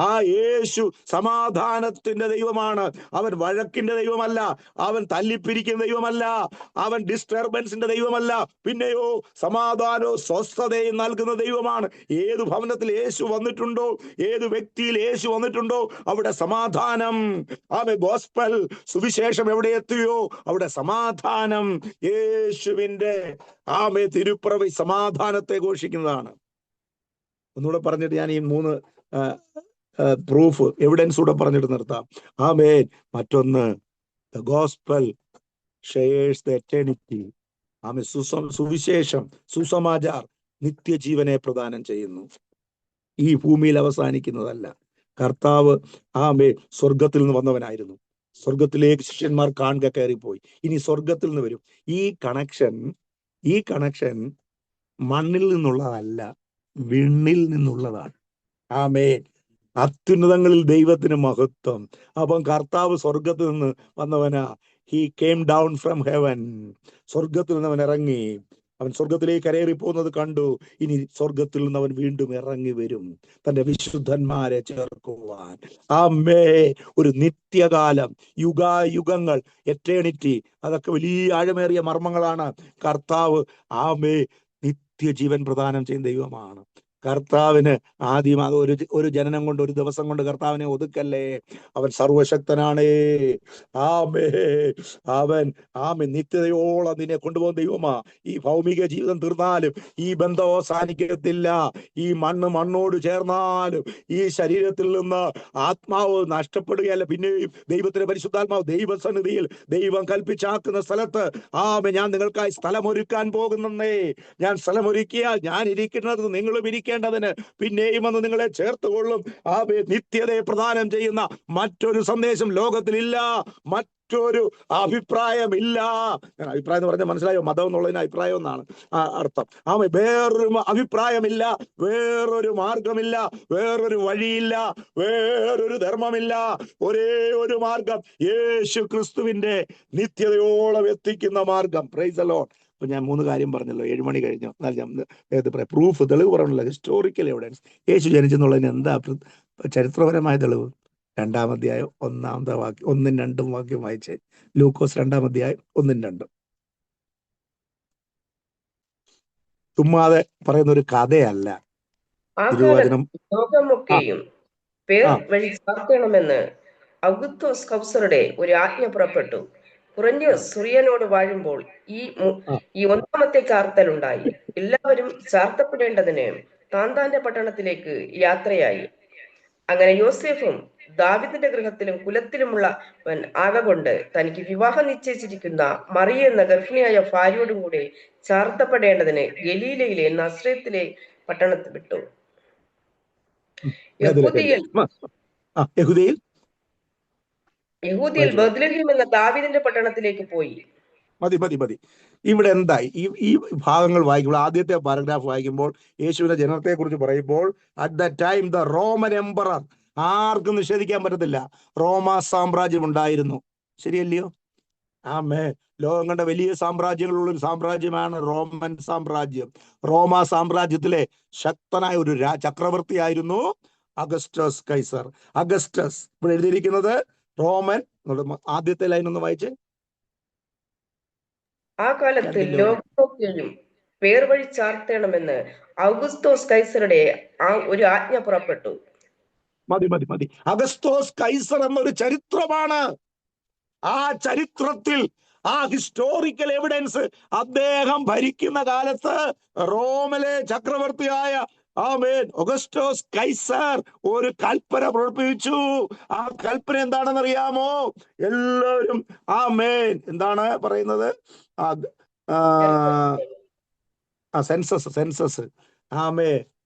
[SPEAKER 1] ആ യേശു സമാധാനത്തിന്റെ ദൈവമാണ്. അവൻ വഴക്കിന്റെ ദൈവമല്ല, അവൻ തല്ലിപ്പിരിക്കുന്ന ദൈവമല്ല, അവൻ ഡിസ്റ്റർബൻസിന്റെ ദൈവമല്ല. പിന്നെയോ സമാധാനവും സ്വസ്ഥതയും നൽകുന്ന ദൈവമാണ്. ഏത് ഭവനത്തിൽ യേശു വന്നിട്ടുണ്ടോ, ഏത് വ്യക്തിയിൽ യേശു വന്നിട്ടുണ്ടോ, അവിടെ സമാധാനം. ഗോസ്പൽ സുവിശേഷം എവിടെ എത്തിയോ അവിടെ സമാധാനം. യേശുവിന്റെ തിരുപ്പിറവി സമാധാനത്തെ ഘോഷിക്കുന്നതാണ്. ഒന്നുകൂടെ പറഞ്ഞിട്ട് ഞാൻ ഈ 3 പ്രൂഫ്, എവിഡൻസ് കൂടെ പറഞ്ഞിട്ട് നിർത്താം. മറ്റൊന്ന്, the gospel shares the eternity. സുവിശേഷം, സുസമാചാർ നിത്യജീവനെ പ്രദാനം ചെയ്യുന്നു. ഈ ഭൂമിയിൽ അവസാനിക്കുന്നതല്ല. കർത്താവ് സ്വർഗത്തിൽ നിന്ന് വന്നവനായിരുന്നു. സ്വർഗത്തിലേക്ക് ശിഷ്യന്മാർ കാണുക കയറിപ്പോയി. ഇനി സ്വർഗത്തിൽ നിന്ന് വരും. ഈ കണക്ഷൻ മണ്ണിൽ നിന്നുള്ളതല്ല, വിണ്ണിൽ നിന്നുള്ളതാണ്. അത്യുന്നതങ്ങളിൽ ദൈവത്തിന് മഹത്വം. അപ്പം കർത്താവ് സ്വർഗത്തിൽ നിന്ന് വന്നവനാ. He came down from heaven. സ്വർഗത്തിൽ നിന്ന് അവൻ ഇറങ്ങി. അവൻ സ്വർഗത്തിലേക്ക് കരയേറി പോകുന്നത് കണ്ടു. ഇനി സ്വർഗത്തിൽ നിന്ന് അവൻ വീണ്ടും ഇറങ്ങി വരും തന്റെ വിശുദ്ധന്മാരെ ചേർക്കുവാൻ. ഒരു നിത്യകാലം, യുഗങ്ങൾ, എറ്റേണിറ്റി, അതൊക്കെ വലിയ ആഴമേറിയ മർമ്മങ്ങളാണ്. കർത്താവ് നിത്യജീവൻ പ്രദാനം ചെയ്യുന്ന ദൈവമാണ്. കർത്താവിന് ആദ്യം ഒരു ജനനം കൊണ്ട്, ഒരു ദിവസം കൊണ്ട് കർത്താവിനെ ഒതുക്കല്ലേ. അവൻ സർവശക്തനാണേ. അവൻ നിത്യതയോളം നിന്നെ കൊണ്ടുപോകുന്ന ദൈവമാ. ഈ ഭൗമിക ജീവിതം തീർന്നാലും ഈ ബന്ധം അവസാനിക്കത്തില്ല. ഈ മണ്ണോട് ചേർന്നാലും ഈ ശരീരത്തിൽ നിന്ന് ആത്മാവ് നഷ്ടപ്പെടുകയല്ല. പിന്നെയും ദൈവത്തിന്റെ പരിശുദ്ധാത്മാവ് ദൈവസന്നിധിയിൽ ദൈവം കൽപ്പിച്ചാക്കുന്ന സ്ഥലത്ത് ഞാൻ നിങ്ങൾക്കായി സ്ഥലമൊരുക്കാൻ പോകുന്നേ. ഞാൻ സ്ഥലമൊരുക്കിയാൽ ഞാൻ ഇരിക്കുന്നത് നിങ്ങളും ഇരിക്കേണ്ടതിന് പിന്നെയും വന്ന് നിങ്ങളെ ചേർത്തുകൊള്ളും. നിത്യതയെ പ്രദാനം ചെയ്യുന്ന മറ്റൊരു സന്ദേശം ലോകത്തിലില്ല, മറ്റൊരു അഭിപ്രായമില്ല. അഭിപ്രായം എന്ന് പറഞ്ഞാൽ മനസ്സിലായോ? മതം എന്നുള്ളതിന് അഭിപ്രായം എന്നാണ് അർത്ഥം. വേറൊരു അഭിപ്രായമില്ല, വേറൊരു മാർഗമില്ല, വേറൊരു വഴിയില്ല, വേറൊരു ധർമ്മമില്ല. ഒരേ ഒരു മാർഗം, യേശു ക്രിസ്തുവിന്റെ നിത്യതയോളം എത്തിക്കുന്ന മാർഗം. Praise the Lord. ഇപ്പൊ ഞാൻ 3 കാര്യം പറഞ്ഞല്ലോ, 7 മണി കഴിഞ്ഞു. എന്നാൽ ഞാൻ പറയാം, പ്രൂഫ്, തെളിവ് പറയണല്ലോ, ഹിസ്റ്റോറിക്കൽ എവിഡൻസ്. യേശു ജനിച്ചെന്നുള്ളതിന് എന്താ ചരിത്രപരമായ തെളിവ്? 2-ാം അധ്യായം 1-ാമത്തെ വാക്യം, 1-ഉം 2-ഉം വാക്യം വായിച്ചേ. ലൂക്കോസ് 2-ാം അധ്യായം 1-ഉം 2-ഉം. ചുമ്മാതെ പറയുന്ന ഒരു കഥയല്ല.
[SPEAKER 2] ആ
[SPEAKER 1] തിരുവചനം.
[SPEAKER 2] കാലത്ത് ലോകമൊക്കെയും പേർ വഴി ചാർത്തണമെന്ന് ഔഗുസ്തോസ് കൗസറുടെ ഒരു ആജ്ഞ പുറപ്പെട്ടു. കുറഞ്ഞോസ് സുറിയനോട് വാഴുമ്പോൾ ഈ 1-ാമത്തെ ചാർത്തലുണ്ടായി. എല്ലാവരും ചാർത്തപ്പെടേണ്ടതിന് താന്താന്റെ പട്ടണത്തിലേക്ക് യാത്രയായി. അങ്ങനെ യോസേഫും ദാവീദിന്റെ ഗൃഹത്തിലും കുലത്തിലുമുള്ളവൻ ആകൊണ്ട് തനിക്ക് വിവാഹം നിശ്ചയിച്ചിരിക്കുന്ന മറിയ എന്ന ഗർഭിണിയായ ഭാര്യയോടും കൂടെ ചാർത്തപ്പെടേണ്ടതിന് ഗലീലയിലെ നസ്രത്തിലെ പട്ടണത്തിൽ വിട്ടു. യഹൂദിയിൽ ബത്ലഹേം എന്ന ദാവീദിന്റെ പട്ടണത്തിലേക്ക് പോയി.
[SPEAKER 1] മതി. ഇവിടെ എന്തായി? ഈ ഭാഗങ്ങൾ വായിക്കുമ്പോൾ, ആദ്യത്തെ പാരഗ്രാഫ് വായിക്കുമ്പോൾ യേശുവിന്റെ ജനനത്തെ കുറിച്ച് പറയുമ്പോൾ, at the time the Roman emperor, ആർക്കും നിഷേധിക്കാൻ പറ്റത്തില്ല, റോമാ സാമ്രാജ്യം ഉണ്ടായിരുന്നു. ശരിയല്ലയോ? ലോകം കണ്ട വലിയ സാമ്രാജ്യങ്ങളുള്ള ഒരു സാമ്രാജ്യമാണ് റോമൻ സാമ്രാജ്യം. റോമാ സാമ്രാജ്യത്തിലെ ശക്തനായ ഒരു ചക്രവർത്തിയായിരുന്നു അഗസ്റ്റസ് കൈസർ. അഗസ്റ്റസ്, ഇവിടെ എഴുതിയിരിക്കുന്നത് റോമൻ. ആദ്യത്തെ ലൈൻ ഒന്ന് വായിച്ചേ.
[SPEAKER 2] ആ കാലത്ത് ലോകമൊക്കെയും പേർ വഴി ചാർത്തണമെന്ന് ഔഗുസ്തോസ് കൈസറുടെ ഒരു ആജ്ഞ പുറപ്പെട്ടു.
[SPEAKER 1] മതി. അഗസ്തോസ് കൈസർ എന്നൊരു ചരിത്രമാണ്. ആ ചരിത്രത്തിൽ, ആ ഹിസ്റ്റോറിക്കൽ എവിഡൻസ്, അദ്ദേഹം ഭരിക്കുന്ന കാലത്ത് റോമിലെ ചക്രവർത്തിയായ ഓഗസ്റ്റോസ് കൈസർ ഒരു കൽപ്പന പുറപ്പെടുവിച്ചു. ആ കൽപ്പന എന്താണെന്ന് അറിയാമോ? എല്ലാവരും എന്താണ് പറയുന്നത്? സെൻസസ്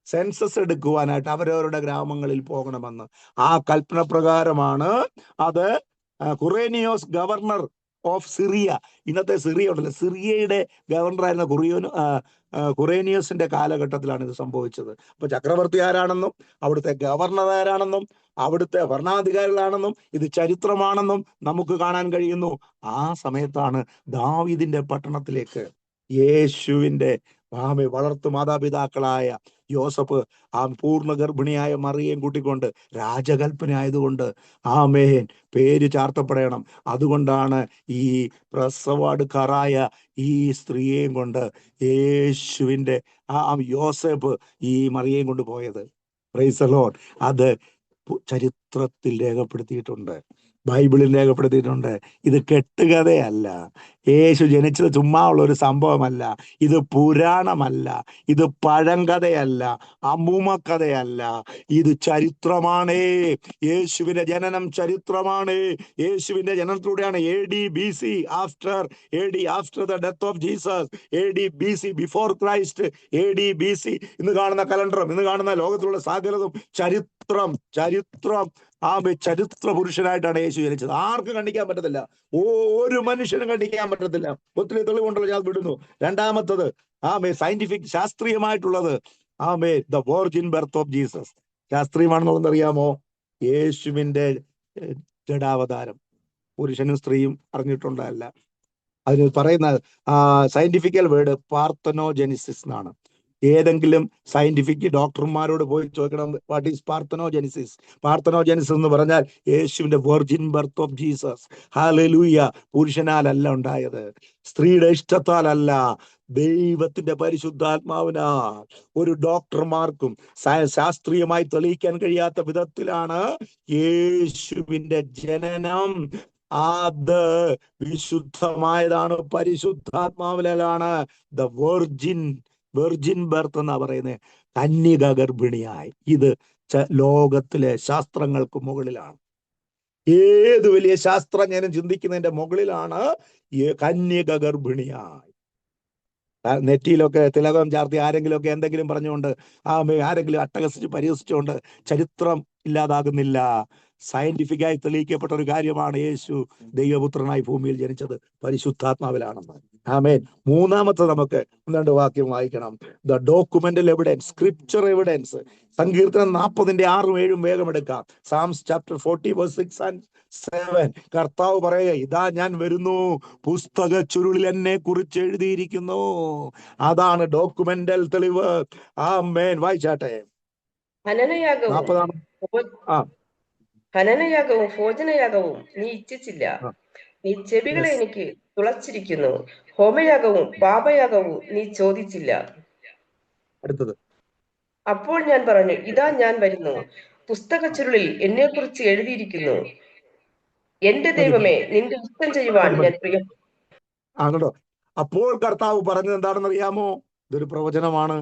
[SPEAKER 1] സെൻസസ് എടുക്കുവാനായിട്ട് അവരവരുടെ ഗ്രാമങ്ങളിൽ പോകണമെന്ന്. ആ കൽപ്പന പ്രകാരമാണ് അത് കുറേനിയോസ്, ഗവർണർ ഓഫ് സിറിയ, ഇന്നത്തെ സിറിയ ഉണ്ടല്ലോ, സിറിയയുടെ ഗവർണറായിരുന്ന കുറേനിയോസിന്റെ കാലഘട്ടത്തിലാണ് ഇത് സംഭവിച്ചത്. അപ്പൊ ചക്രവർത്തി ആരാണെന്നും അവിടുത്തെ ഗവർണർ ആരാണെന്നും അവിടുത്തെ ഭരണാധികാരികളാണെന്നും ഇത് ചരിത്രമാണെന്നും നമുക്ക് കാണാൻ കഴിയുന്നു. ആ സമയത്താണ് ദാവീദിന്റെ പട്ടണത്തിലേക്ക് യേശുവിന്റെ വളർത്തു മാതാപിതാക്കളായ യോസഫ് പൂർണ്ണ ഗർഭിണിയായ മറിയേയും കൂട്ടിക്കൊണ്ട്, രാജകൽപ്പന ആയതുകൊണ്ട് പേര് ചാർത്തപ്പെടണം. അതുകൊണ്ടാണ് ഈ പ്രസവാടുക്കാരായ ഈ സ്ത്രീയെയും കൊണ്ട് യേശുവിന്റെ യോസഫ് ഈ മറിയേയും കൊണ്ട് പോയത്. Praise the Lord. അത് ചരിത്രത്തിൽ രേഖപ്പെടുത്തിയിട്ടുണ്ട്, ബൈബിളിൽ രേഖപ്പെടുത്തിയിട്ടുണ്ട്. ഇത് കെട്ടുകഥയല്ല. യേശു ജനിച്ചത് ചുമ്മാ ഉള്ള ഒരു സംഭവമല്ല. ഇത് പുരാണമല്ല, ഇത് പഴങ്കഥയല്ല, അമ്മൂമ്മക്കഥയല്ല. ഇത് ചരിത്രമാണ്. യേശുവിന്റെ ജനനം ചരിത്രമാണ്. യേശുവിന്റെ ജനനത്തിലൂടെയാണ് AD BC, after the death of Jesus, AD BC, before Christ, AD BC. ഇന്ന് കാണുന്ന കലണ്ടറും ഇന്ന് കാണുന്ന ലോകത്തിലുള്ള സകലതും ചരിത്രം. ചരിത്ര പുരുഷനായിട്ടാണ് യേശു ജനിച്ചത്. ആർക്കും കണ്ടിക്കാൻ പറ്റത്തില്ല, ഒരു മനുഷ്യനും കണ്ടിക്കാൻ പറ്റത്തില്ല. ഒത്തിരി തെളിവുണ്ടല്ലോ, ഞാൻ വിടുന്നു. രണ്ടാമത്തത് സയന്റിഫിക്, ശാസ്ത്രീയമായിട്ടുള്ളത് the virgin birth of Jesus. ശാസ്ത്രീയമാണെന്നുള്ളത് അറിയാമോ? യേശുവിന്റെ ജഡാവതാരം പുരുഷനും സ്ത്രീയും അറിഞ്ഞിട്ടുണ്ടല്ല. അതിന് പറയുന്ന സയന്റിഫിക്കൽ വേർഡ് പാർത്തനോജെനിസിസ് എന്നാണ്. ഏതെങ്കിലും സയന്റിഫിക് ഡോക്ടർമാരോട് പോയി ചോദിക്കണം, വാട്ട് ഈസ് പാർത്തനോജെനിസിസ്? പാർത്തനോജെനിസിസ് എന്ന് പറഞ്ഞാൽ യേശുവിന്റെ വെർജിൻ ബർത്ത് ഓഫ് ജീസസ്. ഹല്ലേലൂയ. പുരുഷനാലല്ല ഉണ്ടായത്, സ്ത്രീയുടെ ഇഷ്ടത്താലല്ല, ദൈവത്തിന്റെ പരിശുദ്ധാത്മാവിനാൽ. ഒരു ഡോക്ടർമാർക്കും ശാസ്ത്രീയമായി തെളിയിക്കാൻ കഴിയാത്ത വിധത്തിലാണ് യേശുവിന്റെ ജനനം. അത് വിശുദ്ധമായതാണ്, പരിശുദ്ധാത്മാവിലാണ്. ദ വെർജിൻ ബർത്ത് എന്നാ പറയുന്നത്. കന്യക ഗർഭിണിയായി. ഇത് ലോകത്തിലെ ശാസ്ത്രങ്ങൾക്ക് മുകളിലാണ്. ഏത് വലിയ ശാസ്ത്രജ്ഞനും ചിന്തിക്കുന്നതിന്റെ മുകളിലാണ് കന്യക ഗർഭിണിയായി. നെറ്റിയിലൊക്കെ തിലകം ചാർത്തി ആരെങ്കിലുമൊക്കെ എന്തെങ്കിലും പറഞ്ഞുകൊണ്ട് ആരെങ്കിലും അട്ടഹസിച്ച് പരിഹസിച്ചുകൊണ്ട് ചരിത്രം ഇല്ലാതാകുന്നില്ല. സയന്റിഫിക്കായി തെളിയിക്കപ്പെട്ട ഒരു കാര്യമാണ് യേശു ദൈവപുത്രനായി ഭൂമിയിൽ ജനിച്ചത് പരിശുദ്ധാത്മാവിലാണെന്ന്. ആമേൻ. മൂന്നാമത്തെ നമുക്ക് 2 വാക്യം വായിക്കണം. The documental evidence, scripture evidence. സങ്കീർത്തനം 40:6-7 വേഗം എടുക്കാം. Psalms chapter 40:6-7. കർത്താവ് പറയുക, ഇതാ ഞാൻ വരുന്നു, പുസ്തക ചുരുളിൽ എന്നെ കുറിച്ച് എഴുതിയിരിക്കുന്നു. അതാണ് ഡോക്യുമെന്റൽ തെളിവ്. ആമേൻ. വായിച്ചാട്ടെ.
[SPEAKER 2] ഹനനയാഗവും ഭോജനയാഗവും നീ ഇച്ഛിച്ചില്ല. നീ ചെവികളെ എനിക്ക് തുളച്ചിരിക്കുന്നു. ഹോമയാഗവും പാപയാഗവും നീ ചോദിച്ചില്ല.
[SPEAKER 1] അടുത്തത്.
[SPEAKER 2] അപ്പോൾ ഞാൻ പറഞ്ഞു, ഇതാ ഞാൻ വരുന്നു, പുസ്തക ചുരുളിൽ എന്നെ കുറിച്ച് എഴുതിയിരിക്കുന്നു. എന്റെ ദൈവമേ, നിന്റെ ഇഷ്ടം ചെയ്യുവാൻ ഞാൻ പ്രിയം.
[SPEAKER 1] ആണോ? അപ്പോൾ കർത്താവ് പറഞ്ഞത് എന്താണെന്ന് അറിയാമോ? ഇതൊരു പ്രവചനമാണ്.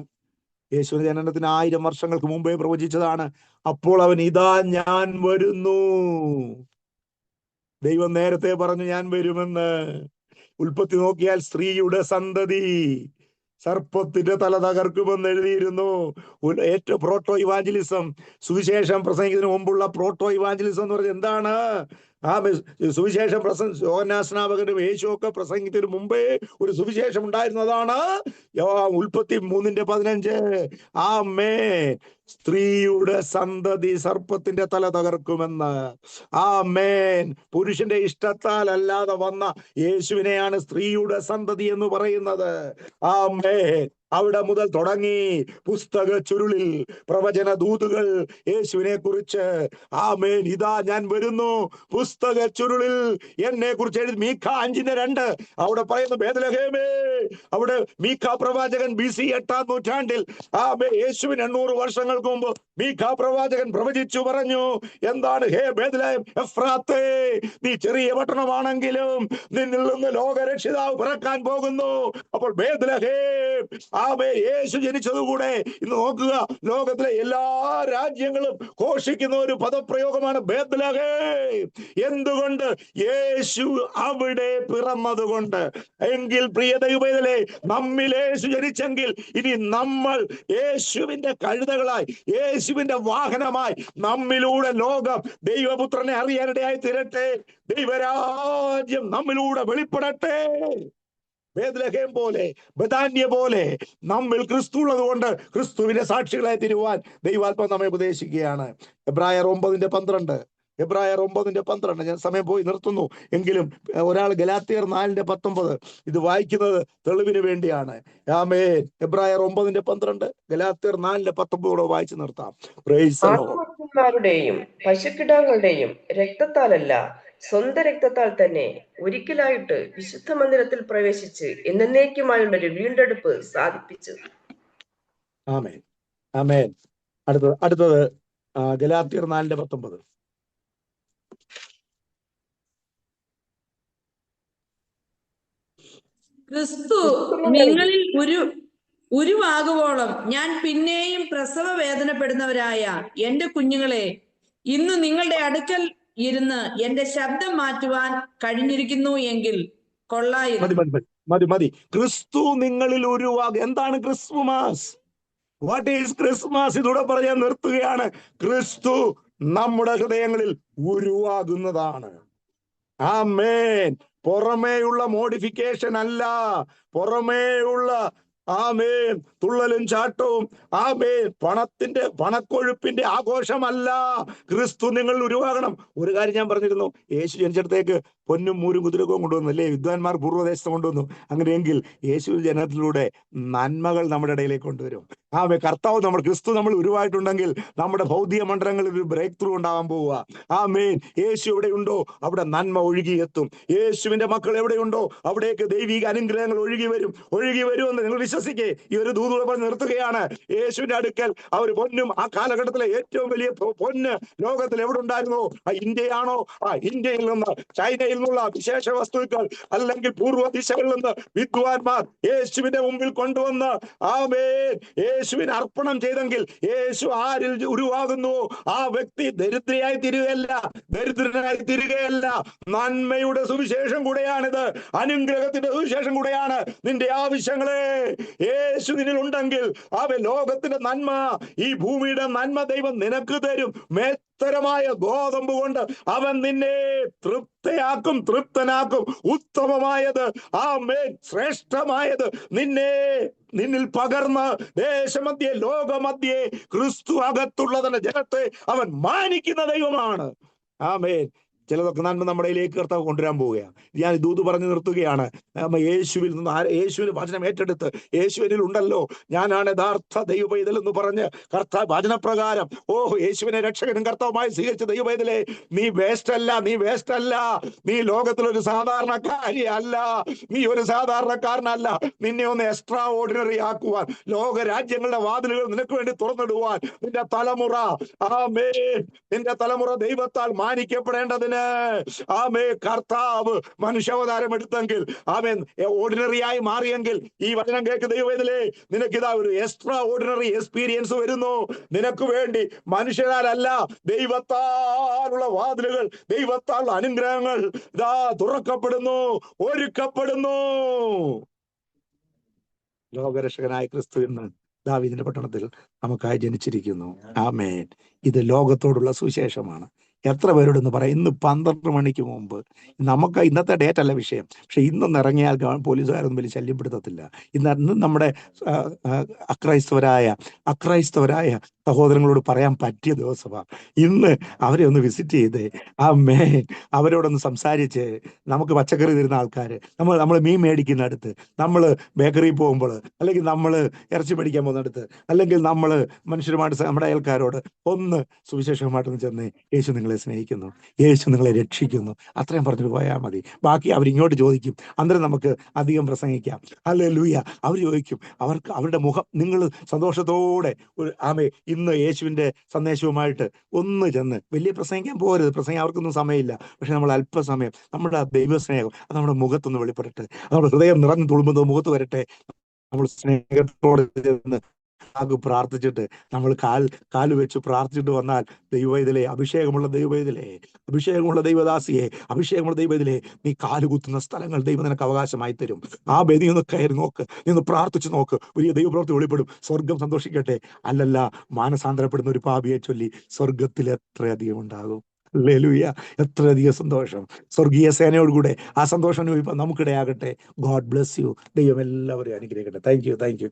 [SPEAKER 1] യേശുവിന്റെ ജനനത്തിന് 1000 വർഷങ്ങൾക്ക് മുമ്പേ പ്രവചിച്ചതാണ്. അപ്പോൾ അവൻ, ഇതാ ഞാൻ വരുന്നു. ദൈവം നേരത്തെ പറഞ്ഞു ഞാൻ വരുമെന്ന്. ഉൽപ്പത്തി നോക്കിയാൽ സ്ത്രീയുടെ സന്തതി സർപ്പത്തിന്റെ തല തകർക്കുമെന്ന് എഴുതിയിരുന്നു. ഏറ്റവും പ്രോട്ടോ ഇവാഞ്ചലിസം, സുവിശേഷം പ്രസംഗിക്കുന്നതിന് മുമ്പുള്ള പ്രോട്ടോ ഇവാഞ്ചലിസം എന്ന് പറഞ്ഞാൽ എന്താണ്? സുവിശേഷം യോഹന്നാസ്നാപകനും യേശു ഒക്കെ പ്രസംഗിക്കുന്നതിന് മുമ്പേ ഒരു സുവിശേഷം ഉണ്ടായിരുന്നതാണ്. ഉൽപ്പത്തി 3:15. ആമേൻ. സ്ത്രീയുടെ സന്തതി സർപ്പത്തിന്റെ തല തകർക്കുമെന്ന്. ആമേൻ. പുരുഷന്റെ ഇഷ്ടത്താൽ അല്ലാതെ വന്ന യേശുവിനെയാണ് സ്ത്രീയുടെ സന്തതി എന്ന് പറയുന്നത്. ആമേൻ. അവിടെ മുതൽ തുടങ്ങി പുസ്തക ചുരുളിൽ പ്രവചന ദൂതുകൾ യേശുവിനെ കുറിച്ച്. ആമേൻ. ഇതാ ഞാൻ വരുന്നു, പുസ്തക ചുരുളിൽ എന്നെ കുറിച്ച് എഴുതി. മീഖ 5:2 അവിടെ പറയുന്നു, ബേത്ലഹേമേ. അവിടെ മീഖ പ്രവാചകൻ BC 8-ാം നൂറ്റാണ്ടിൽ യേശുവിന് 800 വർഷങ്ങൾക്ക് മുമ്പ് മീഖ പ്രവാചകൻ പ്രവചിച്ചു പറഞ്ഞു. എന്താണ്? ഹേ ബേത്ലഹേം എഫ്രാത്തേ, നീ ചെറിയ പട്ടണമാണെങ്കിലും നിന്നിൽ നിന്ന് ലോകരക്ഷിതാവ് പിറക്കാൻ പോകുന്നു. അപ്പോൾ ബേത്ലഹേം, യേശു ജനിച്ചതുകൂടെ ഇന്ന് നോക്കുക, ലോകത്തിലെ എല്ലാ രാജ്യങ്ങളും ഘോഷിക്കുന്ന ഒരു പദപ്രയോഗമാണ് ബേത്ലഹേം. എന്തുകൊണ്ട്? യേശു അവിടെ പിറന്നതുകൊണ്ട്. എങ്കിൽ പ്രിയ ദൈവമേ, നമ്മിൽ യേശു ജനിച്ചെങ്കിൽ ഇനി നമ്മൾ യേശുവിന്റെ കഴുതകളായി, യേശുവിന്റെ വാഹനമായി നമ്മിലൂടെ ലോകം ദൈവപുത്രനെ അറിയാനിടയായി തീരട്ടെ. ദൈവരാജ്യം നമ്മിലൂടെ വെളിപ്പെടട്ടെ. ബേത്ലഹേം പോലെ, ബഥാന്യ പോലെ നമ്മിൽ ക്രിസ്തു ഉള്ളത് കൊണ്ട് ക്രിസ്തുവിന്റെ സാക്ഷികളായി തീരുവാൻ ദൈവാത്മാവ് നമ്മെ ഉപദേശിക്കുകയാണ്. എബ്രായർ 9:12. എബ്രായർ 9:12. ഞാൻ സമയം പോയി നിർത്തുന്നു. എങ്കിലും ഒരാൾ ഗലാത്യർ 4:19 ഇത് വായിക്കുന്നത് തെളിവിന് വേണ്ടിയാണ്. ആമേൻ. എബ്രായർ 9:12, ഗലാത്യർ 4:19 വായിച്ചു നിർത്താം.
[SPEAKER 2] ആത്മാക്കളുടെയും പശുക്കിടാങ്ങളുടെയും രക്തത്താലല്ല, സ്വന്തം രക്തത്താൽ തന്നെ ഒരിക്കലായിട്ട് വിശുദ്ധ മന്ദിരത്തിൽ പ്രവേശിച്ച് എന്നേക്കുമായുള്ളൊരു വീണ്ടെടുപ്പ് സാധിപ്പിച്ചു.
[SPEAKER 1] ആമേൻ. ആമേൻ. അടുത്തത് ഗലാത്യർ 4:19.
[SPEAKER 3] ക്രിസ്തു നിങ്ങളിൽ ഉരുവാകുവോളം ഞാൻ പിന്നെയും പ്രസവ വേദനപ്പെടുന്നവരായ എന്റെ കുഞ്ഞുങ്ങളെ, ഇന്ന് നിങ്ങളുടെ അടുക്കൽ ഇരുന്ന് എന്റെ ശബ്ദം മാറ്റുവാൻ കഴിഞ്ഞിരിക്കുന്നു എങ്കിൽ കൊള്ളായിരുന്നു.
[SPEAKER 1] മതി. ക്രിസ്തു നിങ്ങളിൽ ഉരുവാകും. എന്താണ് ക്രിസ്മസ്? What is Christmas? ഇതൂടെ പറഞ്ഞാൽ നിർത്തുകയാണ്. ക്രിസ്തു നമ്മുടെ ഹൃദയങ്ങളിൽ ഉരുവാകുന്നതാണ്. ആമേൻ. പുറമേയുള്ള മോഡിഫിക്കേഷൻ അല്ല, പുറമേയുള്ള ആമേൻ തുള്ളലും ചാട്ടവും, ആമേൻ പണക്കൊഴുപ്പിന്റെ ആഘോഷമല്ല. ക്രിസ്തു നിങ്ങൾ ഉരുവാകണം. ഒരു കാര്യം ഞാൻ പറഞ്ഞിരുന്നു, യേശു ജനിച്ചിടത്തേക്ക് പൊന്നും മൂരും കുതിരകവും കൊണ്ടുവന്നു, വിദ്വാൻമാർ പൂർവ്വദേശത്ത് കൊണ്ടുവന്നു. അങ്ങനെയെങ്കിൽ യേശു ജനനത്തിലൂടെ നന്മകൾ നമ്മുടെ ഇടയിലേക്ക് കൊണ്ടുവരും. കർത്താവ് ക്രിസ്തു നമ്മൾ ഉരുവായിട്ടുണ്ടെങ്കിൽ നമ്മുടെ ഭൗതിക മണ്ഡലങ്ങളിൽ ഒരു ബ്രേക്ക് ത്രൂ ഉണ്ടാകാൻ പോവുക. ആമേൻ. യേശു എവിടെയുണ്ടോ അവിടെ നന്മ ഒഴുകിയെത്തും. യേശുവിന്റെ മക്കൾ എവിടെയുണ്ടോ അവിടേക്ക് ദൈവിക അനുഗ്രഹങ്ങൾ ഒഴുകി വരുമെന്ന് നിങ്ങൾ വിശ്വസിക്കേ. ഈ ഒരു ദൂതൂടെ പറഞ്ഞ് നിർത്തുകയാണ്. യേശുവിന്റെ അടുക്കൽ അവർ പൊന്നും, ആ കാലഘട്ടത്തിലെ ഏറ്റവും വലിയ പൊന്ന് ലോകത്തിൽ എവിടെ ഉണ്ടായിരുന്നോ, ഇന്ത്യയാണോ, ഇന്ത്യയിൽ നിന്ന് ചൈനയിൽ നിന്നുള്ള വിശേഷ വസ്തുക്കൾ അല്ലെങ്കിൽ പൂർവ്വ ദിശകളിൽ നിന്ന് വിദ്വാൻമാർ യേശുവിന്റെ മുമ്പിൽ കൊണ്ടുവന്ന് ആമേൻ യേശുവിന് അർപ്പണം ചെയ്തെങ്കിൽ, യേശു ആരിൽ ഉരുവാകുന്നു ആ വ്യക്തി ദരിദ്രനായി തീരുകയല്ല. നന്മയുടെ സുവിശേഷം കൂടെയാണിത്, അനുഗ്രഹത്തിന്റെ സുവിശേഷം കൂടെയാണ്. നിന്റെ ആവശ്യങ്ങളെ യേശു നിന്നിൽ ഉണ്ടെങ്കിൽ ലോകത്തിന്റെ നന്മ, ഈ ഭൂമിയുടെ നന്മ ദൈവം നിനക്ക് തരും. ഉത്തരമായ ഗോതമ്പ് കൊണ്ട് അവൻ നിന്നെ തൃപ്തനാക്കും. ഉത്തമമായത്, ആമേൻ, ശ്രേഷ്ഠമായത് നിന്നിൽ പകർന്ന് ദേശമധ്യേ ലോകമധ്യേ ക്രിസ്തു അകത്തുള്ളതിന്റെ ജനത്തെ അവൻ മാനിക്കുന്ന ദൈവമാണ്. ആമേൻ. ചിലതൊക്കെ നന്മ നമ്മുടെ ഇതിലേക്ക് കർത്താവ് കൊണ്ടുവരാൻ പോവുകയാണ്. ഞാൻ ദൂത് പറഞ്ഞു നിർത്തുകയാണ്. യേശുവിൽ നിന്ന് യേശുവിന് വചനം ഏറ്റെടുത്ത് യേശുവിനിൽ ഉണ്ടല്ലോ, ഞാനാണ് യഥാർത്ഥ ദൈവപൈതൽ എന്ന് പറഞ്ഞ് കർത്താവ് വചനപ്രകാരം യേശുവിനെ രക്ഷകനും കർത്താവുമായി സ്വീകരിച്ച ദൈവപൈതലേ, നീ വേസ്റ്റ് അല്ല. നീ ലോകത്തിലൊരു സാധാരണക്കാരിയല്ല. നീ ഒരു സാധാരണക്കാരനല്ല. നിന്നെ ഒന്ന് എക്സ്ട്രാ ഓർഡിനറി ആക്കുവാൻ, ലോക രാജ്യങ്ങളുടെ വാതിലുകൾ നിനക്ക് വേണ്ടി തുറന്നിടുവാൻ, നിന്റെ തലമുറ ദൈവത്താൽ മാനിക്കപ്പെടേണ്ടതിന് കർത്താവ് മനുഷ്യാവതാരം എടുത്തെങ്കിൽ, ഓർഡിനറിയായി മാറിയെങ്കിൽ, ഈ വചനം കേൾക്ക് ദൈവവേദലേ, നിനക്കിതാ ഒരു എക്സ്ട്രാ ഓർഡിനറി എക്സ്പീരിയൻസ് വരുന്നു. നിനക്ക് വേണ്ടി മനുഷ്യരാലല്ല, ദൈവത്താലുള്ള വാതിലുകൾ, താലുള്ള അനുഗ്രഹങ്ങൾ ഇതാ തുറക്കപ്പെടുന്നു, ഒരുക്കപ്പെടുന്നു. ലോകരക്ഷകനായ ക്രിസ്തു ഇന്ന് ദാവീദിന്റെ പട്ടണത്തിൽ നമുക്കായി ജനിച്ചിരിക്കുന്നു. ആമേൻ. ഇത് ലോകത്തോടുള്ള സുവിശേഷമാണ്. എത്ര പേരോടൊന്ന് പറയാം, ഇന്ന് 12 മണിക്ക് മുമ്പ്, നമുക്ക് ഇന്നത്തെ ഡേറ്റ് അല്ല വിഷയം, പക്ഷെ ഇന്നൊന്ന് ഇറങ്ങിയാൽ പോലീസുകാരൊന്നും വലിയ ശല്യപ്പെടുത്തത്തില്ല. ഇന്ന് നമ്മുടെ അക്രൈസ്തവരായ സഹോദരങ്ങളോട് പറയാൻ പറ്റിയ ദിവസമാണ്. ഇന്ന് അവരെ ഒന്ന് വിസിറ്റ് ചെയ്ത് അവരോടൊന്ന് സംസാരിച്ച്, നമുക്ക് പച്ചക്കറി തരുന്ന ആൾക്കാർ, നമ്മൾ മീൻ മേടിക്കുന്ന അടുത്ത്, നമ്മൾ ബേക്കറി പോകുമ്പോൾ, അല്ലെങ്കിൽ നമ്മൾ ഇറച്ചി മേടിക്കാൻ പോകുന്നിടത്ത്, അല്ലെങ്കിൽ നമ്മൾ മനുഷ്യരുമായിട്ട് നമ്മുടെ അയൽക്കാരോട് ഒന്ന് സുവിശേഷമായിട്ടൊന്ന് ചെന്ന്, യേശു നിങ്ങളെ സ്നേഹിക്കുന്നു, യേശു നിങ്ങളെ രക്ഷിക്കുന്നു, അത്രയും പറഞ്ഞിട്ട് പോയാൽ മതി. ബാക്കി അവരിങ്ങോട്ട് ചോദിക്കും, അന്നേരം നമുക്ക് അധികം പ്രസംഗിക്കാം. ഹല്ലേലൂയ. അവർ ചോദിക്കും, അവരുടെ മുഖം നിങ്ങൾ സന്തോഷത്തോടെ ഇന്ന് യേശുവിന്റെ സന്ദേശവുമായിട്ട് ഒന്ന് ചെന്ന്, വലിയ പ്രസംഗിക്കാൻ പോകരുത്, അവർക്കൊന്നും സമയമില്ല, പക്ഷെ നമ്മൾ അല്പസമയം നമ്മുടെ ദൈവസ്നേഹം അത് നമ്മുടെ മുഖത്തൊന്ന് വെളിപ്പെടട്ടെ, നമ്മുടെ ഹൃദയം നിറഞ്ഞു തുളുമ്പുന്നത് മുഖത്ത് വരട്ടെ. നമ്മൾ സ്നേഹത്തോടെ ചെന്ന് പ്രാർത്ഥിച്ചിട്ട്, നമ്മൾ കാല് വെച്ച് പ്രാർത്ഥിച്ചിട്ട് വന്നാൽ, ദൈവവേദലേ, അഭിഷേകമുള്ള ദൈവദാസിയെ, അഭിഷേകമുള്ള ദൈവവേദലേ, നീ കാലുകുത്തുന്ന സ്ഥലങ്ങൾ ദൈവം നിനക്ക് അവകാശമായി തരും. ആ ബലി ഒന്ന് കയറി നോക്ക്, നീ ഒന്ന് പ്രാർത്ഥിച്ചു നോക്ക്, വലിയ ദൈവപ്രവൃത്തി വെളിപ്പെടും. സ്വർഗം സന്തോഷിക്കട്ടെ. അല്ലല്ല, മാനസാന്തരപ്പെടുന്ന ഒരു പാപിയെ ചൊല്ലി സ്വർഗത്തിൽ എത്രയധികം ഉണ്ടാകും. ഹല്ലേലൂയ. എത്രയധികം സന്തോഷം. സ്വർഗീയ സേനയോടുകൂടെ ആ സന്തോഷം അനുഭവിക്കാൻ നമുക്കിടയാകട്ടെ. God bless you. ദൈവം എല്ലാവരെയും അനുഗ്രഹിക്കട്ടെ. Thank you.